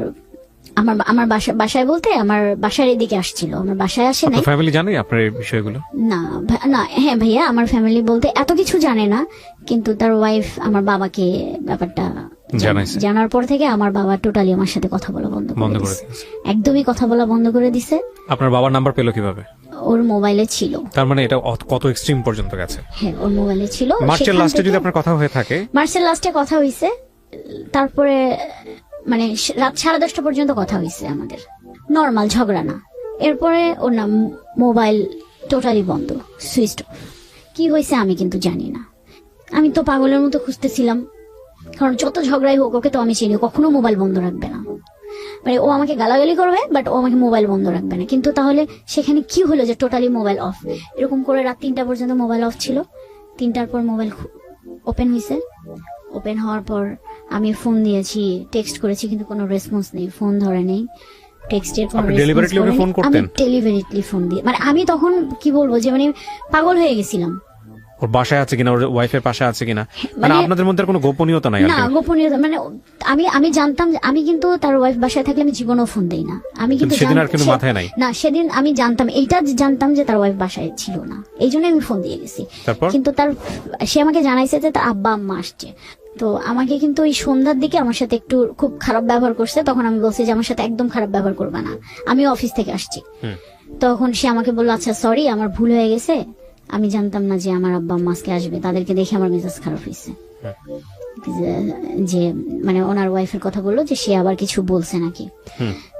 আমার বাসায় বলতে আমার বাসার এদিকে আসছিল, আমার বাসায় আসে নাই। আপনার ফ্যামিলি জানে আপনার এই বিষয়গুলো? না না, হ্যাঁ ভাইয়া, আমার ফ্যামিলি বলতে এত কিছু জানে না, কিন্তু তার ওয়াইফ আমার বাবাকে ব্যাপারটা জানাইছে। জানার পর থেকে আমার বাবা টোটালি আমার সাথে কথা বলা বন্ধ বন্ধ করে করে দিছে। দিয়েছে। একদমই কথা বলা বন্ধ করে দিছে। আপনার বাবার নাম্বার পেলো কিভাবে? ওর মোবাইলে ছিল। তার মানে এটা কত এক্সট্রিম পর্যন্ত গেছে? হ্যাঁ, ওর মোবাইলে ছিল। মার্চের সেখান লাস্টে যদি থেকে- আপনার কথা হয়ে থাকে, মার্চের লাস্টে কথা হইছে, তারপরে মানে রাত 10:30 পর্যন্ত কথা হইছে আমাদের, নর্মাল ঝগড়া না। এরপরে ওর নাম মোবাইল টোটালি বন্ধ, সুইচ অফ। কি হয়েছে আমি কিন্তু জানি না। আমি তো পাগলের মতো খুঁজতেছিলাম, কারণ যত ঝগড়াই হোক ওকে তো আমি চিনি, কখনো মোবাইল বন্ধ রাখবে না। মানে ও আমাকে গালাগালি করবে, বাট ও আমাকে মোবাইল বন্ধ রাখবে না। কিন্তু তাহলে সেখানে কি হলো যে টোটালি মোবাইল অফ? এরকম করে রাত 3টা পর্যন্ত মোবাইল অফ ছিল। 3টার পর মোবাইল ওপেন হয়েছে। ওপেন হওয়ার পর আমি ফোন দিয়েছি, টেক্সট করেছি, কিন্তু কোনো রেসপন্স নেই, ফোন ধরে নেই, টেক্সটের কোনো আপনি response deliberately ওকে করেনি। ফোন আমি করতেন? ডেলিভারিটলি ফোন দিয়ে, মানে আমি তখন কি বলবো যে মানে পাগল হয়ে গেছিলাম। ওর বাসায় আছে কিনা, ওর ওয়াইফের পাশে আছে কিনা, মানে মানে- আপনাদের মধ্যে আর কোনো গোপনীয়তা নাই? না, গোপনীয়তা মানে আমি জানতাম, আমি কিন্তু তার ওয়াইফ বাসায় থাকলে আমি জীবনেও ফোন দেই না। আমি কিন্তু সেদিন আর কিন্তু মাথায় নাই? না, সেদিন আমি জানতাম, এইটা জানতাম যে তার ওয়াইফ বাসায় ছিল না, এই জন্য আমি ফোন দিয়ে গেছি। তারপর? কিন্তু সে আমাকে জানাইছে যে তার আব্বা আম্মা আসছে। তো আমাকে কিন্তু ওই সন্ধ্যার দিকে আমার সাথে একটু খুব খারাপ ব্যবহার করছে। তখন আমি বলছি যে আমার সাথে একদম খারাপ ব্যবহার করবে না, আমি অফিস থেকে আসছি। তখন সে আমাকে বললো, আচ্ছা সরি, আমার ভুল হয়ে গেছে, আমি জানতাম না যে আমার আব্বা আম্মা আজকে আসবে, তাদেরকে দেখে আমার মেজাজ খারাপ হয়েছে। যে মানে ওনার ওয়াইফের কথা বললো যে সে আবার কিছু বলছে নাকি।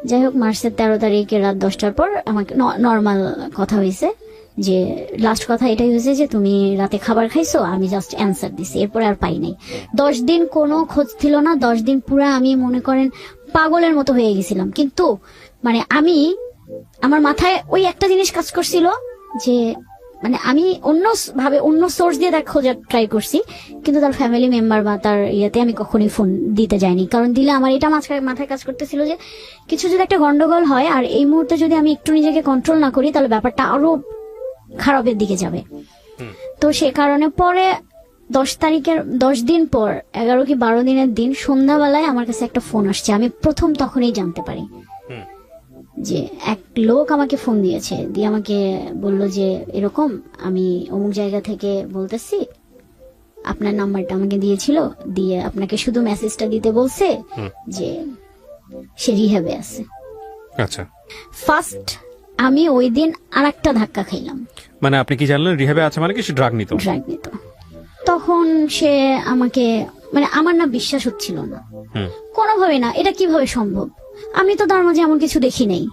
যাই হোক, মার্চের 13 তারিখে রাত 10টার পর আমাকে নর্মাল কথা হয়েছে, যে লাস্ট কথা এটাই হয়েছে যে তুমি রাতে খাবার খাইছো, আমি জাস্ট অ্যান্সার দিছি, এরপরে আর পাই নাই। 10 দিন কোনো খোঁজ ছিল না। 10 দিন পুরা আমি মনে করেন পাগলের মতো হয়ে গেছিলাম। কিন্তু মানে আমার মাথায় ওই একটা জিনিস কাজ করছিল যে মানে আমি অন্য সোর্স দিয়ে তার খোঁজার ট্রাই করছি, কিন্তু তার ফ্যামিলি মেম্বার বা তার ইয়েতে আমি কখনোই ফোন দিতে যাইনি। কারণ দিলে আমার এটা মাথায় কাজ করতেছিল যে কিছু যদি একটা গন্ডগোল হয়, আর এই মুহূর্তে যদি আমি একটু নিজেকে কন্ট্রোল না করি, তাহলে ব্যাপারটা আরো খারাপের দিকে যাবে। তো সে কারণে পরে 10 তারিখের 10 দিন পর 11 কি 12 দিনের দিন সন্ধ্যাবেলায় আমার কাছে একটা ফোন আসছে। আমি প্রথম তখনই জানতে পারি যে এক লোক আমাকে ফোন দিয়েছে, দিয়ে আমাকে বললো যে এরকম আমি অমুক জায়গা থেকে বলতেছি, আপনার নাম্বারটা আমাকে দিয়েছিল, দিয়ে আপনাকে শুধু মেসেজটা দিতে বলছে যে সে রিহ্যাবে আছে। আচ্ছা, ফার্স্ট আমি ওই দিন আরেকটা ধাক্কা খাইলাম। মানে আপনি কি জানলেন রিহ্যাবে আছে মানে কি সে ড্রাগ নিত? ড্রাগ নিত। তখন সে আমাকে মানে আমার না বিশ্বাস হচ্ছিল না, কোনোভাবে না, এটা কিভাবে সম্ভব? আমি তো তার মাঝে এমন কিছু দেখি নাই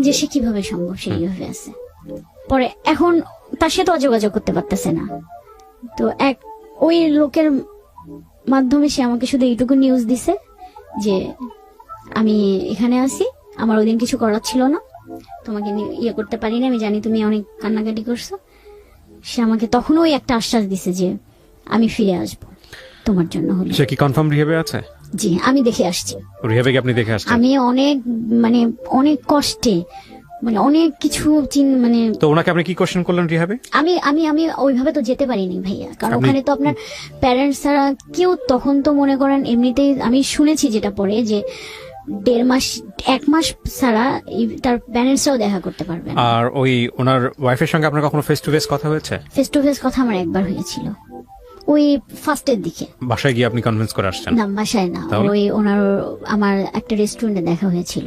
যে সে কিভাবে সম্ভব সে এইভাবে আছে। পরে এখন তার সাথে যোগাযোগ করতে পারতেছে না। তো ওই লোকের মাধ্যমে সে আমাকে শুধু এইটুকু নিউজ দিছে যে আমি এখানে আছি, আমার ওই দিন কিছু করার ছিল না, তোমাকে ইয়ে করতে পারিনি, আমি জানি তুমি অনেক কান্নাকাটি করছো। সে আমাকে তখনও ওই একটা আশ্বাস দিছে যে আমি ফিরে আসবো তোমার জন্য হলো। সে কি কনফার্ম রিহ্যাবে আছে? জি, আমি দেখে আসছি। রিহ্যাবে কি আপনি দেখে আসছেন? আমি অনেক কষ্টে মানে অনেক কিছু মানে তো ওনাকে আপনি কি কোশ্চেন করলেন রিহ্যাবে? আমি ওইভাবে তো যেতে পারিনি ভাইয়া, কারণ আপনি- ওখানে তো আপনার প্যারেন্টস ছাড়া কেউ, তখন তো মনে করেন এমনিতেই আমি শুনেছি যেটা পরে যে 1.5 মাস 1 মাস ছাড়া তার প্যারেন্টসরাও দেখা করতে পারবে না। আর ওই ওনার ওয়াইফের সঙ্গে আপনার কখনো ফেস টু ফেস কথা হয়েছে? ফেস টু ফেস কথা আমার একবার হয়েছিল, ওই ফার্স্টের দিকে। বাসায় গিয়ে আপনি কনভিন্স করে আসছেন? না, বাসায় না, তাহলে? ওই আমার একটা রেস্টুরেন্টে দেখা হয়েছিল।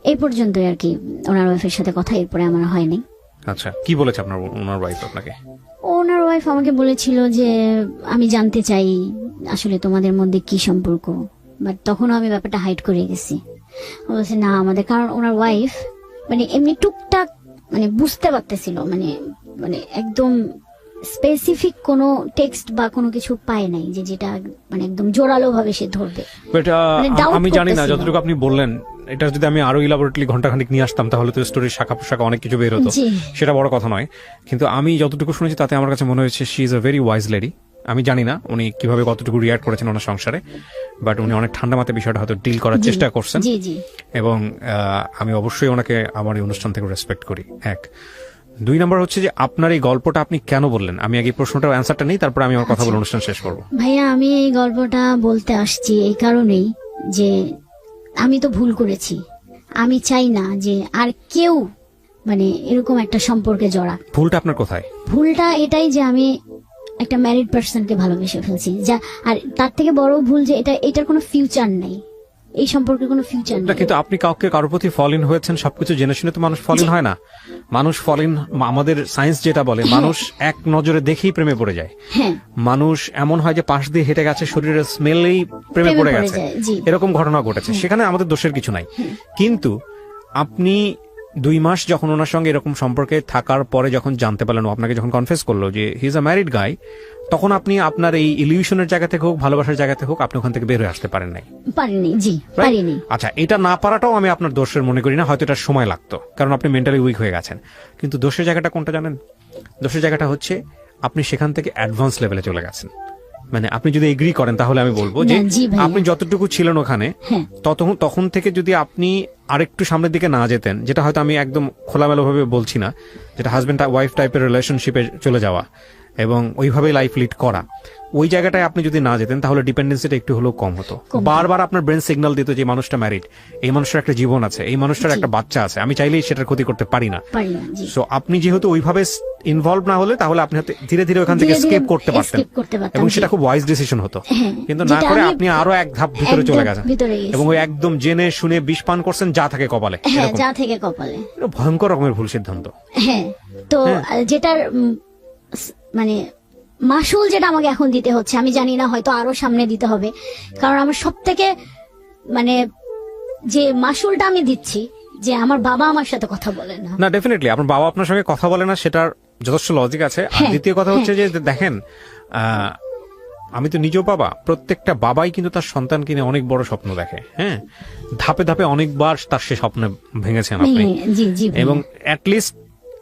এই পর্যন্তই আর কি ওনার ওয়াইফের সাথে কথা, এরপরে আমার হয়নি। আচ্ছা, কি বলেছে ওনার ওয়াইফ আপনাকে? ওনার ওয়াইফ আমাকে বলেছিল যে আমি জানতে চাই আসলে তোমাদের মধ্যে কি সম্পর্ক, বাট তখনও আমি ব্যাপারটা হাইড করে গেছি। ও বলছে না আমাদের, কারণ ওনার ওয়াইফ মানে এমনি টুকটাক মানে বুঝতে পারতেছিল, মানে একদম স্পেসিফিক কোনো টেক্সট বা কোনো কিছু পায় নাই যে যেটা মানে একদম জোরালো ভাবে সে ধরবে। বাট মানে doubt আমি জানি না, করতেছিল। যতটুকু আপনি বললেন, এটা যদি আমি আরো ইলাবোরেটলি ঘন্টাখানিক নিয়ে আসতাম তাহলে তো স্টোরির শাখা পোশাখা অনেক কিছু বের হতো, জি। সেটা বড় কথা নয়। কিন্তু আমি যতটুকু শুনেছি তাতে আমার কাছে মনে হয়েছে she is a very wise lady. আমি জানি না উনি কিভাবে কতটুকু রিয়াক্ট করেছেন ওনার সংসারে, বাট উনি অনেক ঠান্ডা মাথায় বিষয়টা হয়তো ডিল করার চেষ্টা করছেন। জি জি, এবং আমি অবশ্যই ওনাকে আমার এই অনুষ্ঠান থেকে রেসপেক্ট করি। 1 2 নাম্বার হচ্ছে যে আপনার এই গল্পটা আপনি কেন বললেন? আমি আগে প্রশ্নটার অ্যান্সারটা নেই, তারপর আমি আমার কথা বলে অনুষ্ঠান শেষ করবো। ভাইয়া আমি এই গল্পটা বলতে আসছি এই কারণেই যে আমি তো ভুল করেছি, আমি চাই না যে আর কেউ মানে এরকম একটা সম্পর্কে জড়া। ভুলটা আপনার কোথায়? ভুলটা এটাই যে আমি একটা ম্যারিড পার্সনকে ভালোবেসে ফেলছি, যা আর তার থেকে বড় ভুল যে এটার কোনো ফিউচার নেই, এই সম্পর্কের কোনো ফিউচার না, নেই। কিন্তু আপনি কারোর প্রতি ফল ইন হয়েছেন, সবকিছু জেনে শুনে তো মানুষ ফল ইন হয় না। মানুষ ফল ইন, আমাদের সায়েন্স যেটা বলে, মানুষ এক নজরে দেখেই প্রেমে পড়ে যায়। হ্যাঁ, মানুষ এমন হয় যে পাশ দিয়ে হেঁটে গেছে, শরীরের স্মেলেই প্রেমে পড়ে গেছে, যায়, জি। এরকম ঘটনা ঘটেছে। সেখানে আমাদের দোষের কিছু নাই। কিন্তু আপনি 2 মাস যখন ওনার সঙ্গে এরকম সম্পর্কে থাকার পরে যখন জানতে পারলেন, ও আপনাকে যখন কনফেস করলো যে হি ইজ আ ম্যারিড গাই, তখন আপনি আপনার এই ইলিউশনের জায়গা থেকে হোক, ভালোবাসার জায়গা থেকে হোক, আপনি ওখান থেকে বের হয়ে আসতে পারেন নাই। পারিনি, জি Right? পারিনি। আচ্ছা, এটা না পারাটাও আমি আপনার দোষের মনে করি না, হয়তো এটা সময় লাগতো, কারণ আপনি মেন্টালি উইক হয়ে গেছেন। কিন্তু দোষের জায়গাটা কোনটা জানেন? দোষের জায়গাটা হচ্ছে আপনি সেখান থেকে অ্যাডভান্স লেভেলে চলে গেছেন। মানে আপনি যদি এগ্রি করেন তাহলে আমি বলবো যে না, জি ভাইয়া। আপনি যতটুকু ছিলেন ওখানে, হ্যাঁ। তখন থেকে যদি আপনি আরেকটু সামনের দিকে না যেতেন, যেটা হয়তো আমি একদম খোলামেলা ভাবে বলছি না, যেটা হাজবেন্ড ওয়াইফ টাইপের রিলেশনশিপে চলে যাওয়া এবং ওইভাবেই লাইফ লিড করা, ওই জায়গাটায় আপনি যদি না যেতেন তাহলে ডিপেন্ডেন্সিটা একটু হলেও কম হতো। বারবার আপনার ব্রেন সিগন্যাল দিত যে মানুষটা ম্যারিড, এই মানুষটার একটা জীবন আছে, এই মানুষটার একটা বাচ্চা আছে, আমি চাইলেই সেটার ক্ষতি করতে পারি না। জি। সো আপনি যেহেতু ওইভাবে ইনভলভ না হলে, তাহলে আপনি হয়তো ধীরে ধীরে ওখান থেকে ধীরে ধীরে স্কেপ করতে পারতেন, escape করতে পারতাম, এবং জি। সেটা খুব ওয়াইজ ডিসিশন হতো। হ্যাঁ, কিন্তু না যেটা করে আমি আপনি আরো এক ধাপ ভিতরে এক চলে ধাপ গেছেন, ভিতরে গেছি। এবং ওই একদম জেনে শুনে বিষ পান করছেন যা থাকে কপালে। হ্যাঁ, এরকম। যা থেকে কপালে। এটা ভয়ঙ্কর রকমের ভুল সিদ্ধান্ত। হ্যাঁ, তো যেটার মানে মাসুল যেটা আমাকে এখন দিতে হচ্ছে, আমি জানি না, হয়তো আরো সামনে দিতে হবে, কারণ আমার সব থেকে মানে যে মাসুলটা আমি দিচ্ছি যে আমার বাবা আমার সাথে কথা বলে না। না, ডেফিনেটলি আপনার বাবা আপনার সঙ্গে কথা বলে না, সেটার যথেষ্ট লজিক আছে। আর হ্যাঁ, দ্বিতীয় কথা হচ্ছে যে দেখেন, আমি তো নিজেও বাবা, প্রত্যেকটা বাবাই কিন্তু তার সন্তানকে নিয়ে অনেক বড় স্বপ্ন দেখে। হ্যাঁ, ধাপে ধাপে অনেকবার তার সে স্বপ্ন ভেঙেছেন আপনি, জি জি ভাইয়া। এবং অ্যাটলিস্ট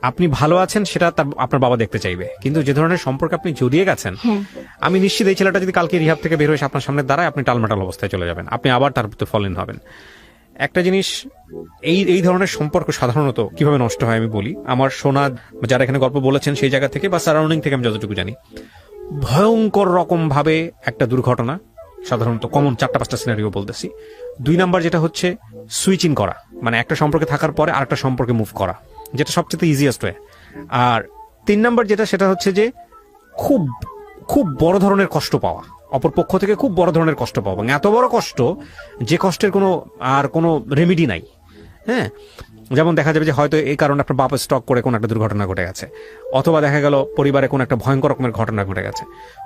আপনি ভালো আছেন সেটা আপনার বাবা দেখতে চাইবে। কিন্তু যে ধরনের সম্পর্কে আপনি জড়িয়ে গেছেন, হ্যাঁ। আমি নিশ্চিত এই ছেলেটা যদি কালকে রিহাব থেকে বের হয়ে এসে আপনার সামনে দাঁড়ায়, আপনি টালমাটাল অবস্থায় চলে যাবেন, আপনি আবার তার প্রতি ফলেন হবেন। একটা জিনিস, এই ধরনের সম্পর্ক সাধারণত কিভাবে নষ্ট হয় আমি বলি। আমার শোনা যারা এখানে গল্প বলেছেন সেই জায়গা থেকে বা সারাউন্ডিং থেকে আমি যতটুকু জানি, ভয়ঙ্কর রকম ভাবে একটা দুর্ঘটনা, সাধারণত কমন 4-5টা সিনারিও বলতেছি। 2 নাম্বার যেটা হচ্ছে সুইচিং করা, মানে একটা সম্পর্কে থাকার পরে আরেকটা সম্পর্কে মুভ করা, যেটা সবচেয়ে ইজিয়েস্ট ওয়ে। আর 3 নাম্বার যেটা, সেটা হচ্ছে যে খুব খুব বড় ধরনের কষ্ট পাওয়া, অপর পক্ষ থেকে খুব বড় ধরনের কষ্ট পাওয়া, এবং এত বড় কষ্ট যে কষ্টের কোনো রেমিডি নাই। হ্যাঁ, যেমন দেখা যাবে যে হয়তো এই কারণে আপনার বাপ স্টক করে কোন একটা দুর্ঘটনা ঘটে গেছে, অথবা দেখা গেল পরিবারে কোন একটা ভয়ঙ্কর রকমের ঘটনা ঘটে গেছে,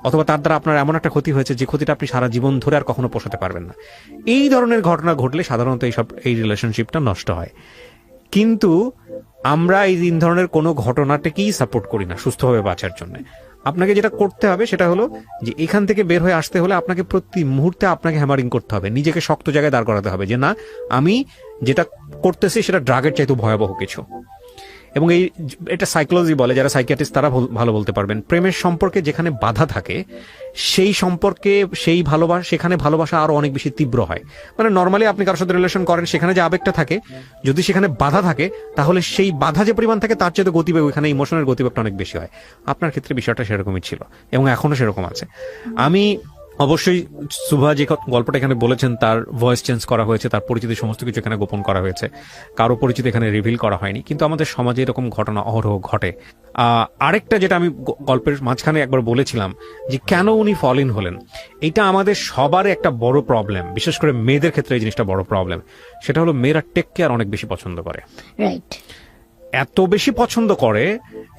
অথবা তার দ্বারা আপনার এমন একটা ক্ষতি হয়েছে যে ক্ষতিটা আপনি সারা জীবন ধরে আর কখনো পোষাতে পারবেন না। এই ধরনের ঘটনা ঘটলে সাধারণত এই রিলেশনশিপটা নষ্ট হয়। কিন্তু আমরা এই 3 ধরনের কোনো ঘটনাটাকেই সাপোর্ট করি না সুস্থভাবে বাঁচার জন্য। আপনাকে যেটা করতে হবে সেটা হলো যে এখান থেকে বের হয়ে আসতে হলে আপনাকে প্রতি মুহূর্তে আপনাকে হ্যামারিং করতে হবে, নিজেকে শক্ত জায়গায় দাঁড় করাতে হবে যে না, আমি যেটা করতেছি সেটা ড্রাগের চাইতে ভয়াবহ কিছু। এবং এটা সাইকোলজি বলে, যারা সাইকিয়াট্রিস্ট তারা ভালো বলতে পারবেন। প্রেমের সম্পর্কে যেখানে বাধা থাকে সেই সম্পর্কে সেখানে ভালোবাসা আরো অনেক বেশি তীব্র হয়। মানে নর্মালি আপনি কারোর সাথে রিলেশন করেন, সেখানে যে আবেগটা থাকে, যদি সেখানে বাধা থাকে তাহলে সেই বাধা যে পরিমাণ থাকে তার চেয়ে গতিবেগ, ওইখানে ইমোশনের গতিবেগটা অনেক বেশি হয়। আপনার ক্ষেত্রে বিষয়টা সেরকমই ছিল এবং এখনো সেরকম আছে। আমি অবশ্যই সুভা যে গল্পটা এখানে বলেছেন তার ভয়েস চেঞ্জ করা হয়েছে, তার পরিচিতি সমস্ত কিছু এখানে গোপন করা হয়েছে, কারো পরিচিতি এখানে রিভিল করা হয়নি, কিন্তু আমাদের সমাজে এরকম ঘটনা অহরহ ঘটে। আরেকটা যেটা আমি গল্পের মাঝখানে একবার বলেছিলাম যে কেন উনি ফল ইন হলেন, এটা আমাদের সবার একটা বড় প্রবলেম, বিশেষ করে মেয়েদের ক্ষেত্রে এই জিনিসটা বড় প্রবলেম। সেটা হলো মেয়েরা টেক কেয়ার অনেক বেশি পছন্দ করে, রাইট। এত বেশি পছন্দ করে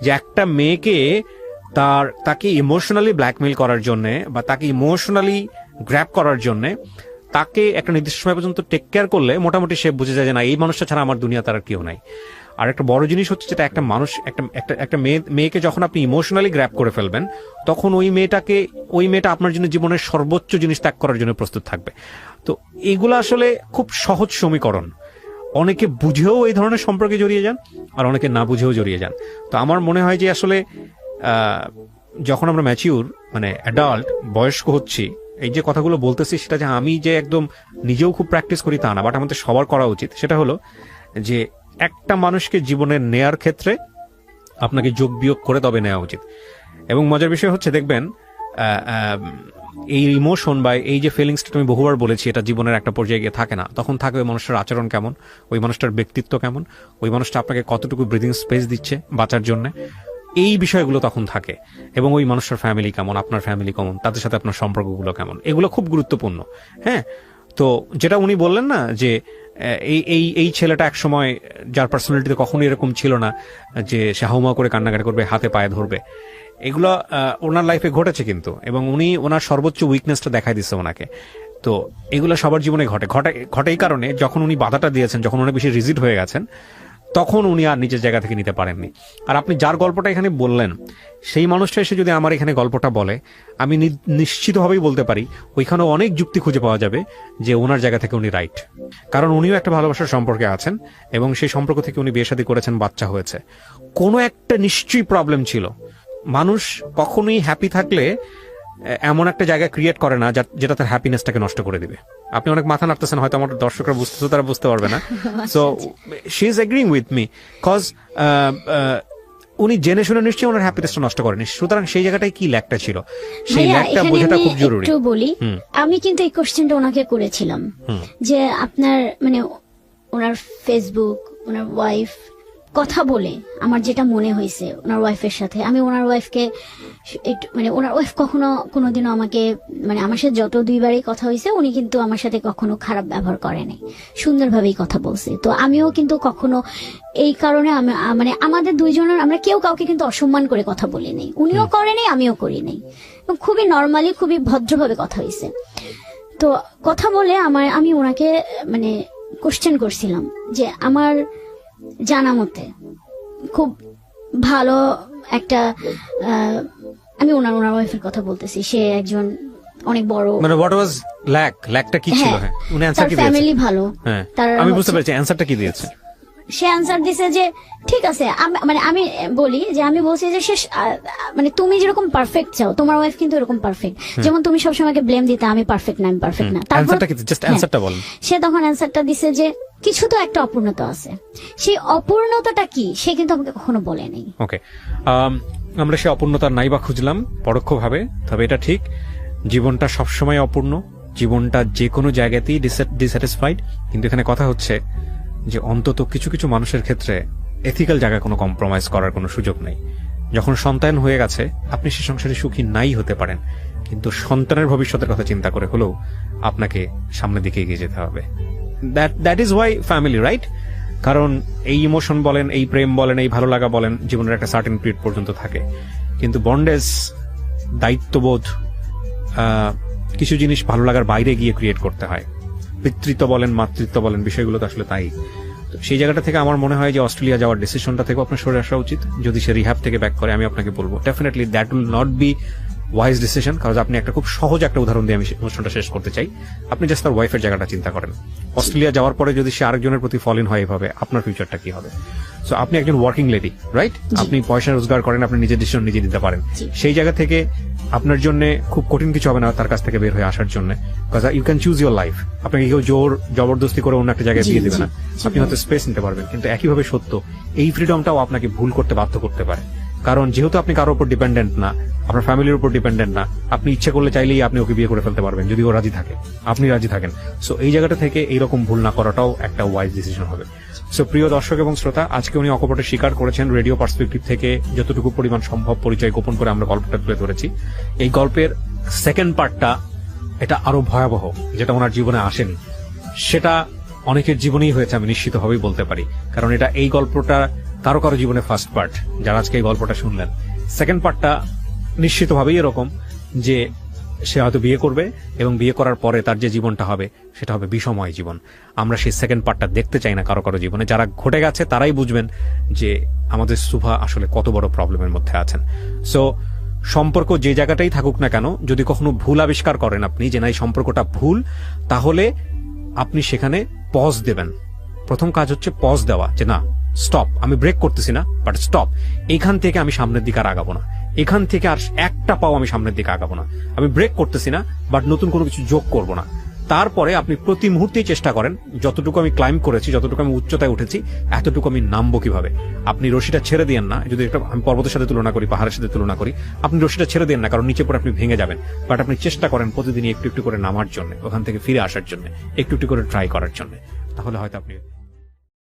যে একটা মেয়েকে তাকে ইমোশনালি ব্ল্যাকমেইল করার জন্য বা তাকে ইমোশনালি গ্র্যাব করার জন্য তাকে একটা নির্দিষ্ট সময় পর্যন্ত টেক কেয়ার করলে মোটামুটি সে বুঝে যায় যে না, এই মানুষটা ছাড়া আমার দুনিয়া তার আর কেউ নাই। আর একটা বড় জিনিস হচ্ছে যেটা, একটা মানুষ একটা মেয়েকে যখন আপনি ইমোশনালি গ্র্যাব করে ফেলবেন, তখন ওই মেয়েটা আপনার জন্য জীবনের সর্বোচ্চ জিনিস ত্যাগ করার জন্য প্রস্তুত থাকবে। তো এগুলো আসলে খুব সহজ সমীকরণ। অনেকে বুঝেও এই ধরনের সম্পর্কে জড়িয়ে যান, আর অনেকে না বুঝেও জড়িয়ে যান। তো আমার মনে হয় যে আসলে যখন আমরা ম্যাচিউর মানে অ্যাডাল্ট বয়স্ক হচ্ছি, এই যে কথাগুলো বলতেছি সেটা যে আমি যে একদম নিজেও খুব প্র্যাকটিস করি তা না, বাট আমাদের সবার করা উচিত। সেটা হলো যে একটা মানুষকে জীবনে নেয়ার ক্ষেত্রে আপনাকে যোগ বিয়োগ করে তবে নেওয়া উচিত। এবং মজার বিষয় হচ্ছে দেখবেন এই ইমোশন বা এই যে ফিলিংসটা তুমি বহুবার বলেছি, এটা জীবনের একটা পর্যায়ে গিয়ে থাকে না, তখন থাকে ওই মানুষটার আচরণ কেমন, ওই মানুষটার ব্যক্তিত্ব কেমন, ওই মানুষটা আপনাকে কতটুকু ব্রিদিং স্পেস দিচ্ছে বাঁচার জন্য, এই বিষয়গুলো তখন থাকে। এবং ওই মানুষটার ফ্যামিলি কেমন, আপনার ফ্যামিলি কেমন, তাদের সাথে আপনার সম্পর্কগুলো কেমন, এগুলো খুব গুরুত্বপূর্ণ। হ্যাঁ, তো যেটা উনি বললেন না যে এই ছেলেটা এক সময় যার পার্সোনালিটিতে কখনোই এরকম ছিল না যে সে হাউমাউ করে কান্নাকাটি করবে, হাতে পায়ে ধরবে, এগুলো ওনার লাইফে ঘটেছে কিন্তু, এবং উনি ওনার সর্বোচ্চ উইকনেসটা দেখাই দিচ্ছে ওনাকে। তো এগুলো সবার জীবনে ঘটে এই কারণে যখন উনি বাধাটা দিয়েছেন, যখন উনি বেশি রিজিড হয়ে গেছেন, তখন উনি আর নিজের জায়গা থেকে নিতে পারেননি। আর আপনি যার গল্পটা এখানে বললেন, সেই মানুষটা এসে যদি আমার এখানে গল্পটা বলে, আমি নিশ্চিতভাবেই বলতে পারি ওইখানেও অনেক যুক্তি খুঁজে পাওয়া যাবে যে ওনার জায়গা থেকে উনি রাইট। কারণ উনিও একটা ভালোবাসার সম্পর্কে আছেন, এবং সেই সম্পর্ক থেকে উনি বিয়ে শাদী করেছেন, বাচ্চা হয়েছে, কোনো একটা নিশ্চয়ই প্রবলেম ছিল। মানুষ কখনোই হ্যাপি থাকলে এমন একটা জায়গা ক্রিয়েট করে না যেটা তার হ্যাপিনেসটাকে নষ্ট করে দিবে। আপনি অনেক মাথা নাড়তেছেন, হয়তো আমার দর্শকরা বুঝতেছে, তারা বুঝতে পারবে না। So she is agreeing with me, cause উনি জেনে শুনে নিশ্চয়ই ওনার হ্যাপিনেসটা নষ্ট করেনি। সুতরাং সেই জায়গাটায় কি ল্যাকটা ছিল, সেই ল্যাকটা বোঝাটা খুব জরুরি। একটু বলি, আমি কিন্তু এই কোশ্চেনটা ওনাকে করেছিলাম যে আপনার মানে ওনার ফেসবুক, ওনার ওয়াইফ কথা বলে আমার যেটা মনে হয়েছে ওনার ওয়াইফের সাথে, আমি ওনার ওয়াইফকে মানে ওনার ওয়াইফ কখনো কোনোদিনও আমাকে মানে আমার সাথে যত দুইবারই কথা হয়েছে, উনি কিন্তু আমার সাথে কখনো খারাপ ব্যবহার করেনি, সুন্দরভাবেই কথা বলছে। তো আমিও কিন্তু কখনো এই কারণে মানে আমাদের দুইজনের আমরা কেউ কাউকে কিন্তু অসম্মান করে কথা বলিনি, উনিও করেনি আমিও করিনি, খুবই নর্মালি খুবই ভদ্রভাবে কথা হয়েছে। তো কথা বলে আমি ওনাকে মানে কোশ্চেন করছিলাম যে আমার জানা মতে খুব ভালো একটা আমি ওনার ওয়াইফের কথা বলতেছি, সে একজন অনেক বড়, মানে হোয়াট ওয়াজ ল্যাকটা কি ছিল? হ্যাঁ, উনি অ্যানসার কি দিয়েছে? ফ্যামিলি ভালো। হ্যাঁ, তার আমি বুঝতে পেরেছি অ্যানসারটা কি দিয়েছে। সে অ্যান্সার দিছে যে ঠিক আছে, মানে আমি বলি যে আমি বলছি যে সে মানে তুমি যেরকম পারফেক্ট চাও, তোমার ওয়াইফ কিন্তু এরকম পারফেক্ট, যেমন তুমি সবসময় ব্লেম দিতে আমি পারফেক্ট না, আমি পারফেক্ট না। অ্যানসারটা কি? জাস্ট অ্যানসারটা বলেন। সে তখন অ্যান্সারটা দিছে যে কিছু তো একটা অপূর্ণতা আছে, সেই অপূর্ণতাটা কি সে কিন্তু আমাকে কখনো বলেনি। ওকে, আমরা সে অপূর্ণতার নাইবা খুঁজলাম পরোক্ষভাবে, তবে এটা ঠিক, জীবনটা সবসময় অপূর্ণ, জীবনটা যে কোনো জায়গাতেই ডিস্যাটিসফাইড। কিন্তু এখানে কথা হচ্ছে যে অন্তত কিছু কিছু মানুষের ক্ষেত্রে এথিক্যাল জায়গায় কোনো কম্প্রোমাইজ করার কোনো সুযোগ নেই। যখন সন্তান হয়ে গেছে, আপনি সে সংসারে সুখী নাই হতে পারেন, কিন্তু সন্তানের ভবিষ্যতের কথা চিন্তা করে হলেও আপনাকে সামনের দিকে এগিয়ে যেতে হবে। That is Y family, right? কারণ এই ইমোশন বলেন, এই প্রেম বলেন, এই ভালো লাগা বলেন, জীবনের একটা সার্টেন পিরিয়ড পর্যন্ত থাকে, কিন্তু বন্ডেজ, দায়িত্ববোধ, কিছু জিনিস ভালো লাগার বাইরে গিয়ে ক্রিয়েট করতে হয়। পিতৃত্ব বলেন, মাতৃত্ব বলেন, বিষয়গুলো তো আসলে তাই। তো সেই জায়গাটা থেকে আমার মনে হয় যে অস্ট্রেলিয়া যাওয়ার ডিসিশনটা থেকে আপনার সরে আসা উচিত। যদি সে রিহ্যাব থেকে ব্যাক করে, আমি আপনাকে বলবো definitely that will not be wise decision. কারণ আপনি একটা খুব সহজ একটা উদাহরণ দিয়ে আমি অনুষ্ঠানটা শেষ করতে চাই। আপনি জাস্ট তার ওয়াইফের জায়গাটা চিন্তা করেন। অস্ট্রেলিয়া যাওয়ার পরে যদি সে আরেকজনের প্রতি ফল ইন হয় এভাবে, আপনার ফিউচারটা কি হবে? সো আপনি একজন ওয়ার্কিং লেডি, রাইট? আপনি পয়সা রোজগার করেন, আপনি নিজের ডিসিশন নিজে দিতে পারেন। সেই জায়গা থেকে আপনার জন্য খুব কঠিন কিছু হবে না তার কাছ থেকে বের হয়ে আসার জন্য, because you can choose your life. আপনাকে কেউ জবরদস্তি করে অন্য একটা জায়গায় বিয়ে দেবে না, আপনি হয়তো স্পেস নিতে পারবেন। কিন্তু একইভাবে সত্য, এই ফ্রিডমটাও আপনাকে ভুল করতে বাধ্য করতে পারে। কারণ যেহেতু আপনি কারোর উপর ডিপেন্ডেন্ট না, আপনার ফ্যামিলির উপর ডিপেন্ডেন্ট না, আপনি ইচ্ছে করলে চাইলেই আপনি ওকে বিয়ে করে ফেলতে পারবেন যদি ও রাজি থাকে, আপনি রাজি থাকেন। সো এই জায়গাটা থেকে এইরকম ভুল না করাটাও একটা ওয়াইজ ডিসিশন হবে। সো প্রিয় দর্শক এবং শ্রোতা, আজকে উনি অকপটে স্বীকার করেছেন, রেডিও পার্সপেক্টিভ থেকে যতটুকু পরিমাণ সম্ভব পরিচয় গোপন করে আমরা গল্পটা তুলে ধরেছি। এই গল্পের সেকেন্ড পার্টটা এটা আরো ভয়াবহ, যেটা ওনার জীবনে আসেনি, সেটা অনেকের জীবনেই হয়েছে, আমি নিশ্চিতভাবেই বলতে পারি। কারণ এটা এই গল্পটা কারো কারো জীবনে ফার্স্ট পার্ট, যারা আজকে এই গল্পটা শুনলেন। সেকেন্ড পার্টটা নিশ্চিতভাবেই এরকম যে সে হয়তো বিয়ে করবে, এবং বিয়ে করার পরে তার যে জীবনটা হবে সেটা হবে বিষময় জীবন। আমরা সেই সেকেন্ড পার্টটা দেখতে চাই না কারো কারো জীবনে। যারা ঘটে গেছে তারাই বুঝবেন যে আমাদের সুভা আসলে কত বড় প্রবলেমের মধ্যে আছেন। সো সম্পর্ক যে জায়গাটাই থাকুক না কেন, যদি কখনো ভুল আবিষ্কার করেন আপনি যে না এই সম্পর্কটা ভুল, তাহলে আপনি সেখানে পজ দেবেন। প্রথম কাজ হচ্ছে পজ দেওয়া, যে না স্টপ, আমি ব্রেক করতেছি না, বাট স্টপ, এখান থেকে আমি সামনের দিকে আর আগাবো না, এখান থেকে আর একটা পাও আমি সামনের দিকে আগাবো না। আমি ব্রেক করতেছি না, বাট নতুন কোনো কিছু যোগ করবো না। তারপরে আপনি প্রতি মুহূর্তেই চেষ্টা করেন যতটুকু আমি ক্লাইম্ব করেছি, যতটুকু আমি উচ্চতায় উঠেছি, এতটুকু আমি নামবো কিভাবে। আপনি রশিটা ছেড়ে দিয়েন না, যদি একটা আমি পর্বতের সাথে তুলনা করি, পাহাড়ের সাথে তুলনা করি, আপনি রশিটা ছেড়ে দেন না, কারণ নিচে পরে আপনি ভেঙে যাবেন। বাট আপনি চেষ্টা করেন প্রতিদিন একটু একটু করে নামার জন্য, ওখান থেকে ফিরে আসার জন্য, একটু একটু করে ট্রাই করার জন্য, তাহলে হয়তো আপনি